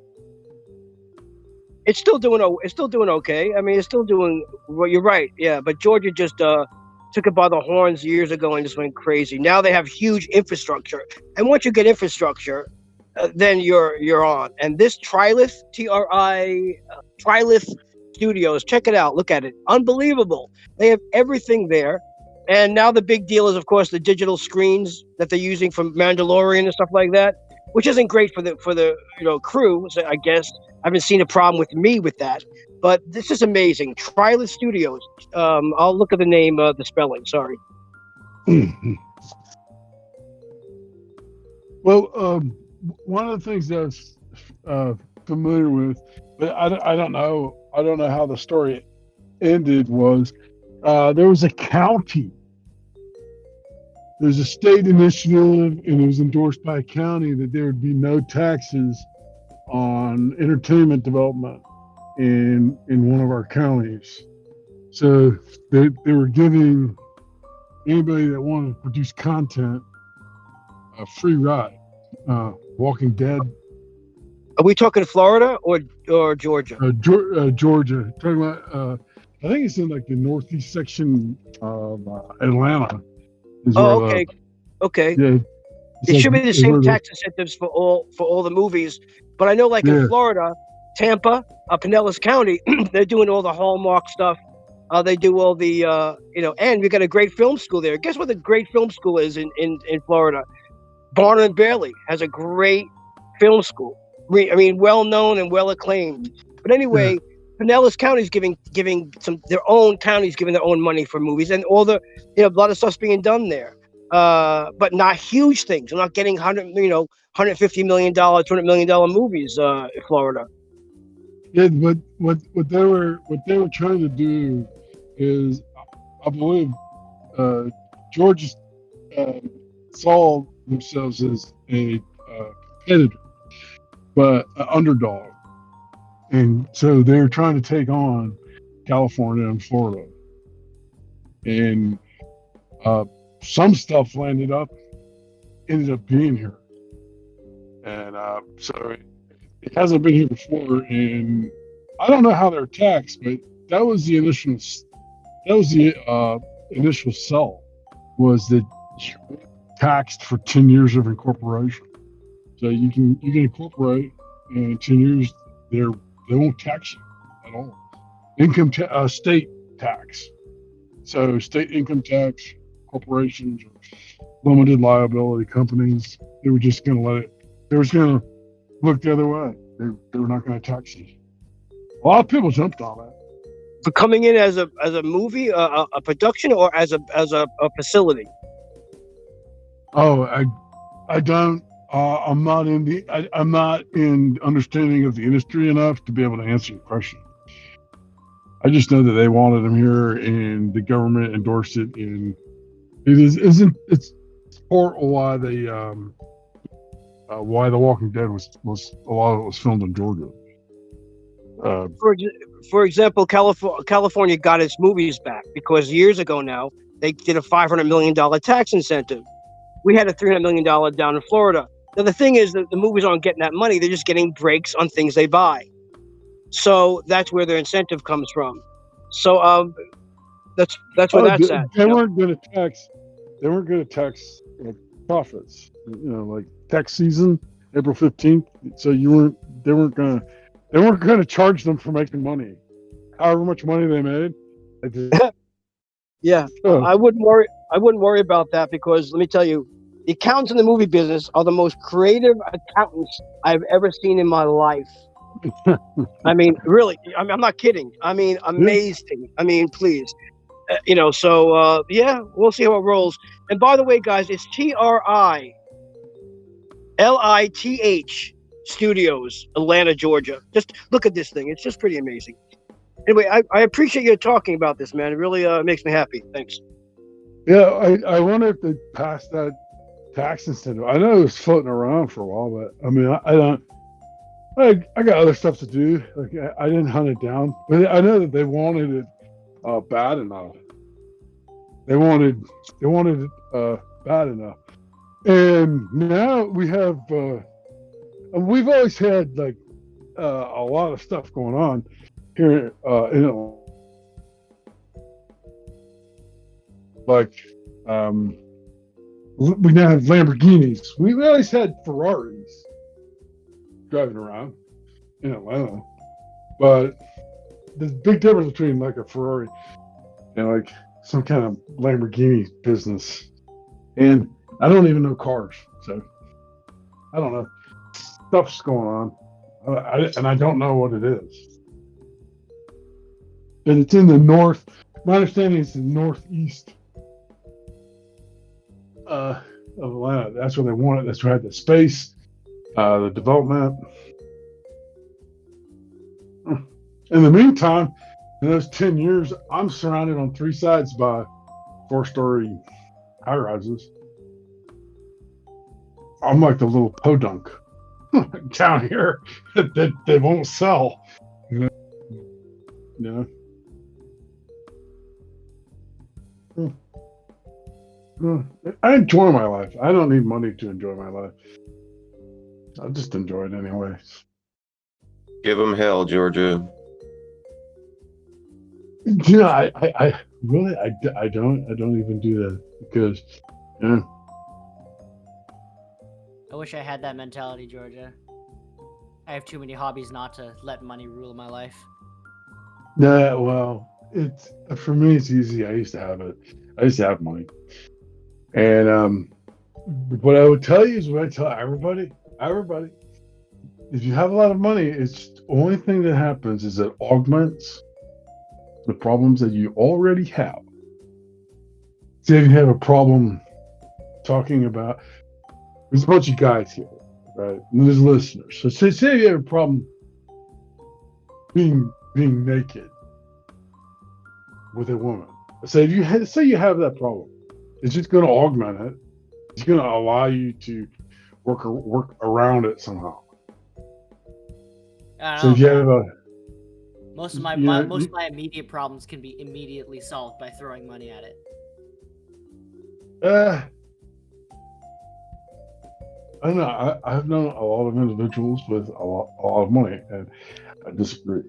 it's still doing okay. I mean, it's still doing well. You're right. Yeah, but Georgia just took it by the horns years ago and just went crazy. Now they have huge infrastructure, and once you get infrastructure, then you're on. And this Trilith, Trilith Studios, check it out. Look at it, unbelievable. They have everything there. And now the big deal is, of course, the digital screens that they're using from Mandalorian and stuff like that, which isn't great for the crew. So I guess I haven't seen a problem with me with that. But this is amazing. Trilith Studios. I'll look at the name, the spelling. Sorry. Well, one of the things that I was familiar with, but I don't know how the story ended, was there was a county. There's a state initiative, and it was endorsed by a county that there would be no taxes on entertainment development in one of our counties. So they were giving anybody that wanted to produce content a free ride. Walking Dead. Are we talking Florida or Georgia? Georgia. Talking about, I think it's in like the northeast section of Atlanta. Oh, okay. Okay. Yeah. It should be the same tax incentives for all the movies, but I know, like in Florida, Tampa, Pinellas County, they're doing all the Hallmark stuff. They do all the and we got a great film school there. Guess what the great film school is in Florida? Barnum and Bailey has a great film school. I mean, well known and well acclaimed. But anyway, Pinellas County is giving their own counties giving their own money for movies, and all the a lot of stuff's being done there. But not huge things. We're not getting $150 million, $200 million movies in Florida. Yeah, but what they were trying to do is, I believe, Georgia saw themselves as a competitor, but an underdog, and so they're trying to take on California and Florida, and some stuff ended up being here, and so it hasn't been here before, and I don't know how they're taxed, but that was the initial sell, was that you taxed for 10 years of incorporation. So you can incorporate, and in 10 years they won't tax you at all. State tax. So state income tax, corporations, limited liability companies, they were just going to let it. They were going to look the other way. They were not going to tax you. A lot of people jumped on that. For coming in as a movie, a production, or as a facility. Oh, I don't. I'm not in understanding of the industry enough to be able to answer your question. I just know that they wanted them here, and the government endorsed it, and it's part of why why The Walking Dead was a lot of it was filmed in Georgia. For example, California got its movies back because years ago now they did a $500 million tax incentive. We had a $300 million down in Florida. Now the thing is that the movies aren't getting that money; they're just getting breaks on things they buy. So that's where their incentive comes from. So that's where that's at. They weren't going to tax. They weren't going to tax profits. Like tax season, April 15th. So they weren't going to charge them for making money. However much money they made. Yeah, I wouldn't worry about that, because let me tell you, the accountants in the movie business are the most creative accountants I've ever seen in my life. I mean, really, I'm not kidding. I mean, amazing. I mean, please. So we'll see how it rolls. And by the way, guys, it's TRILITH Studios, Atlanta, Georgia. Just look at this thing. It's just pretty amazing. Anyway, I appreciate you talking about this, man. It really makes me happy. Thanks. Yeah, I wonder if they passed that tax incentive. I know it was floating around for a while, but I mean, I got other stuff to do. Like I didn't hunt it down, but I know that they wanted it bad enough. They wanted it bad enough, and now we have. We've always had like a lot of stuff going on here in Atlanta. Like we now have Lamborghinis. We always had Ferraris driving around in Atlanta, but there's a big difference between like a Ferrari and like some kind of Lamborghini business. And I don't even know cars, so I don't know. Stuff's going on, and I don't know what it is. And it's in the north. My understanding is the northeast of Atlanta. That's where they want it. That's where they had the space, the development. In the meantime, in those 10 years, I'm surrounded on 3 sides by 4-story high rises. I'm like the little podunk down here that they won't sell. You know? I enjoy my life. I don't need money to enjoy my life. I just enjoy it anyway. Give them hell, Georgia. Yeah, I really I don't even do that because I wish I had that mentality, Georgia. I have too many hobbies not to let money rule my life. Yeah, well, it's for me. It's easy. I used to have it. I used to have money, and what I would tell you is what I tell everybody. If you have a lot of money, it's the only thing that happens is it augments the problems that you already have. Say if you have a problem talking about, there's a bunch of guys here, right? And there's listeners. So say you have a problem being naked with a woman. Say you have that problem, it's just going to augment it. It's going to allow you to work around it somehow. So if you have a most of my immediate problems can be immediately solved by throwing money at it. I don't know. I've known a lot of individuals with a lot of money, and I disagree.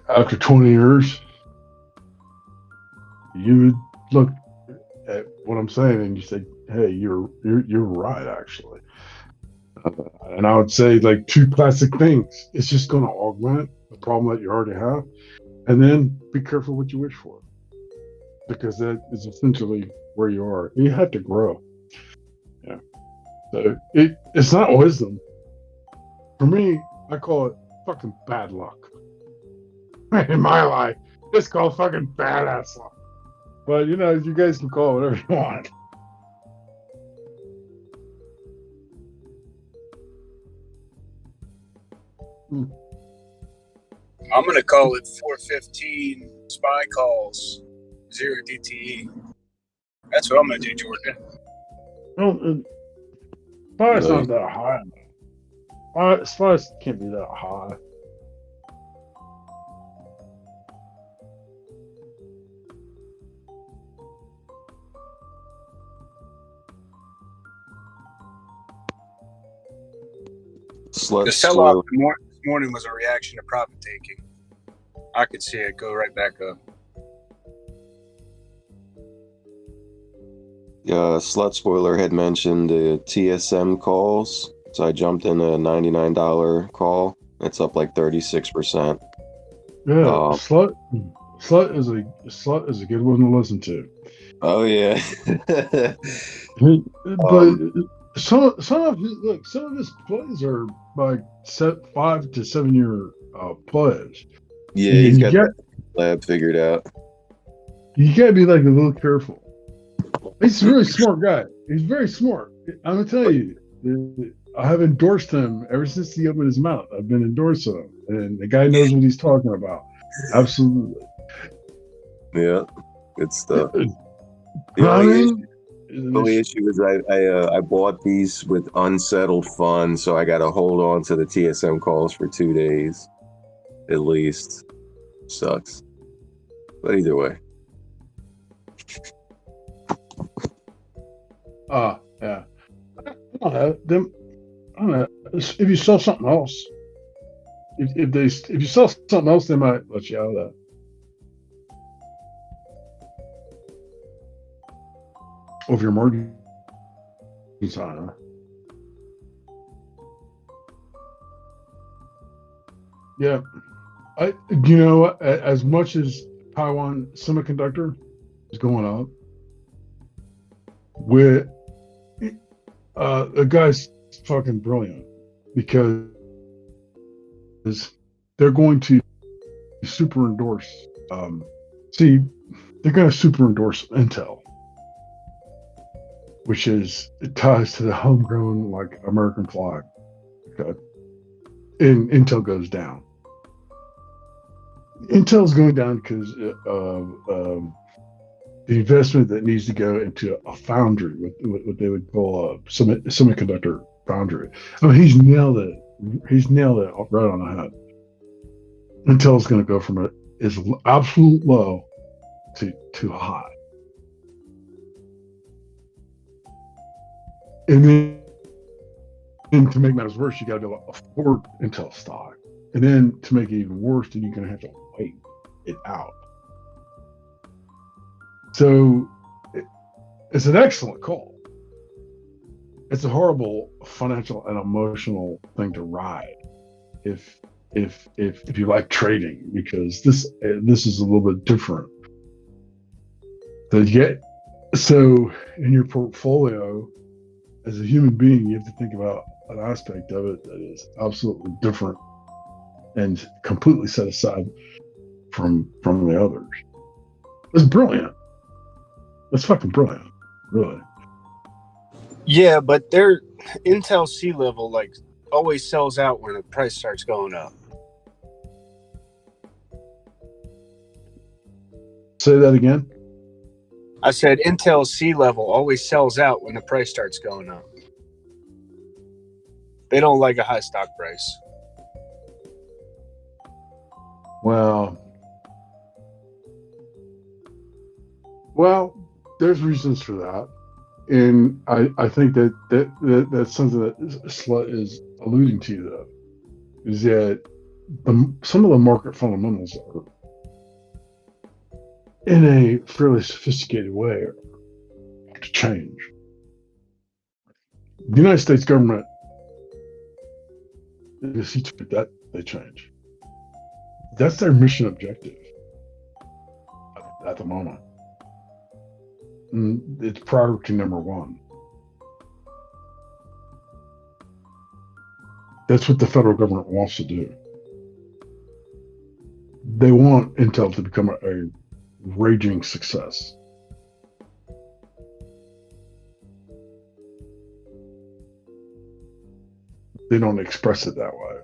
After 20 years, you would look at what I'm saying and you say, "Hey, you're right, actually." And I would say like 2 classic things. It's just going to augment the problem that you already have, and then be careful what you wish for, because that is essentially where you are. You have to grow. Yeah. So it's not wisdom. For me, I call it fucking bad luck. In my life, it's called fucking badass luck. But you guys can call it whatever you want. I'm going to call it 415 spy calls, 0 DTE. That's what I'm going to do, Georgia. Well, spice not that high. Spice can't be that high. The sell-off this morning was a reaction to profit taking. I could see it go right back up. Slut Spoiler had mentioned the TSM calls, so I jumped in a $99 call. It's up like 36%. Yeah, slut is a good one to listen to. Oh yeah. But some of his plays are like 5 to 7 year plays. Yeah, he's got that lab figured out. You gotta be like a little careful. He's a really smart guy. He's very smart. I'm gonna tell you, I have endorsed him ever since he opened his mouth. I've been endorsing him, and the guy knows what he's talking about. Absolutely. Yeah, good stuff. The only issue is I bought these with unsettled funds, so I got to hold on to the TSM calls for 2 days, at least. Sucks, but either way. Yeah. I don't know. I don't know. If you sell something else, if you sell something else, they might let you out of that. Of your margin sign. Yeah. As much as Taiwan Semiconductor is going up, with the guy's fucking brilliant because they're going to super endorse. They're going to super endorse Intel, which is it ties to the homegrown like American flag. Okay, and Intel goes down. Intel's going down because the investment that needs to go into a foundry, what they would call a semiconductor foundry. I mean, he's nailed it. He's nailed it right on the head. Intel's going to go from its absolute low to high. And then to make matters worse, you got to be able to afford Intel stock. And then to make it even worse, then you're going to have to wait it out. So it's an excellent call. It's a horrible financial and emotional thing to ride if you like trading, because this is a little bit different. So in your portfolio, as a human being, you have to think about an aspect of it that is absolutely different and completely set aside from the others. It's brilliant. It's fucking brilliant, really. Yeah, but their Intel C-level always sells out when the price starts going up. Say that again. I said Intel C-level always sells out when the price starts going up. They don't like a high stock price. Well, there's reasons for that, and I think that's something that Slut is alluding to, though, is that some of the market fundamentals are in a fairly sophisticated way to change. The United States government, you see that they change. That's their mission objective at the moment. And it's priority number one. That's what the federal government wants to do. They want Intel to become a raging success. They don't express it that way,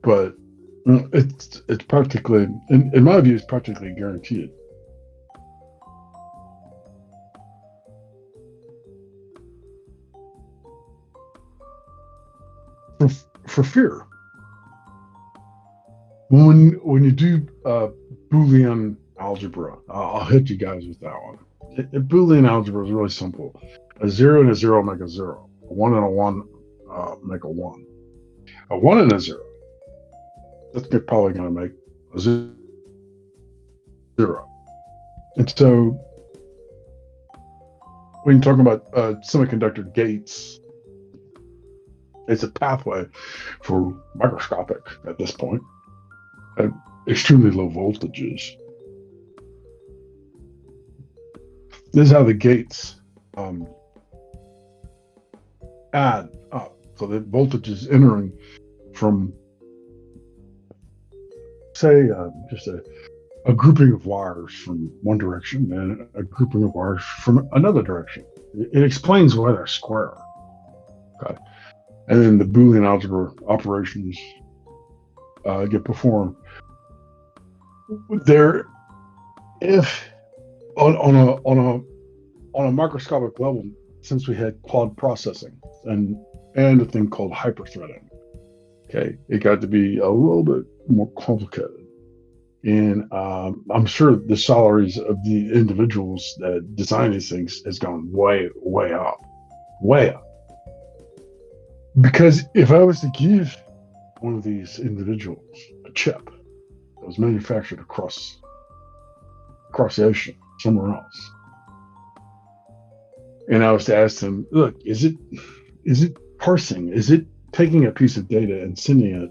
but it's practically, in my view, it's practically guaranteed. For fear. When you do Boolean algebra, I'll hit you guys with that one. Boolean algebra is really simple. A 0 and a 0 make a 0. A 1 and a 1 make a 1. A 1 and a 0, that's probably going to make a 0. And so when you're talking about semiconductor gates, it's a pathway for microscopic at this point at extremely low voltages. This is how the gates add up. So the voltage is entering from, say, just a grouping of wires from one direction and a grouping of wires from another direction. It explains why they're square. Okay. And then the Boolean algebra operations get performed. There, if on a microscopic level, since we had quad processing and a thing called hyperthreading, okay, it got to be a little bit more complicated. And I'm sure the salaries of the individuals that design these things has gone way, way up, way up. Because if I was to give one of these individuals a chip that was manufactured across the ocean somewhere else, and I was to ask them, look, is it parsing? Is it taking a piece of data and sending it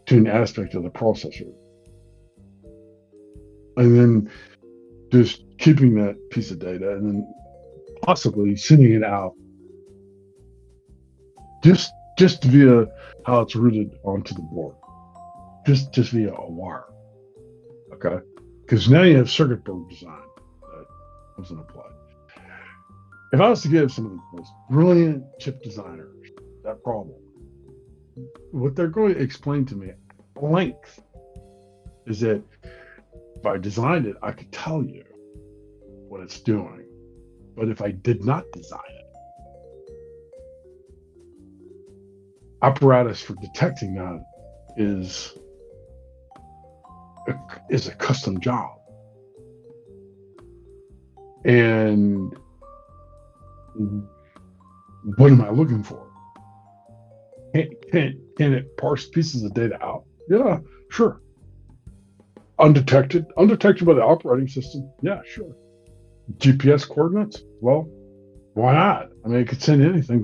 to an aspect of the processor, and then just keeping that piece of data and then possibly sending it out just via how it's routed onto the board, just via a wire, okay? Because now you have circuit board design that comes into play. If I was to give some of the most brilliant chip designers that problem, what they're going to explain to me at length is that if I designed it, I could tell you what it's doing. But if I did not design it, apparatus for detecting that is a custom job. And what am I looking for? Can it parse pieces of data out? Yeah, sure. Undetected by the operating system? Yeah, sure. GPS coordinates? Well, why not? I mean, it could send anything.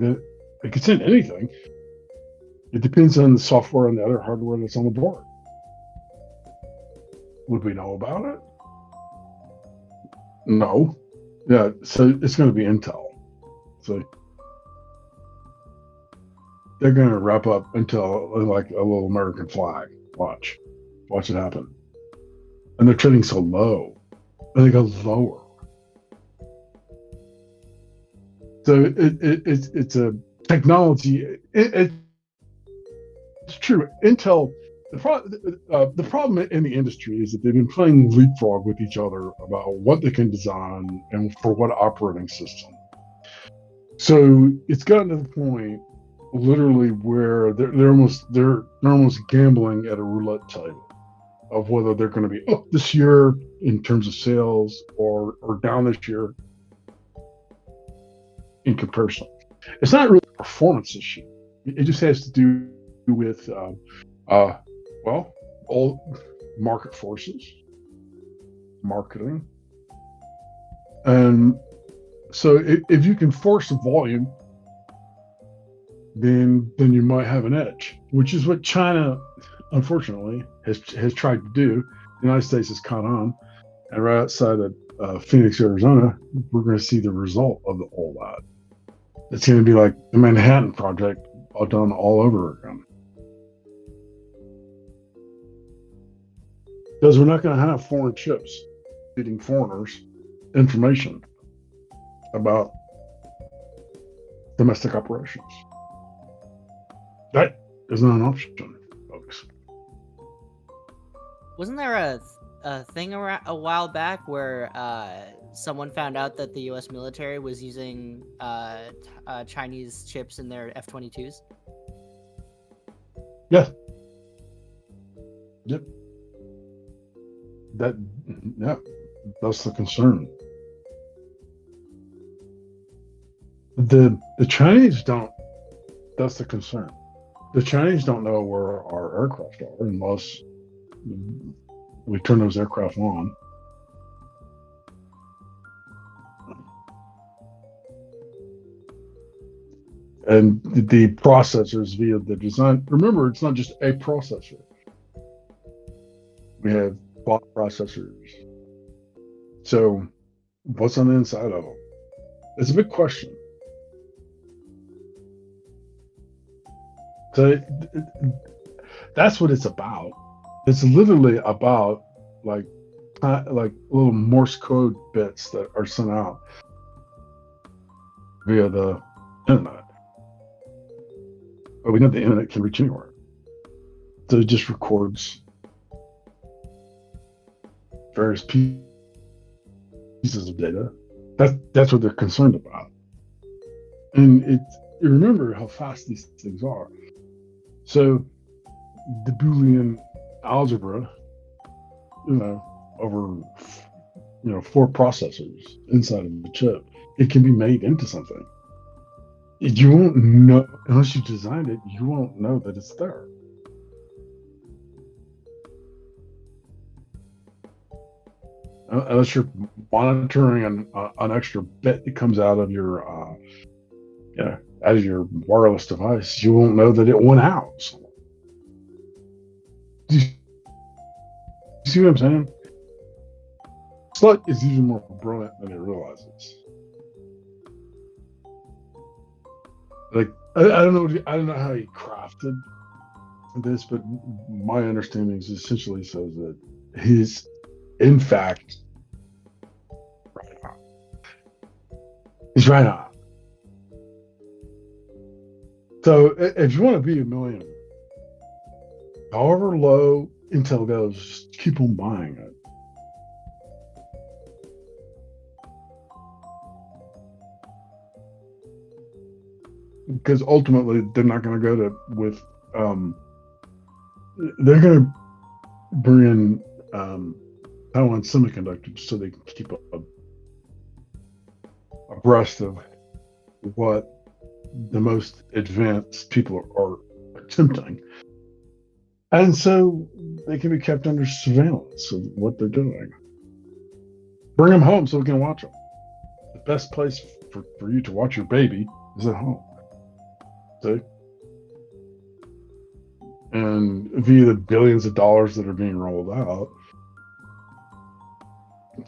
It depends on the software and the other hardware that's on the board. Would we know about it? No. Yeah, so it's going to be Intel. So they're going to wrap up Intel like a little American flag. Watch it happen. And they're trading so low, and they go lower. So it's a technology. It's true. Intel. The problem in the industry is that they've been playing leapfrog with each other about what they can design and for what operating system. So it's gotten to the point, literally, where they're almost gambling at a roulette table of whether they're going to be up this year in terms of sales or down this year in comparison. It's not really a performance issue. It just has to do with all market forces, marketing. And so if you can force the volume, then you might have an edge, which is what China, unfortunately, has tried to do. The United States has caught on. And right outside of Phoenix, Arizona, we're going to see the result of all that. It's going to be like the Manhattan Project done all over again. Because we're not going to have foreign chips feeding foreigners information about domestic operations. That is not an option, folks. Wasn't there a thing a while back where someone found out that the U.S. military was using Chinese chips in their F-22s? Yeah. Yep. That's the concern. The Chinese don't. That's the concern. The Chinese don't know where our aircraft are unless we turn those aircraft on. And the processors via the design. Remember, it's not just a processor. We have bot processors. So, what's on the inside of them? It's a big question. So, that's what it's about. It's literally about like little Morse code bits that are sent out via the internet. But we know the internet can reach anywhere. So it just records various pieces of data. That's what they're concerned about. And you remember how fast these things are. So the Boolean algebra over 4 processors inside of the chip, it can be made into something. You won't know unless you design it. You won't know that it's there. Unless you're monitoring an extra bit that comes out of your out of your wireless device, you won't know that it went out. Do you see what I'm saying? Slut is even more brilliant than it realizes. Like I don't know how he crafted this, but my understanding is essentially says that he's in fact right on. He's right on. So if you want to be a millionaire, however low Intel goes, just keep on buying it. Because ultimately, they're not going to go with. They're going to bring in Taiwan Semiconductors so they can keep abreast of what the most advanced people are attempting, and so they can be kept under surveillance of what they're doing. Bring them home so we can watch them. The best place for you to watch your baby is at home. See? And via the billions of dollars that are being rolled out, it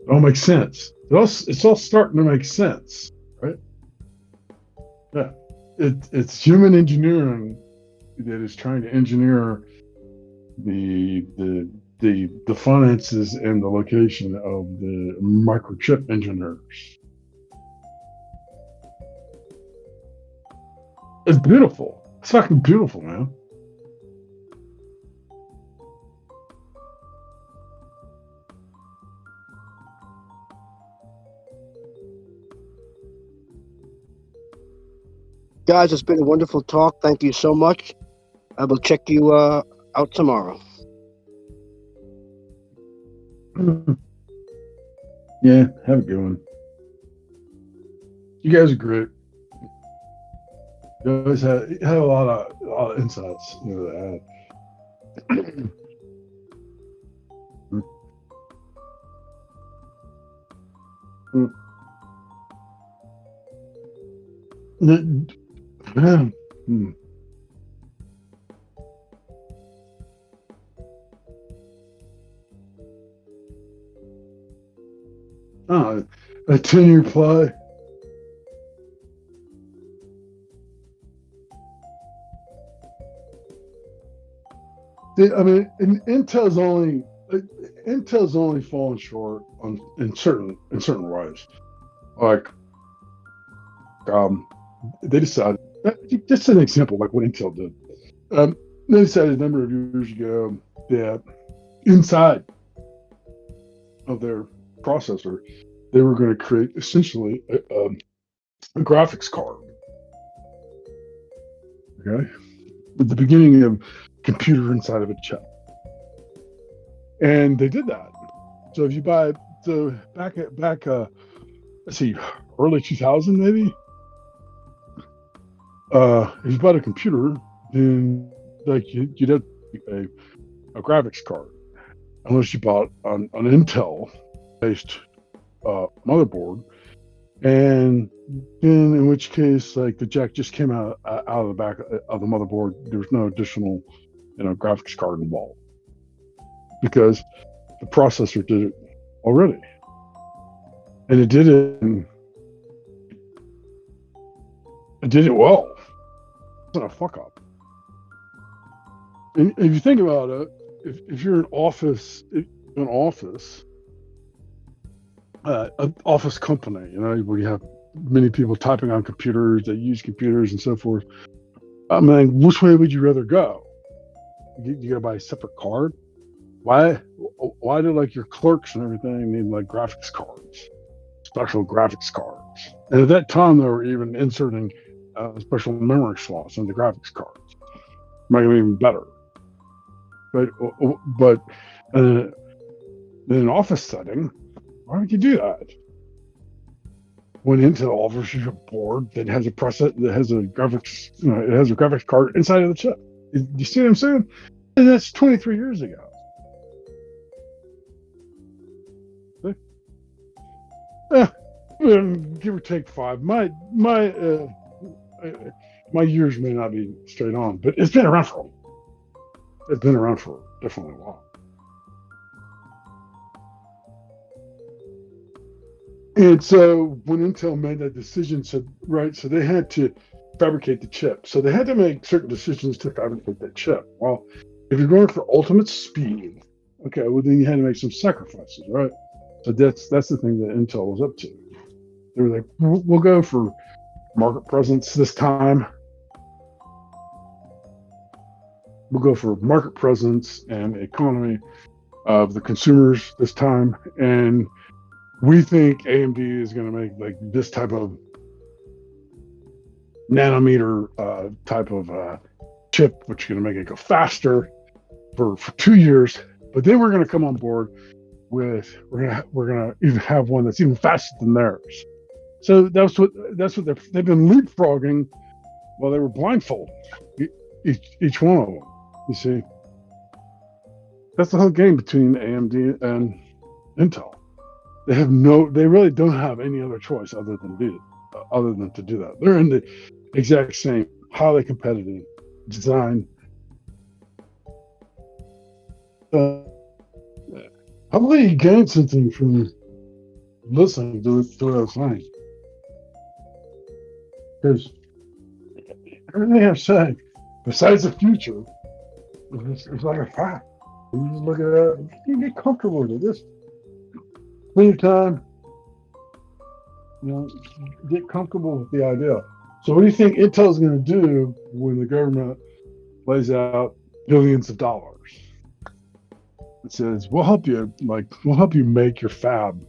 all makes sense. It's all starting to make sense, right? Yeah, it's human engineering that is trying to engineer the finances and the location of the microchip engineers. It's beautiful. It's fucking beautiful, man. Guys, it's been a wonderful talk. Thank you so much. I will check you out tomorrow. Yeah, have a good one. You guys are great. You always had a lot of insights to add. Oh, a 10-year play. I mean, Intel's only fallen short in certain ways. Like, they decided. Just an example, like what Intel did. They decided a number of years ago that inside of their processor, they were going to create essentially a graphics card. Okay, with the beginning of computer inside of a chip, and they did that. So if you buy back let's see, early 2000 maybe. If you bought a computer, then like you'd have a graphics card, unless you bought an Intel-based motherboard, and then in which case, like the jack just came out of the back of the motherboard. There was no additional, graphics card involved because the processor did it already, and it did it well. It's not a fuck up. And if you think about it, if you're an office an office company, where you have many people typing on computers, they use computers and so forth. I mean, which way would you rather go? You gotta buy a separate card. Why do like your clerks and everything need like graphics cards, special graphics cards? And at that time, they were even inserting special memory slots in the graphics cards, making it even better. But in an office setting, why would you do that? When Intel offers you a board that has a that has a graphics, it has a graphics card inside of the chip. You see what I'm saying? And that's 23 years ago. Give or take 5. My years may not be straight on, but it's been around for a while. It's been around for definitely a while. And so when Intel made that decision, so they had to fabricate the chip. So they had to make certain decisions to fabricate that chip. Well, if you're going for ultimate speed, okay, well then you had to make some sacrifices, right? So that's the thing that Intel was up to. They were like, we'll go for market presence this time. We'll go for market presence and economy of the consumers this time. And we think AMD is going to make like this type of nanometer type of chip, which is going to make it go faster for 2 years. But then we're going to come on board with we're going to even have one that's even faster than theirs. So that's what they've been leapfrogging while they were blindfolded, each one of them. You see, that's the whole game between AMD and Intel. They really don't have any other choice other than to do that. They're in the exact same highly competitive design. Hopefully you gained something from listening to what I was saying. Because everything I've said, besides the future, it's like a fact. You just look at it, you get comfortable with it. Just spend your time, get comfortable with the idea. So what do you think Intel's going to do when the government lays out billions of dollars? It says, we'll help you make your fab.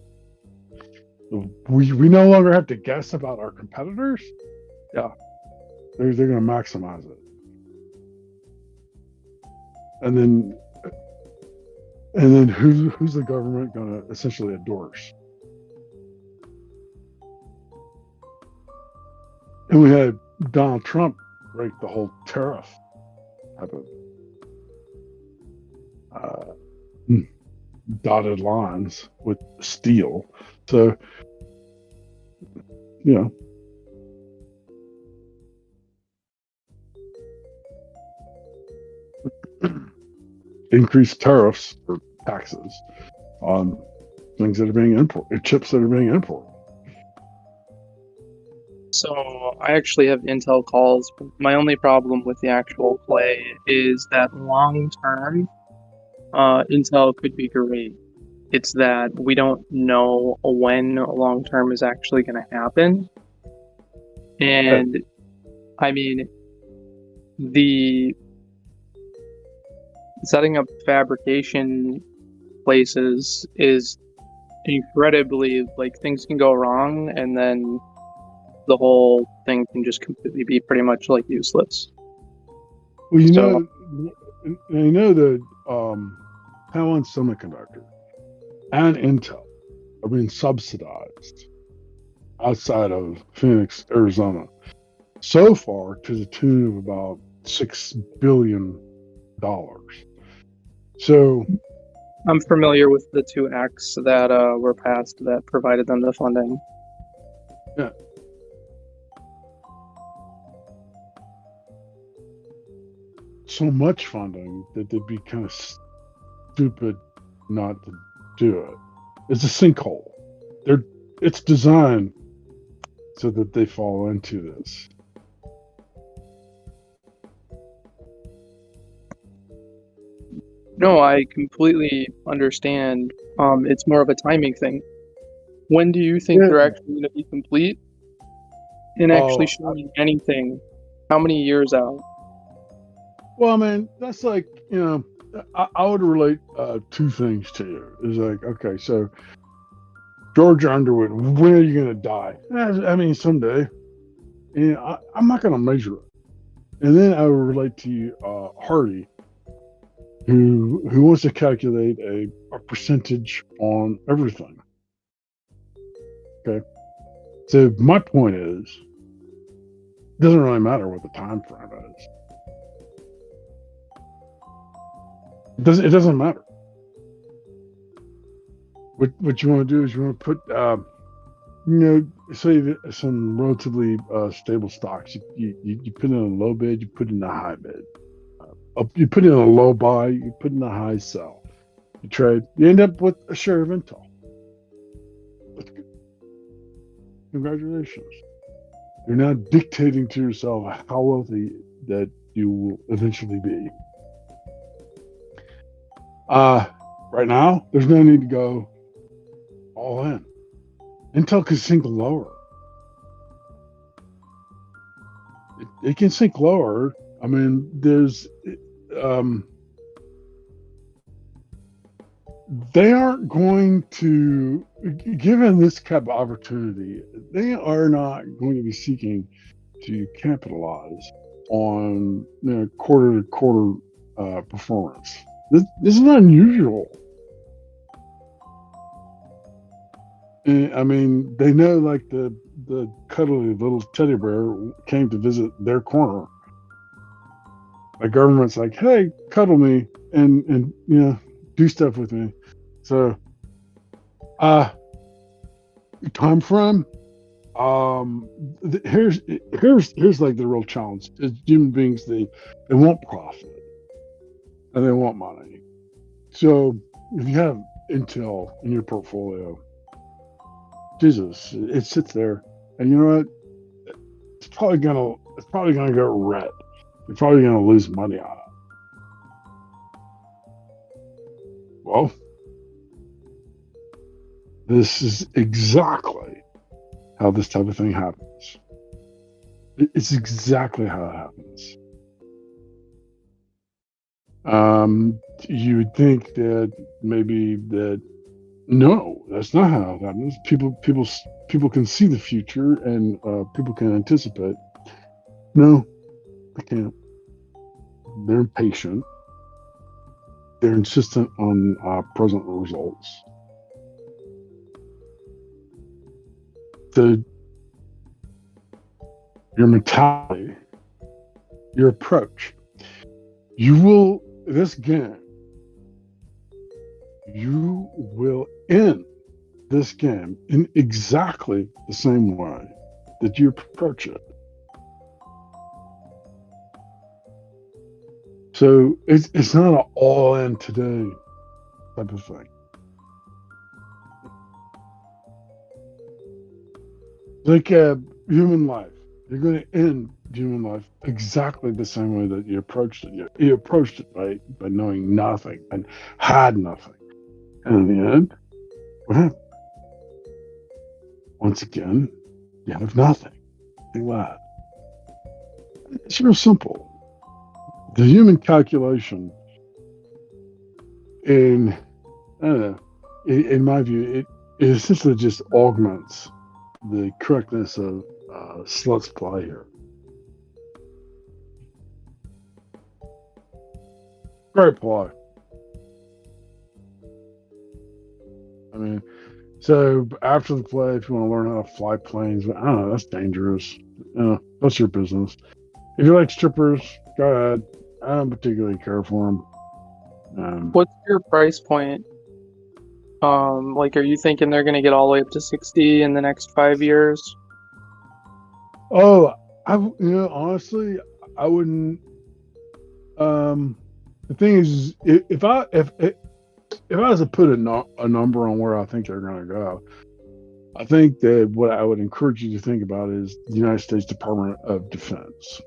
We no longer have to guess about our competitors. Yeah, they're going to maximize it. And then who's the government going to essentially endorse? And we had Donald Trump break the whole tariff type of dotted lines with steel. So, increased tariffs or taxes on things that are being imported, chips that are being imported. So I actually have Intel calls. My only problem with the actual play is that long term, Intel could be great. It's that we don't know when long term is actually going to happen. And I mean, the setting up fabrication places is incredibly, like, things can go wrong and then the whole thing can just completely be pretty much like useless. Well, you know that Taiwan Semiconductor and Intel are being subsidized outside of Phoenix, Arizona, so far to the tune of about $6 billion. So I'm familiar with the 2 acts that were passed that provided them the funding. Yeah. So much funding that they'd be kind of stupid not to do it. It's a sinkhole. It's designed so that they fall into this. No, I completely understand. It's more of a timing thing. When do you think they're actually going to be complete and actually showing anything? How many years out? Well, I mean, that's like, I would relate 2 things to you. It's like, okay, so George Underwood, when are you going to die? I mean, someday. I'm not going to measure it. And then I would relate to you, Hardy. who wants to calculate a percentage on everything. Okay. So my point is, it doesn't really matter what the time frame is. It doesn't matter. What you want to do is you want to put say some relatively stable stocks. You put in a low bid, you put in a high bid. You put in a low buy, you put in a high sell. You trade, you end up with a share of Intel. Congratulations. You're now dictating to yourself how wealthy that you will eventually be. Right now, there's no need to go all in. Intel can sink lower. It can sink lower. I mean, they aren't going to, given this type of opportunity, they are not going to be seeking to capitalize on quarter to quarter performance. This is not unusual. I mean, they know like the cuddly little teddy bear came to visit their corner. The government's like, hey, cuddle me and do stuff with me. So, time frame. Here's like the real challenge. Is human beings they want profit and they want money. So if you have Intel in your portfolio, Jesus, it sits there, and you know what? It's probably gonna go red. You're probably gonna lose money on it. Well, this is exactly how this type of thing happens. It's exactly how it happens. You would think that maybe that no, that's not how it happens. People can see the future and people can anticipate. No, they can't. They're impatient. They're insistent on present results. Your mentality, your approach, this game, you will end this game in exactly the same way that you approach it. So it's not an all in today type of thing. Like human life, you're going to end human life exactly the same way that you approached it. You approached it by knowing nothing and had nothing. And in the end, what happened? Once again, you have nothing. Think that. It's real simple. The human calculation, in my view, it essentially just augments the correctness of Slut's play here. Great play. I mean, so after the play, if you want to learn how to fly planes, I don't know, that's dangerous. That's your business. If you like strippers, go ahead. I don't particularly care for them. What's your price point? Like, are you thinking they're going to get all the way up to 60 in the next 5 years? Oh, honestly, I wouldn't. The thing is, if I was to put a number on where I think they're going to go, I think that what I would encourage you to think about is the United States Department of Defense.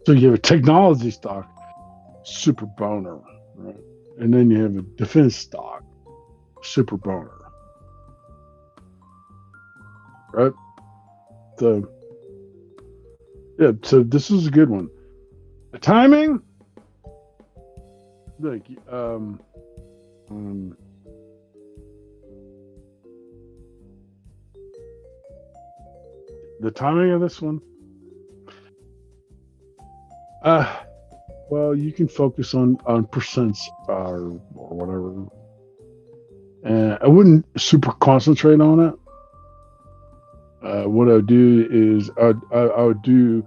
So you have a technology stock, super boner, right? And then you have a defense stock, super boner, right? So, yeah, so this is a good one. The timing, like, the timing of this one, Well, you can focus on percents or whatever. And I wouldn't super concentrate on it. What I would do is I would do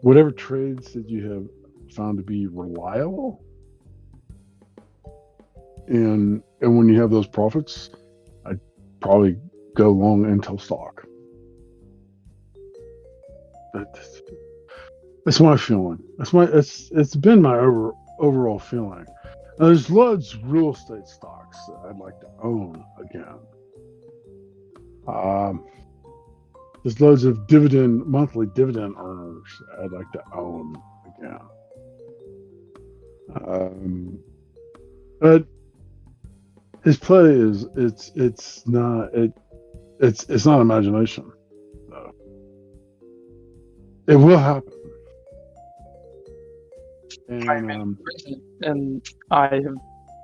whatever trades that you have found to be reliable, and when you have those profits, I'd probably go long Intel stock. That's my feeling. It's been my overall feeling. Now, there's loads of real estate stocks that I'd like to own again. There's loads of monthly dividend earners I'd like to own again. But his play is it's not imagination. No. It will happen. And I have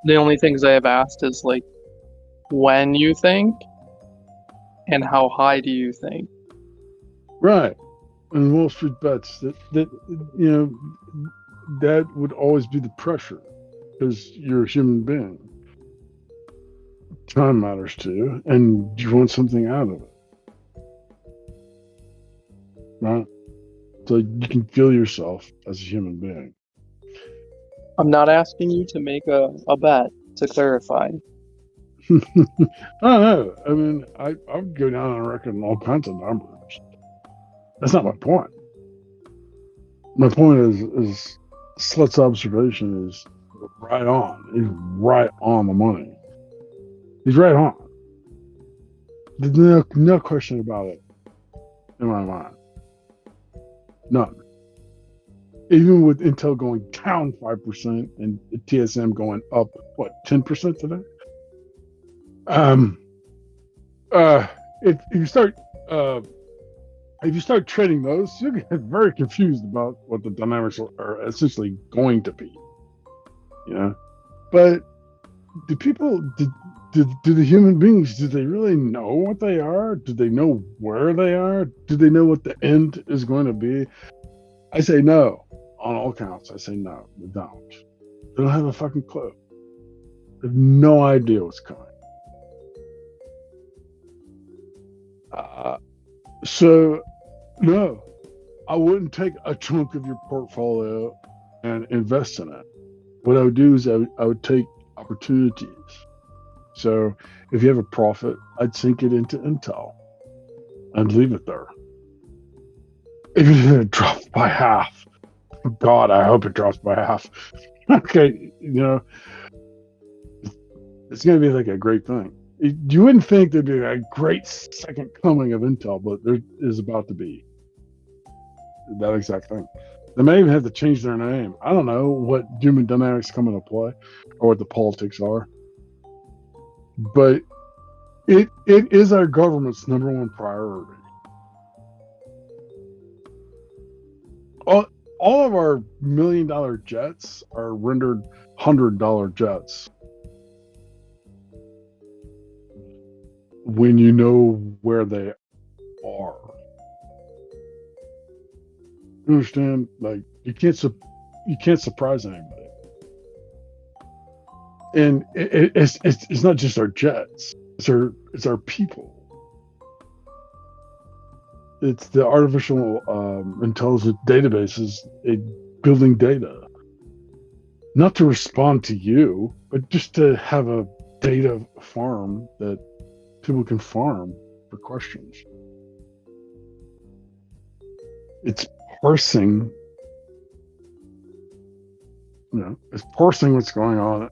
the only things I have asked is like when you think and how high do you think? Right. And Wall Street bets that that would always be the pressure because you're a human being. Time matters too, and you want something out of it. Right? So you can feel yourself as a human being. I'm not asking you to make a bet, to clarify. I don't know. I mean, I would go down on record in all kinds of numbers. That's not my point. My point is Slut's observation is right on. He's right on the money. He's right on. There's no question about it in my mind. None. Even with Intel going down 5% and TSM going up, 10% today? If you start trading those, you get very confused about what the dynamics are essentially going to be. But do the human beings, do they really know what they are? Do they know where they are? Do they know what the end is going to be? I say no. On all counts, I say no. They don't. They don't have a fucking clue. They have no idea what's coming. So, no, I wouldn't take a chunk of your portfolio and invest in it. What I would do is I would take opportunities. So, if you have a profit, I'd sink it into Intel and leave it there. If it drops by half, God, I hope it drops by half. Okay, it's going to be like a great thing. You wouldn't think there'd be a great second coming of Intel, but there is about to be that exact thing. They may even have to change their name. I don't know what human dynamics come into play or what the politics are, but it is our government's number one priority. All of our $1 million jets are rendered $100 jets. When you know where they are. You understand? Like you can't surprise anybody. And it's not just our jets. It's our people. It's the artificial intelligence databases building data. Not to respond to you, but just to have a data farm that people can farm for questions. It's parsing, it's parsing what's going on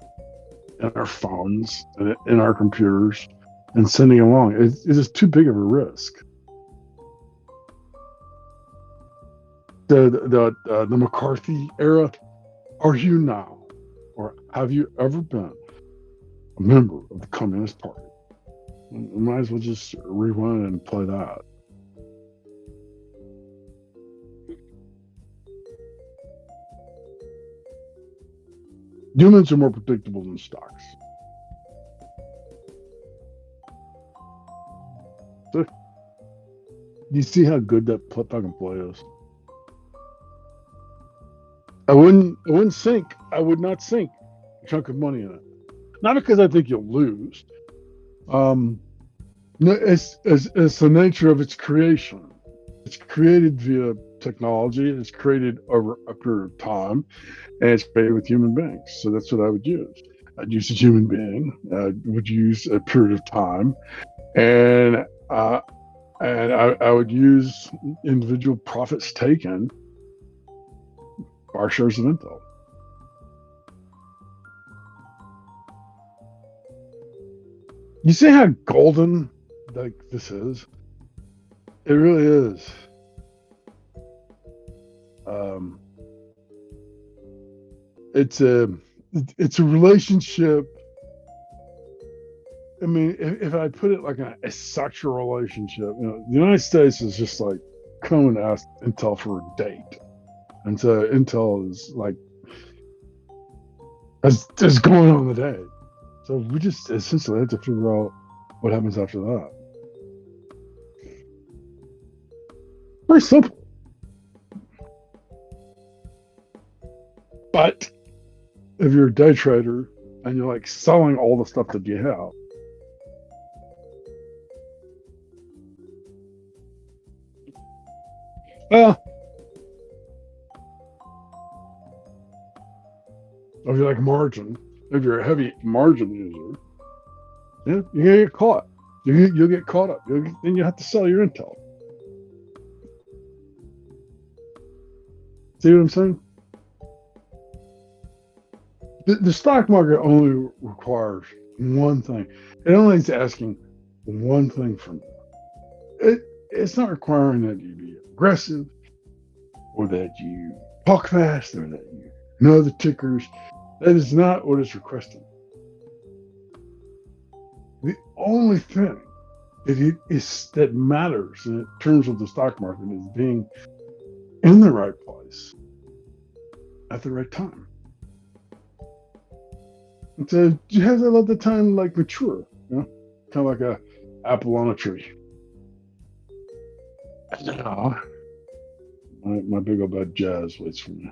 in our phones and in our computers and sending along. It is too big of a risk. The McCarthy era, are you now, or have you ever been a member of the Communist Party? We might as well just rewind and play that. Humans are more predictable than stocks. So, do you see how good that fucking play is? I wouldn't sink. I would not sink a chunk of money in it. Not because I think you'll lose. No, it's the nature of its creation. It's created via technology. It's created over a period of time, and it's created with human beings. So that's what I would use. I'd use a human being. I would use a period of time, and I would use individual profits taken our shares of Intel. You see how golden like this is? It really is. It's a relationship. I mean, if I put it like a sexual relationship, the United States is just like come and ask Intel for a date, and so Intel is like is going on the date. So we just essentially have to figure out what happens after that. Very simple. But if you're a day trader and you're like selling all the stuff that you have, if you like margin, if you're a heavy margin user, yeah, you're gonna get caught. You'll get caught up. Then you have to sell your Intel. See what I'm saying? The stock market only requires one thing. It only is asking one thing from you. It's not requiring that you be aggressive or that you talk fast or that you know the tickers. That is not what it's requesting. The only thing that matters in terms of the stock market is being in the right place at the right time. And so you have to let the time like mature, kind of like a apple on a tree. My big old bad jazz waits for me.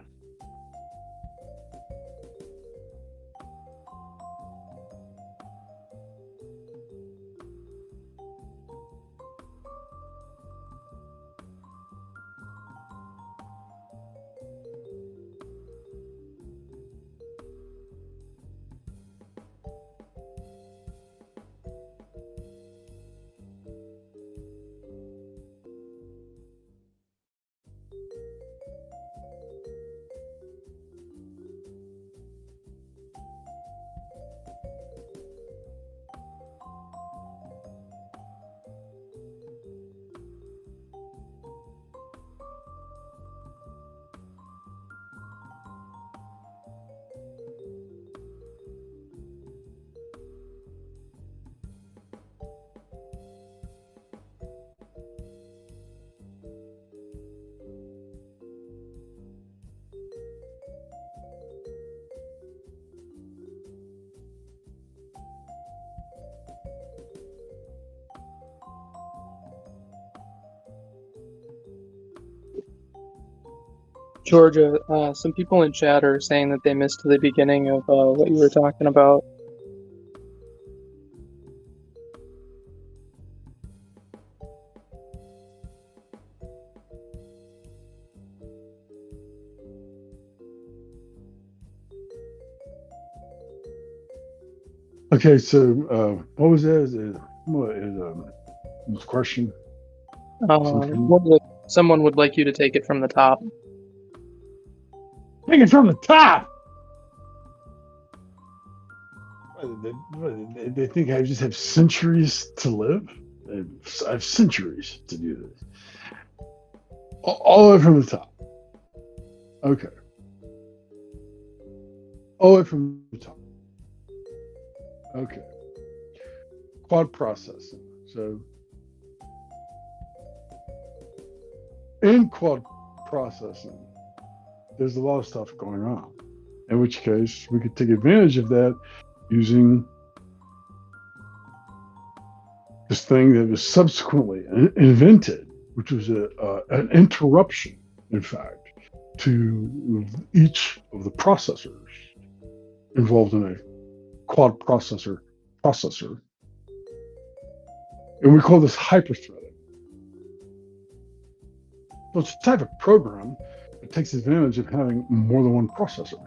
Georgia, some people in chat are saying that they missed the beginning of what you were talking about. Okay, so what was that? What is this question? Someone would like you to take it from the top. Take it from the top. They think I just have centuries to live. I have centuries to do this. All the way from the top. Okay. All the way from the top. Okay. Quad processing. So in quad processing, there's a lot of stuff going on. In which case, we could take advantage of that using this thing that was subsequently invented, which was an interruption, in fact, to each of the processors involved in a quad processor. And we call this hyperthreading. So it's a type of program that takes advantage of having more than one processor.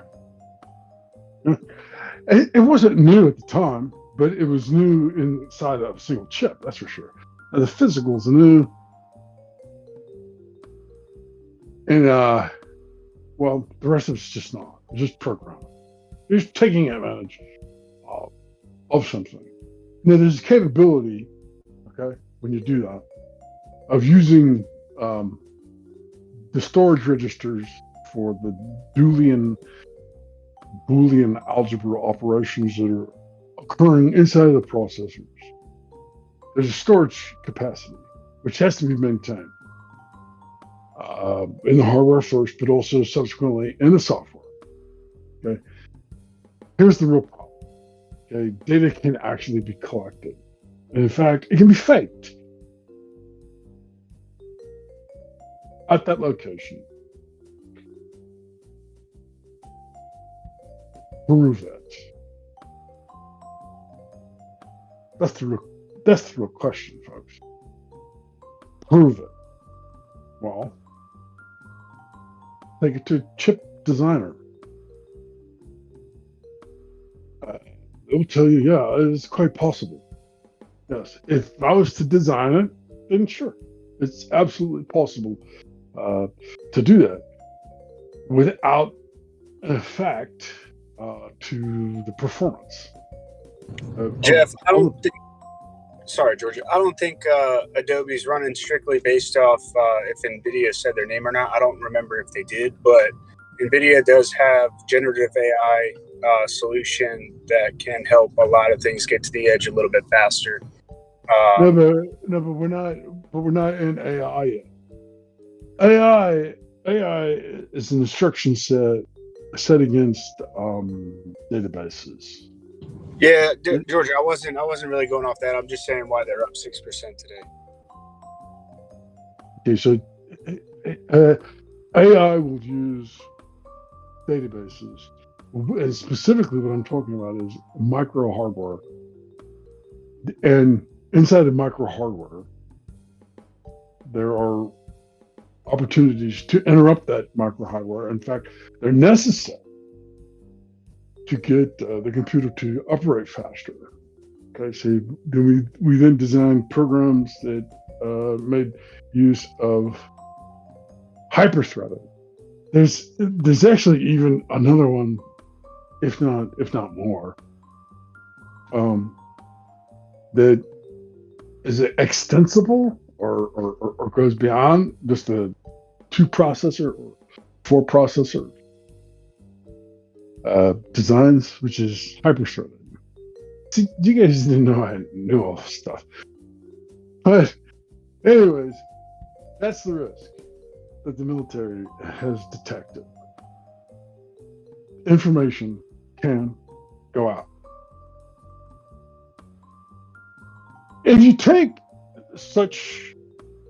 It wasn't new at the time, but it was new inside of a single chip, that's for sure. And the physicals are new. And, well, the rest of it's just not. It's just programming. You're just taking advantage of something. Now, there's a capability, okay, when you do that, of using the storage registers for the Boolean algebra operations that are occurring inside of the processors. There's a storage capacity, which has to be maintained in the hardware first, but also subsequently in the software. Okay. Here's the real problem. Okay, data can actually be collected. And in fact, it can be faked at that location. Prove that. That's the real question, folks. Prove it. Well, take it to a chip designer. They'll tell you, yeah, it's quite possible. Yes, if I was to design it, then sure, it's absolutely possible to do that without an effect to the performance. Jeff, I don't think. Sorry, Georgia. I don't think Adobe's running strictly based off if NVIDIA said their name or not. I don't remember if they did, but NVIDIA does have generative AI solution that can help a lot of things get to the edge a little bit faster. No, but we're not in AI yet. AI is an instruction set against databases. Yeah, Georgia, I wasn't really going off that. I'm just saying why they're up 6% today. Okay, so AI will use databases, and specifically what I'm talking about is micro hardware. And inside the micro hardware, there are opportunities to interrupt that micro hardware. In fact, they're necessary to get the computer to operate faster. Okay, so we then designed programs that made use of hyperthreading. There's actually even another one, if not more, that is extensible or goes beyond just a 2-processor or 4-processor designs, which is hyperthreading. See, you guys didn't know I knew all this stuff. But anyways, that's the risk that the military has detected. Information can go out. If you take such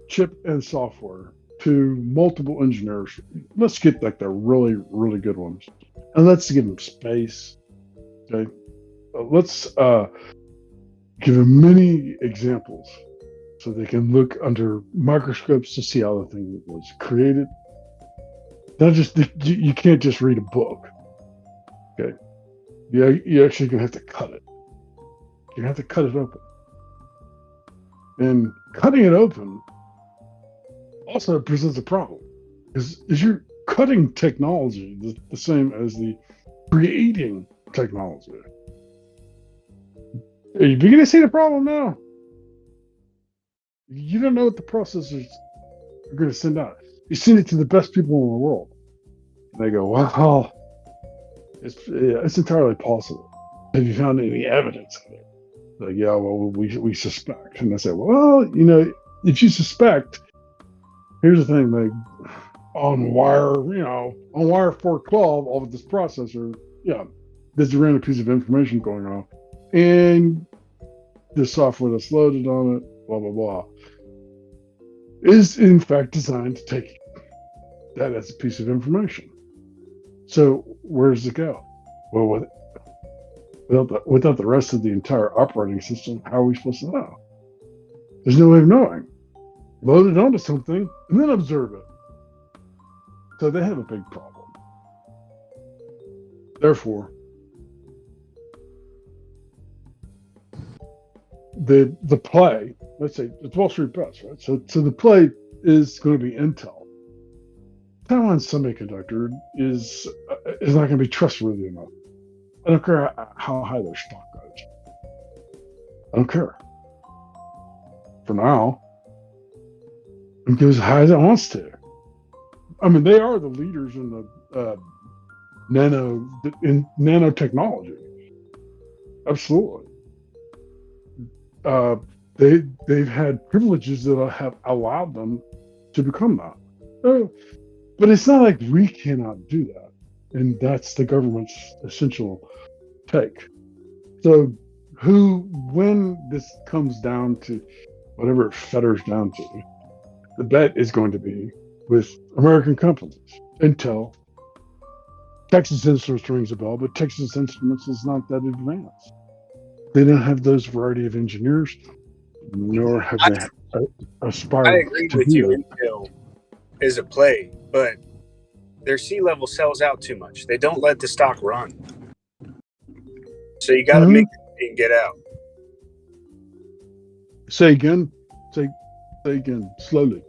chip and software to multiple engineers, let's get like the really, really good ones, and let's give them space. Okay, let's give them many examples so they can look under microscopes to see how the thing was created. Not just you can't just read a book. Okay, you're actually gonna have to cut it. You're gonna have to cut it open. And cutting it open also presents a problem. Is you're cutting technology the same as the creating technology. Are you beginning to see the problem now? You don't know what the processors are going to send out. You send it to the best people in the world. And they go, well, it's entirely possible. Have you found any evidence of it? Like, yeah, well, we suspect. And I said, well, if you suspect, here's the thing, like on wire 412 of this processor, yeah, there's a random piece of information going on. And the software that's loaded on it, blah, blah, blah, is in fact designed to take that as a piece of information. So where does it go? Well, without the rest of the entire operating system, how are we supposed to know? There's no way of knowing. Load it onto something and then observe it. So they have a big problem. Therefore, the play, let's say it's WallStreetBets, right? So the play is going to be Intel. Taiwan Semiconductor is not going to be trustworthy enough. I don't care how high their stock goes. I don't care. For now, it goes as high as it wants to. I mean, they are the leaders in the nanotechnology. Absolutely. They've had privileges that have allowed them to become that. But it's not like we cannot do that. And that's the government's essential take. So when this comes down to whatever it fetters down to, the bet is going to be with American companies. Intel, Texas Instruments rings a bell, but Texas Instruments is not that advanced. They don't have those variety of engineers, nor have they aspired I agree to with do you. that. Intel is a play, but their C-level sells out too much. They don't let the stock run. So you got to make the thing get out. Say again, slowly.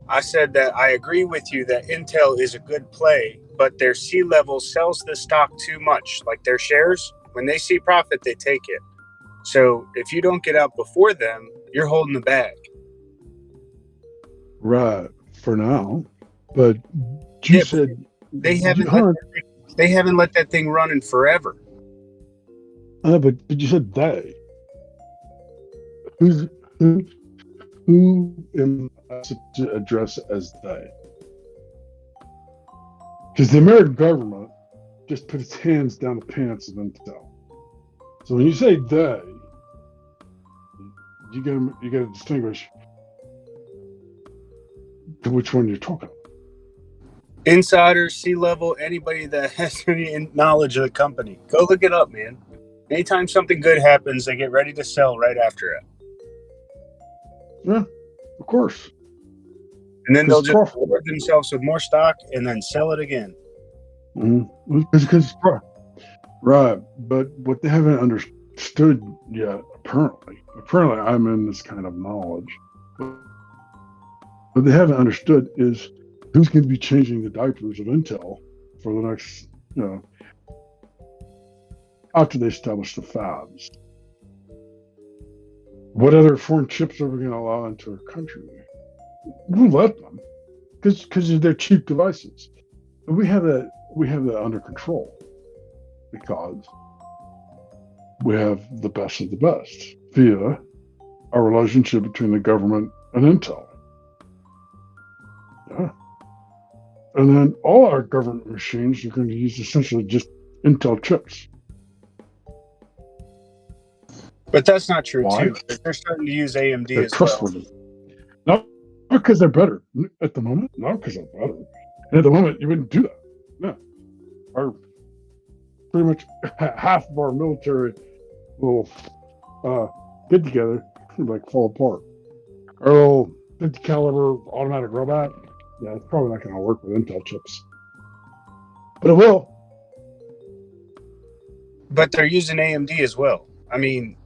I said that I agree with you that Intel is a good play, but their C-level sells the stock too much. Like their shares, when they see profit, they take it. So if you don't get out before them, you're holding the bag. Right, for now. But you said they haven't let that thing run in forever. But you said they. Who am I to address as they? Because the American government just put its hands down the pants of Intel. So when you say they, you gotta distinguish to which one you're talking about. Insiders, C-level, anybody that has any knowledge of the company. Go look it up, man. Anytime something good happens, they get ready to sell right after it. Yeah, of course. And then they'll just reward themselves with more stock and then sell it again. Mm-hmm. Because right, but what they haven't understood yet, apparently I'm in this kind of knowledge. What they haven't understood is who's going to be changing the diapers of Intel for the next, after they establish the fabs. What other foreign chips are we going to allow into our country? We'll let them, because they're cheap devices. And we have that under control because we have the best of the best via our relationship between the government and Intel. Yeah. And then all our government machines are going to use essentially just Intel chips. But that's not true, Why? too. They're starting to use AMD They're as well. trustworthy. Not because they're better at the moment, not because they're better. And at the moment, you wouldn't do that. No. Our pretty much half of our military will get together and fall apart. Our little 50 caliber automatic robot, yeah, it's probably not going to work with Intel chips. But it will. But they're using AMD as well. I mean,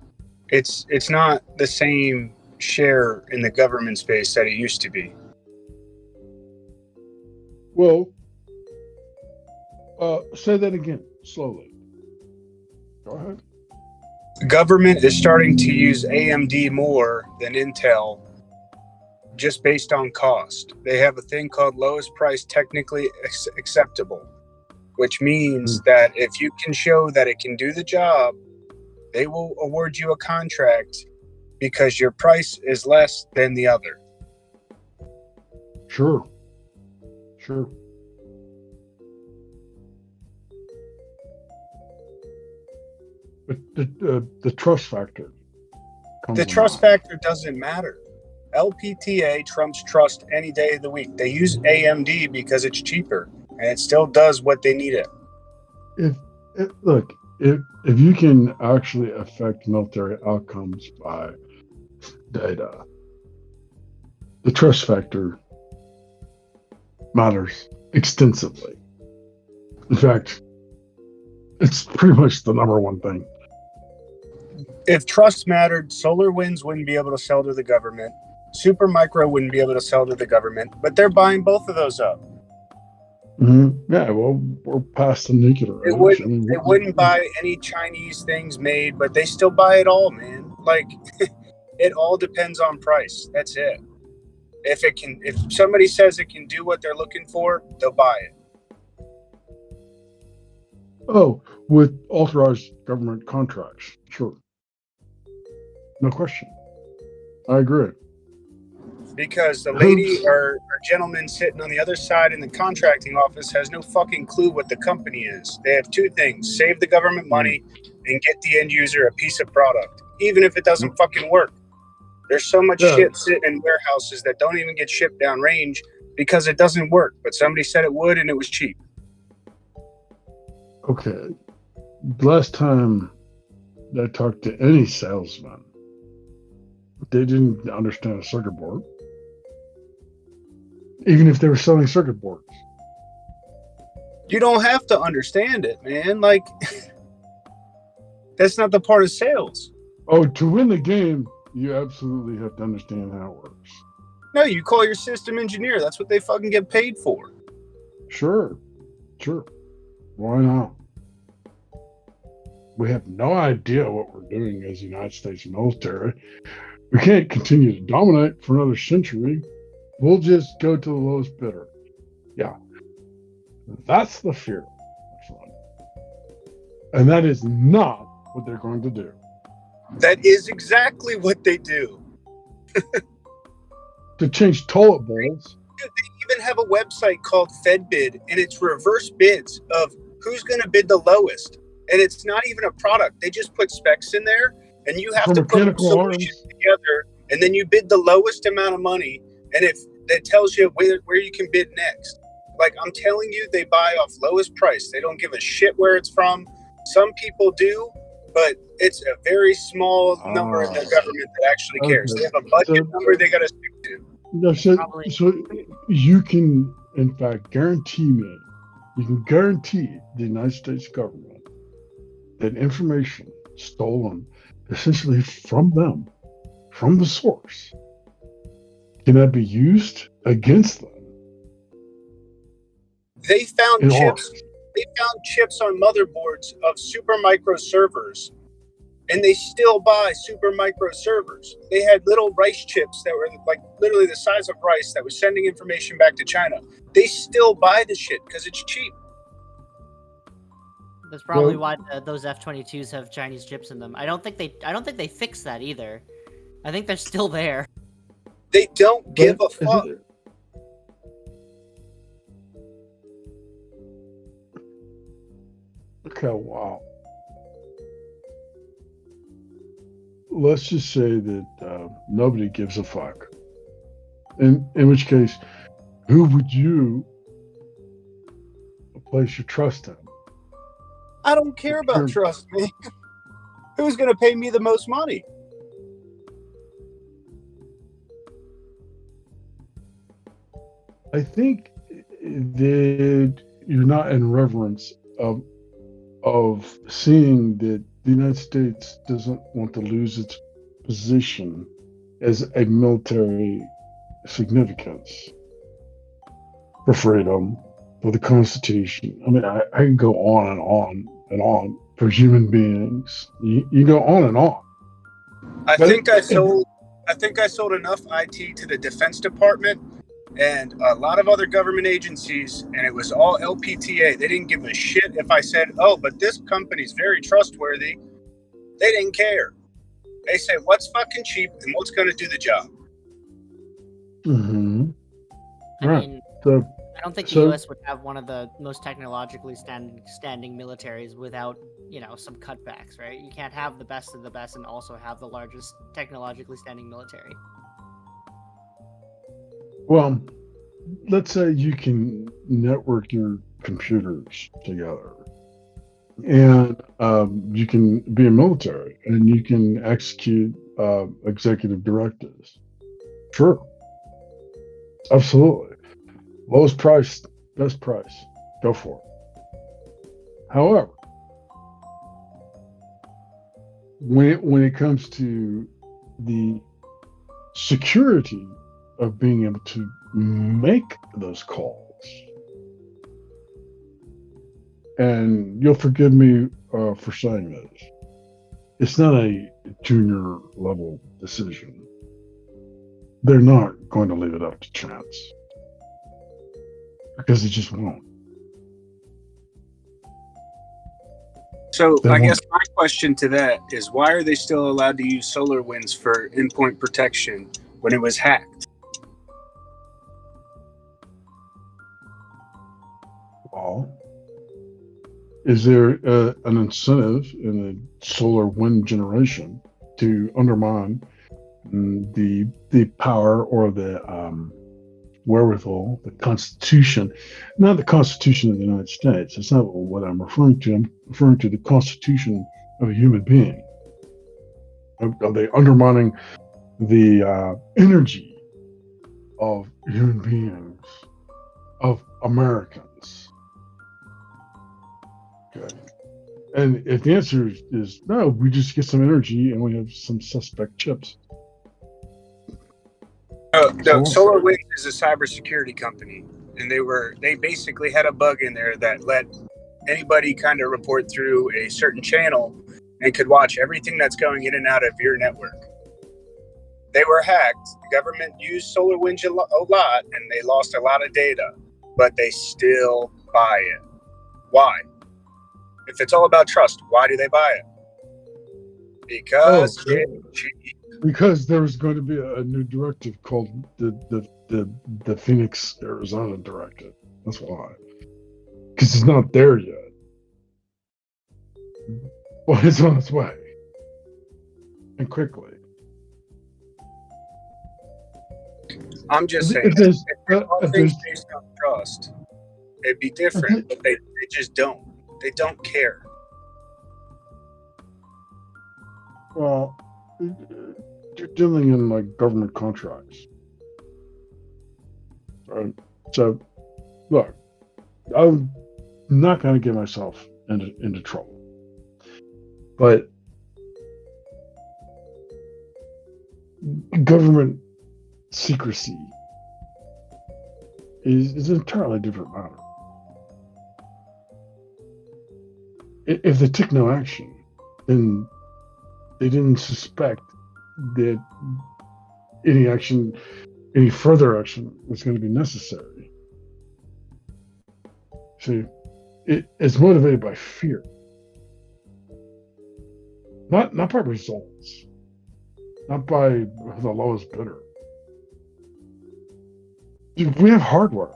it's not the same share in the government space that it used to be. Well, say that again, slowly. Go ahead. The government is starting to use AMD more than Intel just based on cost. They have a thing called lowest price technically acceptable, which means that if you can show that it can do the job, they will award you a contract because your price is less than the other. Sure. But the trust factor. The trust factor doesn't matter. LPTA trumps trust any day of the week. They use AMD because it's cheaper, and it still does what they need it. If you can actually affect military outcomes by data, the trust factor matters extensively. In fact, it's pretty much the number one thing. If trust mattered, SolarWinds wouldn't be able to sell to the government. Supermicro wouldn't be able to sell to the government, but they're buying both of those up. Mm-hmm. Yeah, well, we're past the nuclear age. They wouldn't buy any Chinese things made, but they still buy it all, man. Like, it all depends on price. That's it. If somebody says it can do what they're looking for, they'll buy it. Oh, with authorized government contracts, sure. No question. I agree. Because the lady or gentleman sitting on the other side in the contracting office has no fucking clue what the company is. They have two things: save the government money and get the end user a piece of product, even if it doesn't fucking work. There's so much shit sitting in warehouses that don't even get shipped downrange because it doesn't work, but somebody said it would and it was cheap. Okay. Last time I talked to any salesman, they didn't understand a circuit board, even if they were selling circuit boards. You don't have to understand it, man. Like, that's not the part of sales. Oh, to win the game, you absolutely have to understand how it works. No, you call your system engineer. That's what they fucking get paid for. Sure. Why not? We have no idea what we're doing as the United States military. We can't continue to dominate for another century. We'll just go to the lowest bidder. Yeah. That's the fear. And that is not what they're going to do. That is exactly what they do. To change toilet bowls. They even have a website called FedBid, and it's reverse bids of who's going to bid the lowest. And it's not even a product. They just put specs in there, and you have to put solutions together, and then you bid the lowest amount of money, and if that tells you where you can bid next. Like, I'm telling you, they buy off lowest price. They don't give a shit where it's from. Some people do, but it's a very small number in the government that actually cares. They have a budget number they got to stick to. No, so you can, in fact, guarantee the United States government that information stolen essentially from them, from the source, cannot be used against them. They found chips on motherboards of Supermicro servers, and they still buy Supermicro servers. They had little rice chips that were like literally the size of rice that was sending information back to China. They still buy the shit because it's cheap. That's probably why those F-22s have Chinese chips in them. I don't think they fixed that either. I think they're still there. They don't give a fuck. Okay, wow. Let's just say that nobody gives a fuck. In which case, who would you place your trust in? I don't care about trust, man. Who's going to pay me the most money? I think that you're not in reverence of seeing that the United States doesn't want to lose its position as a military significance for freedom, for the Constitution. I mean, I can go on and on and on for human beings. You go on and on. I think I sold enough IT to the Defense Department and a lot of other government agencies, and it was all LPTA. They didn't give a shit if I said, oh, but this company's very trustworthy. They didn't care. They said, what's fucking cheap and what's going to do the job? Mm-hmm. I mean, I don't think the U.S. would have one of the most technologically standing militaries without, some cutbacks, right? You can't have the best of the best and also have the largest technologically standing military. Well, let's say you can network your computers together, and you can be a military, and you can execute executive directives. Sure, absolutely. Lowest price, best price. Go for it. However, when it comes to the security of being able to make those calls, and you'll forgive me for saying this, it's not a junior level decision. They're not going to leave it up to chance because they just won't. So I guess my question to that is, why are they still allowed to use SolarWinds for endpoint protection when it was hacked? Well, is there an incentive in the solar wind generation to undermine the power or the wherewithal, the Constitution, not the Constitution of the United States. That's not what I'm referring to. I'm referring to the Constitution of a human being. Are they undermining the energy of human beings, of Americans? Okay. And if the answer is no, we just get some energy and we have some suspect chips. No, SolarWinds is a cybersecurity company, and they basically had a bug in there that let anybody kind of report through a certain channel and could watch everything that's going in and out of your network. They were hacked. The government used SolarWinds a lot, and they lost a lot of data, but they still buy it. Why? If it's all about trust, why do they buy it? Because it's cheap. Because there was going to be a new directive called the Phoenix, Arizona directive. That's why. Because it's not there yet. Well, it's on its way. And quickly. I'm just saying, if all things based on trust, it'd be different, but they just don't. They don't care. Well, you're dealing in like government contracts, right? So, look, I'm not going to get myself into trouble, but government secrecy is an entirely different matter. If they took no action, then they didn't suspect that any further action was going to be necessary. See, it's motivated by fear, not by results, not by the lowest bidder. Dude, we have hardware.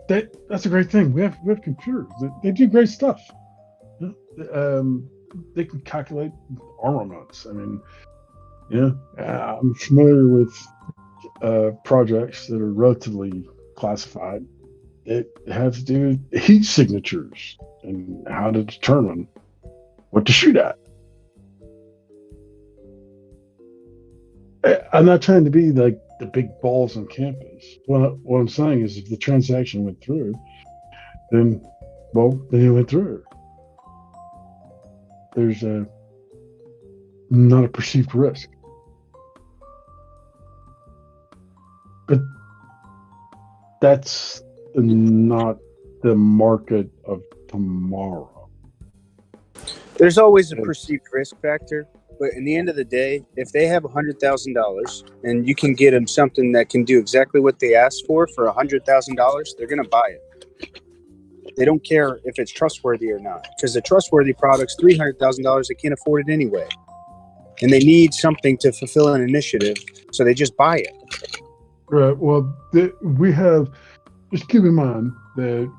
That's a great thing. We have computers. They do great stuff. They can calculate armaments. I mean, I'm familiar with projects that are relatively classified. It has to do with heat signatures and how to determine what to shoot at. I'm not trying to be like the big balls on campus. What I'm saying is, if the transaction went through, then it went through. There's not a perceived risk. But that's not the market of tomorrow. There's always a perceived risk factor, but in the end of the day, if they have $100,000 and you can get them something that can do exactly what they asked for $100,000, they're going to buy it. They don't care if it's trustworthy or not, because the trustworthy product's $300,000. They can't afford it anyway, and they need something to fulfill an initiative, so they just buy it. Right. Well, we have. Just keep in mind that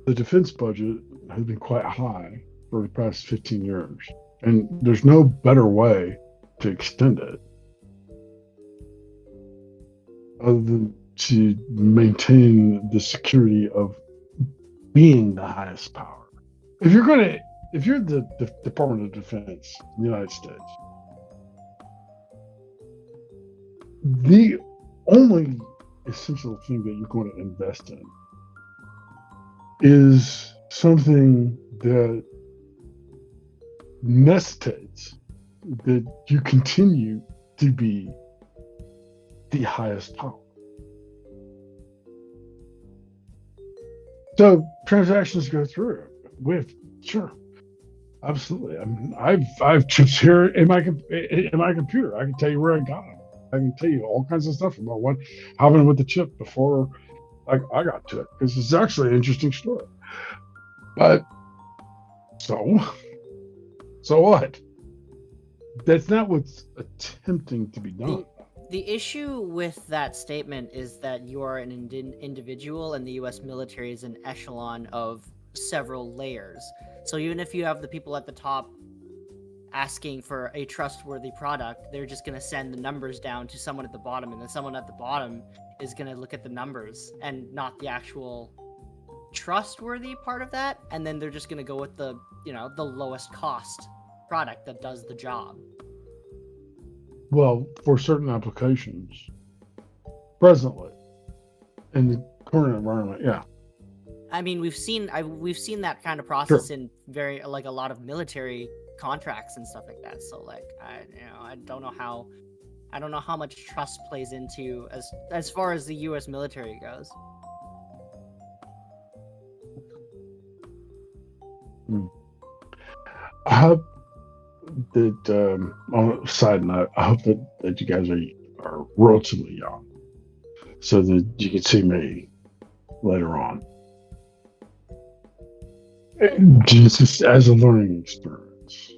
the defense budget has been quite high for the past 15 years, and there's no better way to extend it other than to maintain the security of being the highest power. If you're the Department of Defense in the United States, the only essential thing that you're going to invest in is something that necessitates that you continue to be the highest power. So transactions go through with sure, absolutely. I mean, I've chips here in my computer. I can tell you where I got them. I can tell you all kinds of stuff about what happened with the chip before I got to it, because it's actually an interesting story. But so what? That's not what's attempting to be done. The issue with that statement is that you are an individual, and the U.S. military is an echelon of several layers. So even if you have the people at the top asking for a trustworthy product, they're just going to send the numbers down to someone at the bottom, and then someone at the bottom is going to look at the numbers and not the actual trustworthy part of that, and then they're just going to go with the lowest cost product that does the job. Well, for certain applications, presently, in the current environment, yeah. I mean, we've seen that kind of process in a lot of military contracts and stuff like that. So I don't know how much trust plays into as far as the U.S. military goes. I hope that on a side note, I hope that you guys are relatively young, so that you can see me later on, just as a learning experience.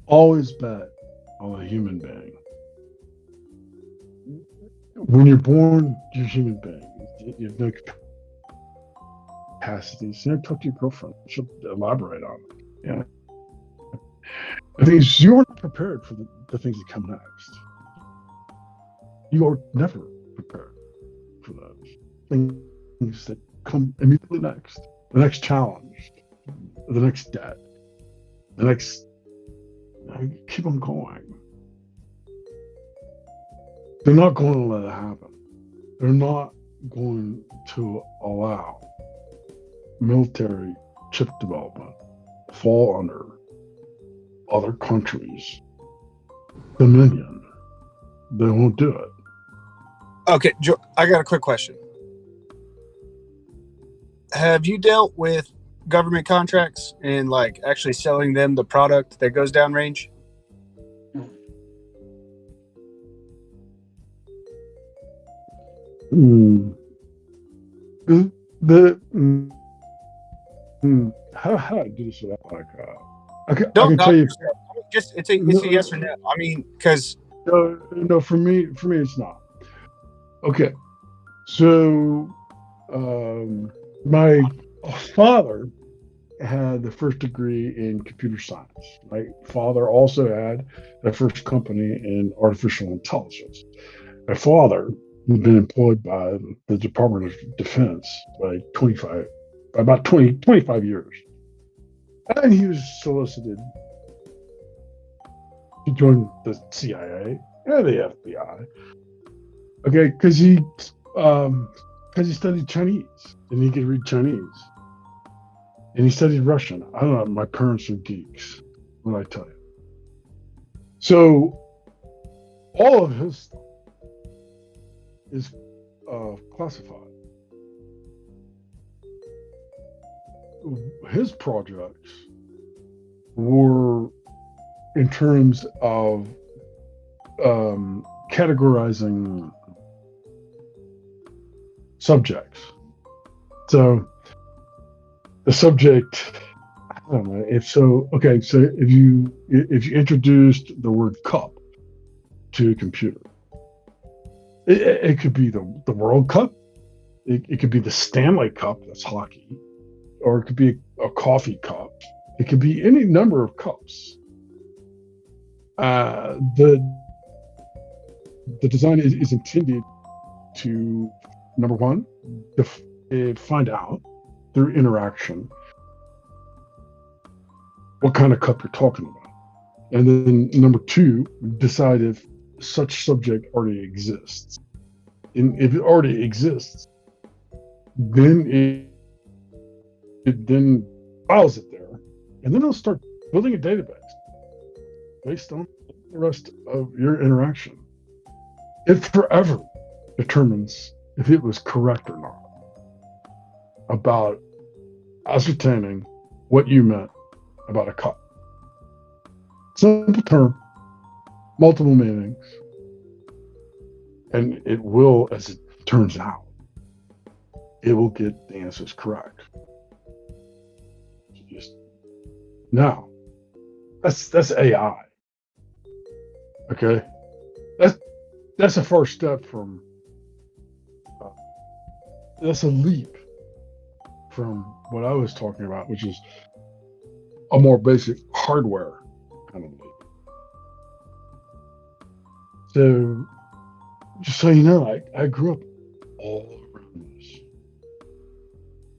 Always bet on a human being. When you're born, you're a human being. You have no capacities. Talk to your girlfriend. She'll elaborate on it. Yeah. The thing is, you aren't prepared for the things that come next. You are never prepared for those things that come immediately next. The next challenge, the next debt, the next. Keep on going. They're not going to let it happen. They're not going to allow military chip development fall under other countries' dominion. They won't do it. Okay, Joe, I got a quick question. Have you dealt with government contracts and actually selling them the product that goes downrange? How do I do this without I can tell you. Just it's a yes or no. I mean, because no, for me it's not. Okay, so my father had the first degree in computer science. My father also had the first company in artificial intelligence. My father had been employed by the Department of Defense by about 25 years. And he was solicited to join the CIA and the FBI. Okay, because he studied Chinese and he could read Chinese. And he studied Russian. I don't know, my parents are geeks, what I tell you. So all of his stuff is classified. His projects were in terms of categorizing subjects. So the subject, I don't know if you introduced the word cup to a computer, it could be the World Cup, it could be the Stanley Cup, that's hockey, or it could be a coffee cup. It could be any number of cups. The design is intended to, number one, find out through interaction what kind of cup you're talking about. And then number two, decide if such subject already exists. And if it already exists, then it then files it there, and then it'll start building a database based on the rest of your interaction. It forever determines if it was correct or not about ascertaining what you meant about a cup. Simple term, multiple meanings, and it will, as it turns out, it will get the answers correct. Just now, that's AI. Okay, that's a first step from. That's a leap from what I was talking about, which is a more basic hardware kind of leap. So, just so you know, I grew up all around this.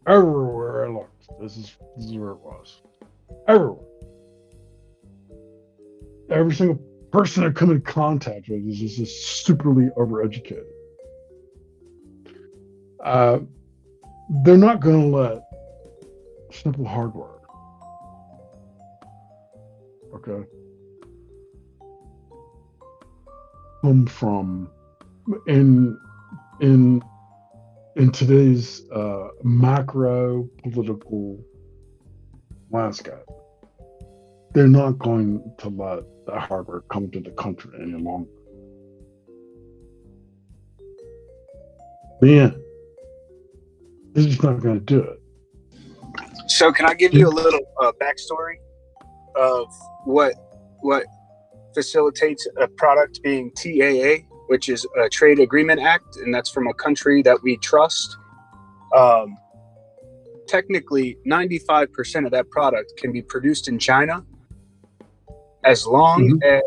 Everywhere I looked, this is where it was. Everywhere. Every single person I come in contact with is just superly overeducated. They're not going to let simple hardware, okay, come from in today's macro political landscape. They're not going to let that hardware come to the country any longer. Man, they're just not going to do it. So, can I give you a little backstory of what facilitates a product being TAA, which is a Trade Agreement Act, and that's from a country that we trust. Technically, 95% of that product can be produced in China as long as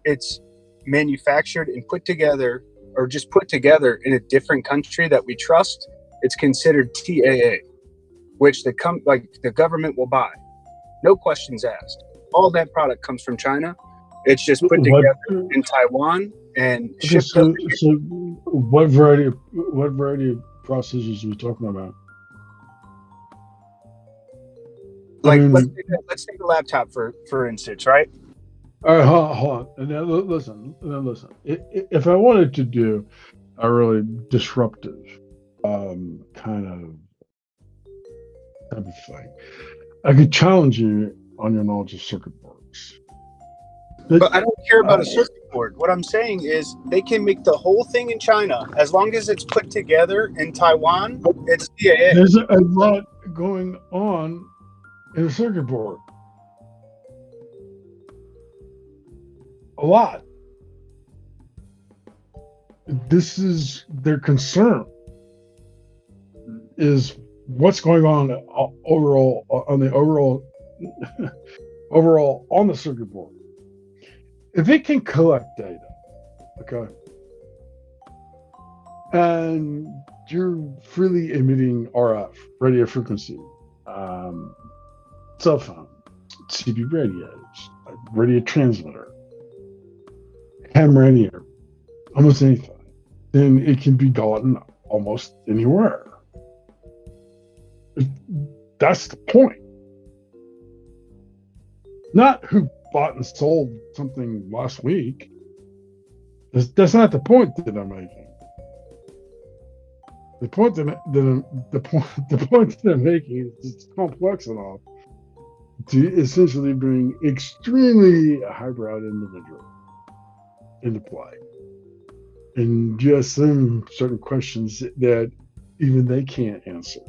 it's manufactured and put together, or just put together in a different country that we trust. It's considered TAA, which the government will buy. No questions asked. All that product comes from China. It's just put together in Taiwan and shipped. So what variety of processors are we talking about? Like, let's take a laptop for instance, right? All right, hold on. And now listen. If I wanted to do a really disruptive kind of type of thing, I could challenge you on your knowledge of circuit boards. But I don't care about a circuit board. What I'm saying is they can make the whole thing in China as long as it's put together in Taiwan. It's TAA. There's a lot going on in a circuit board. A lot. This is their concern. Is what's going on overall on the circuit board. If it can collect data, okay, and you're freely emitting RF, radio frequency, cell phone, CB radios, radio transmitter, ham radio, almost anything, then it can be gotten almost anywhere. That's the point. Not who bought and sold something last week. That's not the point that I'm making. The point that I'm making is it's complex enough to essentially bring extremely highbrow individual into play, and just some certain questions that even they can't answer.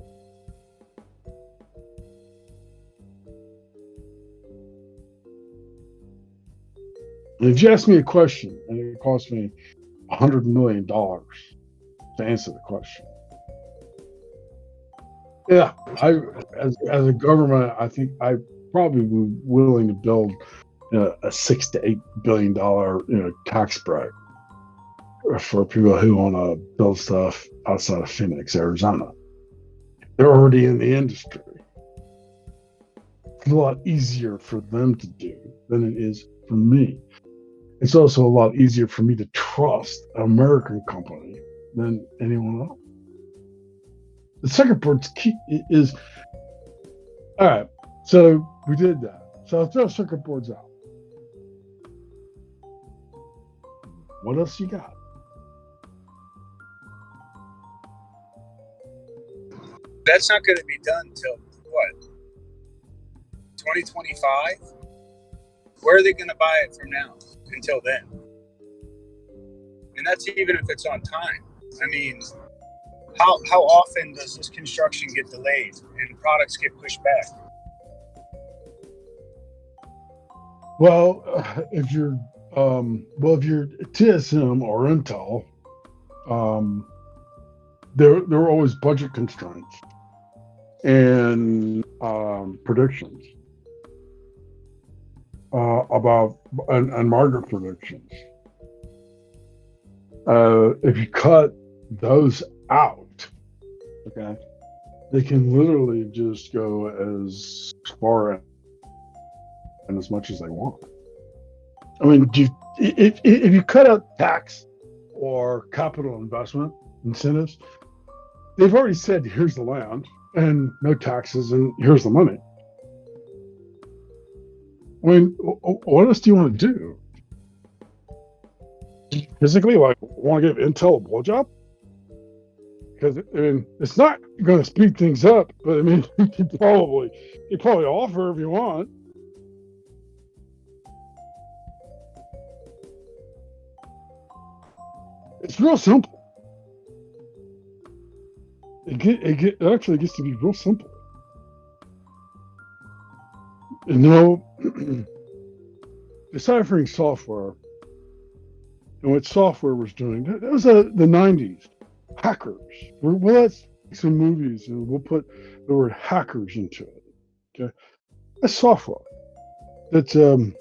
And if you ask me a question and it costs me $100 million to answer the question, yeah, as a government, I think I probably would be willing to build a $6 to $8 billion tax break for people who want to build stuff outside of Phoenix, Arizona. They're already in the industry. It's a lot easier for them to do than it is for me. It's also a lot easier for me to trust an American company than anyone else. The second part is, all right, so we did that. So I'll throw circuit boards out. What else you got? That's not going to be done till what? 2025? Where are they going to buy it from now until then? And that's even if it's on time. I mean, how often does this construction get delayed and products get pushed back? Well, if you're TSM or Intel, there are always budget constraints and predictions about and market predictions. If you cut those out, okay, they can literally just go as far and as much as they want. I mean, if you cut out tax or capital investment incentives, they've already said, here's the land and no taxes and here's the money. I mean, what else do you want to do? Physically, like, want to give Intel a blowjob? Because I mean, it's not going to speed things up, but I mean, you probably offer if you want. It's real simple. It actually gets to be real simple. You know, deciphering software and what software was doing, that was the 90s. Hackers. Well, let's make some movies and we'll put the word hackers into it. Okay. That's software. That's the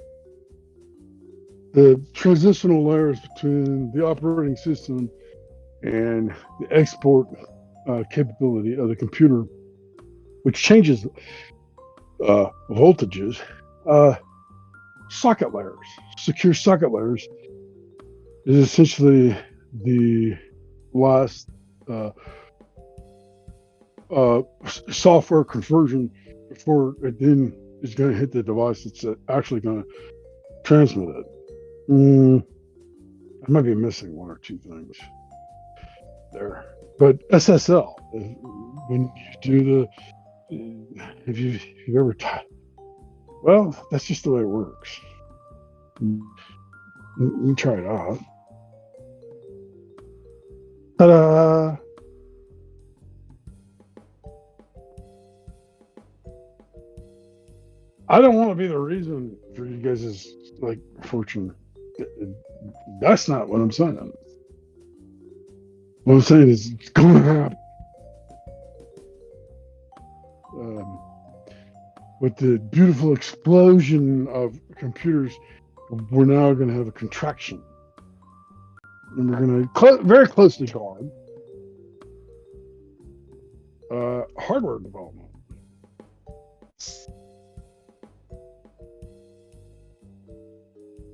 transitional layers between the operating system and the export capability of the computer, which changes voltages. Socket layers, secure socket layers, is essentially the last software conversion before it then is going to hit the device that's actually going to transmit it. I might be missing one or two things there, but SSL, when you do if you've ever well, that's just the way it works. You try it out. Ta-da! I don't want to be the reason for you guys' like fortune. That's not what I'm saying. What I'm saying is it's going to happen. With the beautiful explosion of computers, we're now going to have a contraction. And we're going to very closely guard hardware development.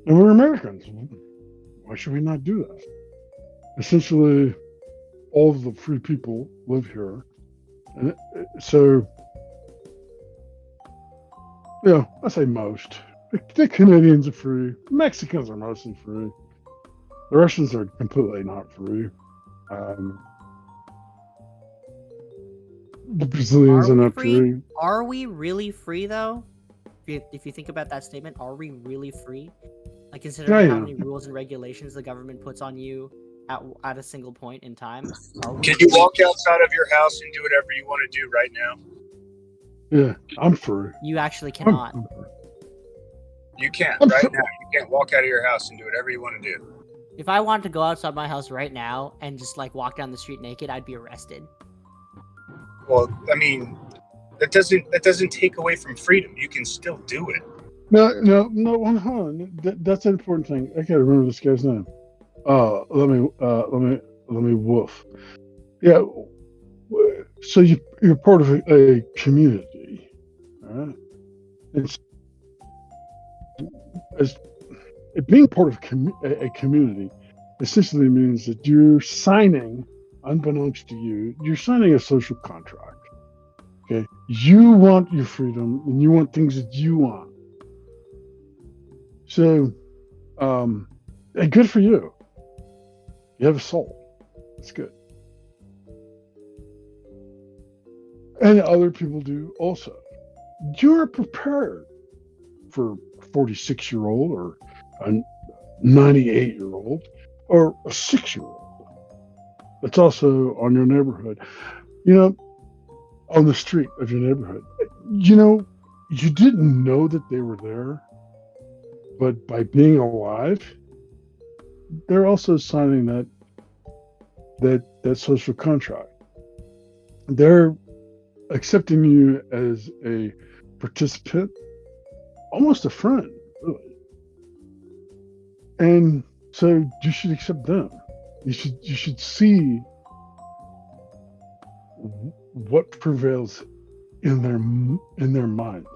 And we're Americans. Why should we not do that? Essentially, all of the free people live here. And so, yeah, I say most. The Canadians are free. Mexicans are mostly free. The Russians are completely not free. The Brazilians are not free. Are we really free, though? If you think about that statement, are we really free? Like, considering how many rules and regulations the government puts on you at a single point in time. Can you walk outside of your house and do whatever you want to do right now? Yeah, I'm free. You actually cannot. You can't right now. You can't walk out of your house and do whatever you want to do. If I wanted to go outside my house right now and just like walk down the street naked, I'd be arrested. Well, I mean, that doesn't take away from freedom. You can still do it. No, hold on. That's an important thing. I gotta remember this guy's name. Let me woof. Yeah. So you're part of a community, all right? It's as being part of a community essentially means that you're signing, unbeknownst to you, you're signing a social contract. Okay, you want your freedom and you want things that you want. So, and good for you. You have a soul. That's good. And other people do also. You're prepared for a 46-year-old or a 98-year-old or a 6-year-old. That's also on your neighborhood. On the street of your neighborhood. You didn't know that they were there, but by being alive, they're also signing that social contract. They're accepting you as a participant, almost a friend, really. And so you should accept them. You should see what prevails in their minds.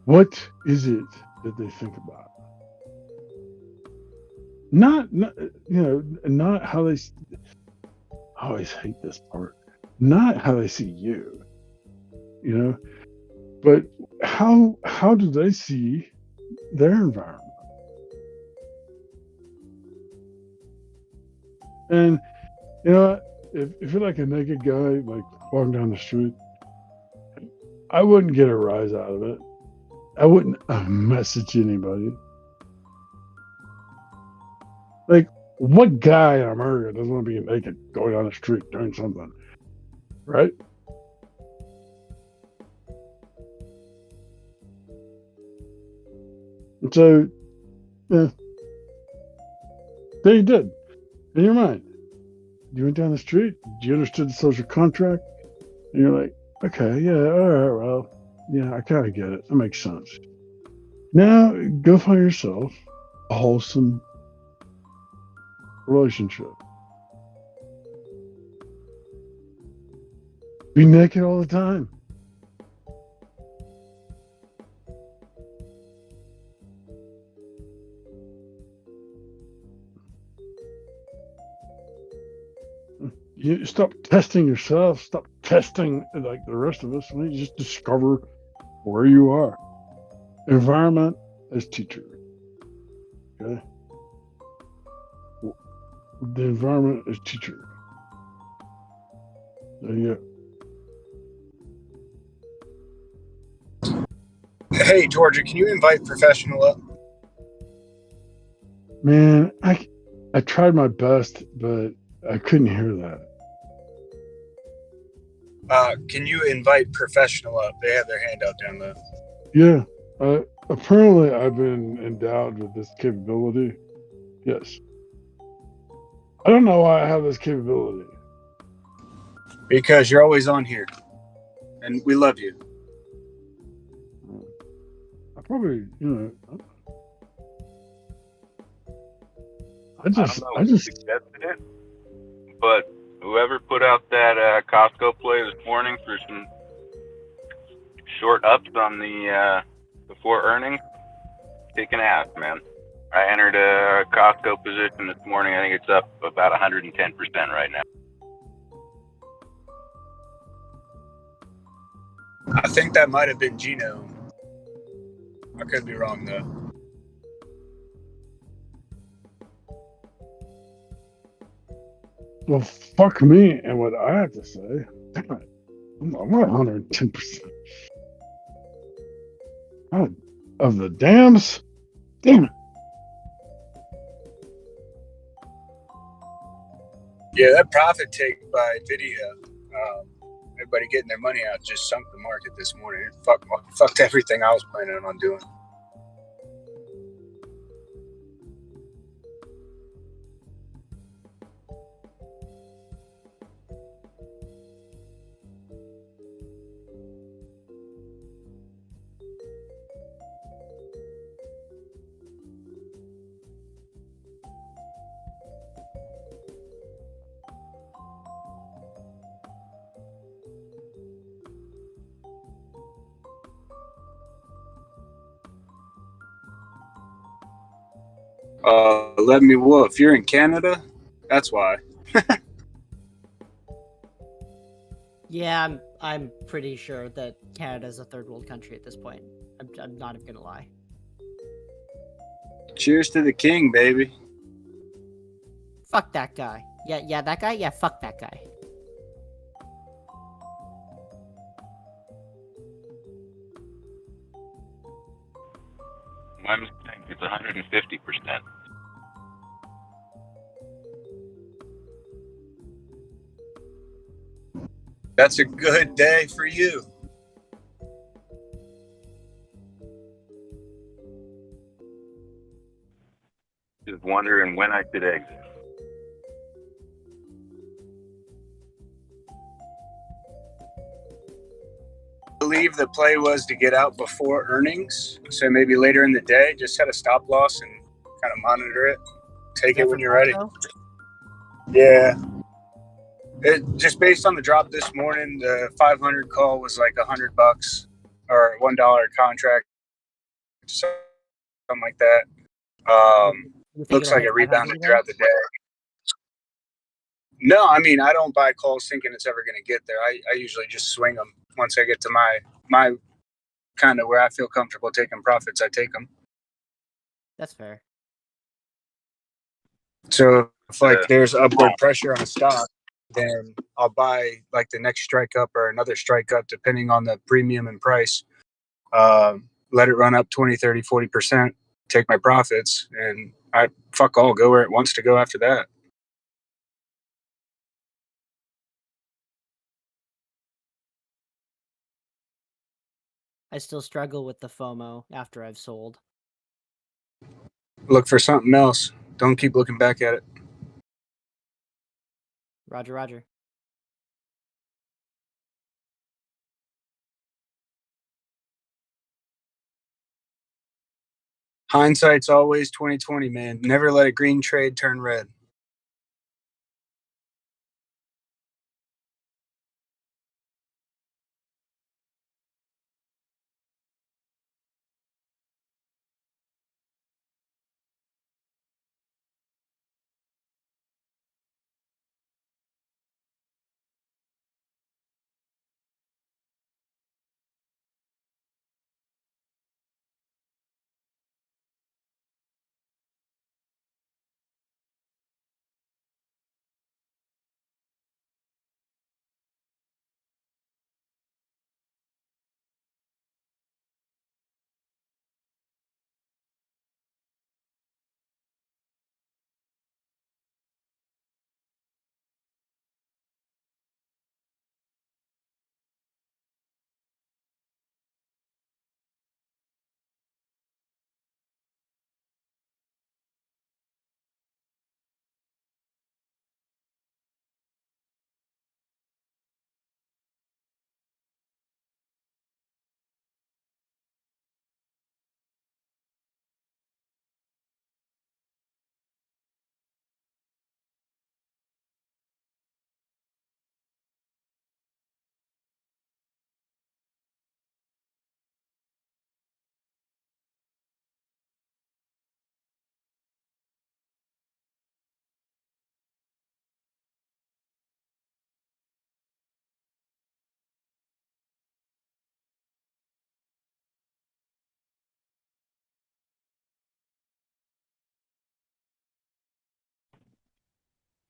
What is it that they think about? Not how they. I always hate this part. Not how they see you, but how do they see their environment? And if you're like a naked guy, like walking down the street, I wouldn't get a rise out of it. I wouldn't message anybody. Like, what guy in America doesn't want to be naked going down the street doing something, right? And so, yeah, they did. In your mind, you went down the street, you understood the social contract, and you're like, okay, yeah, all right, well, yeah, I kind of get it. That makes sense. Now, go find yourself a wholesome relationship. Be naked all the time. You stop testing yourself, stop testing like the rest of us. You just discover where you are. Environment as teacher. Okay? The environment as teacher. There you go. Hey, Georgia, can you invite Professional up? Man, I tried my best, but I couldn't hear that. Can you invite Professional up? They have their hand out down there. Yeah. Apparently, I've been endowed with this capability. Yes. I don't know why I have this capability. Because you're always on here. And we love you. I probably, I just suggested it, but whoever put out that Costco play this morning for some short ups on the before earnings, kicking ass, man. I entered a Costco position this morning. I think it's up about 110% right now. I think that might have been Gino. I could be wrong though. Well, fuck me and what I have to say. I'm 110%. God, of the dams? Damn it. Yeah, that profit take by NVDA, everybody getting their money out, just sunk the market this morning. It fucked everything I was planning on doing. Let me wolf. You're in Canada? That's why. Yeah, I'm pretty sure that Canada's a third world country at this point. I'm not even gonna lie. Cheers to the king, baby. Fuck that guy. Yeah, that guy? Yeah, fuck that guy. My mistake. It's 150%. That's a good day for you. Just wondering when I should exit. I believe the play was to get out before earnings, so maybe later in the day, just set a stop loss and kind of monitor it. Take it when you're ready. Yeah. Just based on the drop this morning, the 500 call was like $100 or $1 contract, something like that. Looks like it rebounded throughout the day. No, I mean, I don't buy calls thinking it's ever going to get there. I usually just swing them once I get to my kind of where I feel comfortable taking profits. I take them. That's fair. So if like there's upward pressure on a stock, then I'll buy like the next strike up or another strike up, depending on the premium and price. Let it run up 20, 30, 40%, take my profits, and I fuck all, go where it wants to go after that. I still struggle with the FOMO after I've sold. Look for something else. Don't keep looking back at it. Roger. Hindsight's always 20/20, man. Never let a green trade turn red.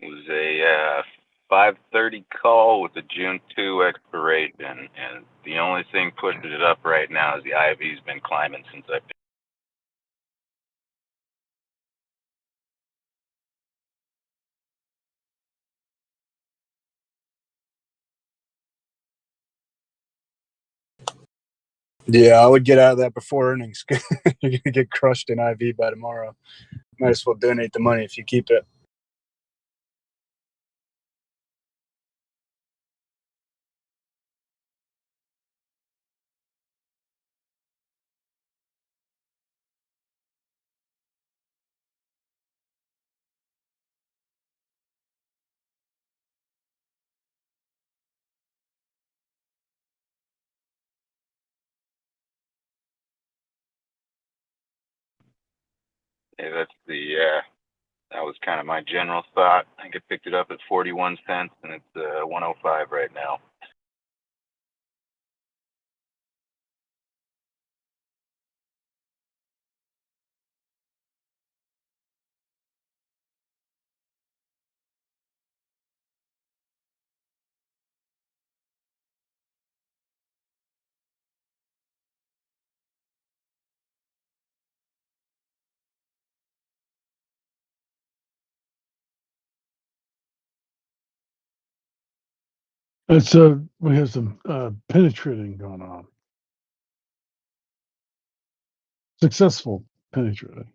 It was a 5:30 call with a June 2 expiration, and the only thing pushing it up right now is the IV's been climbing since I. Yeah, I would get out of that before earnings. You're going to get crushed in IV by tomorrow. Might as well donate the money if you keep it. Yeah, that's the that was kind of my general thought. I think I picked it up at 41 cents, and it's 105 right now. It's we have some penetrating going on. Successful penetrating.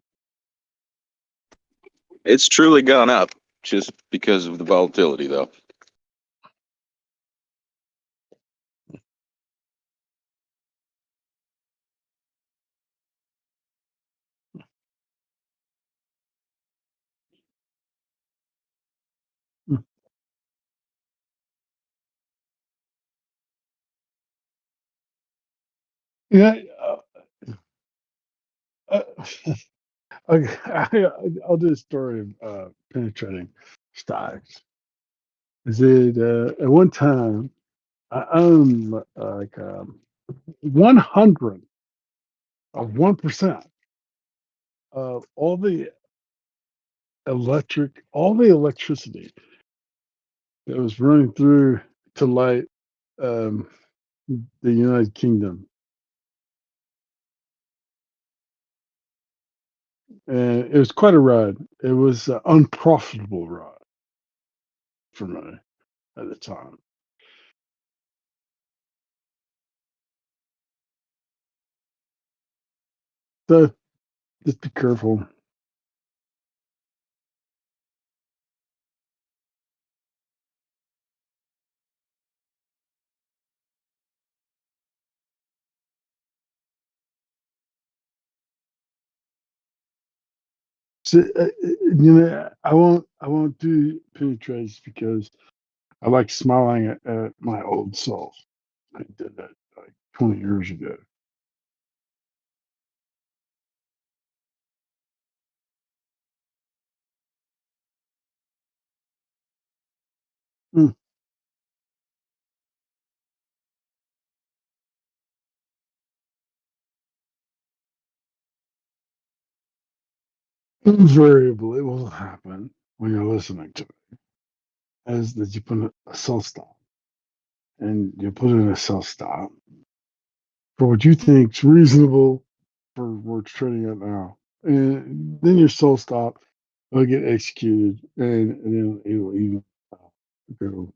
It's truly gone up just because of the volatility, though. Yeah. Okay, I'll do a story of penetrating stocks. Is it at one time I owned like 100 of 1% of all the electricity that was running through to light um, the United Kingdom. And it was quite a ride. It was an unprofitable ride for me at the time. So just be careful. So, I won't do penny trades because I like smiling at my old self. I did that like 20 years ago. Mm. Invariably, what will happen when you're listening to me is that you put a sell stop, and you put in a sell stop for what you think's reasonable for where it's trading at now, and then your sell stop will get executed, and then it'll even go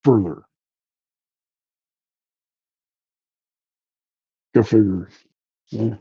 further. Go figure. Yeah.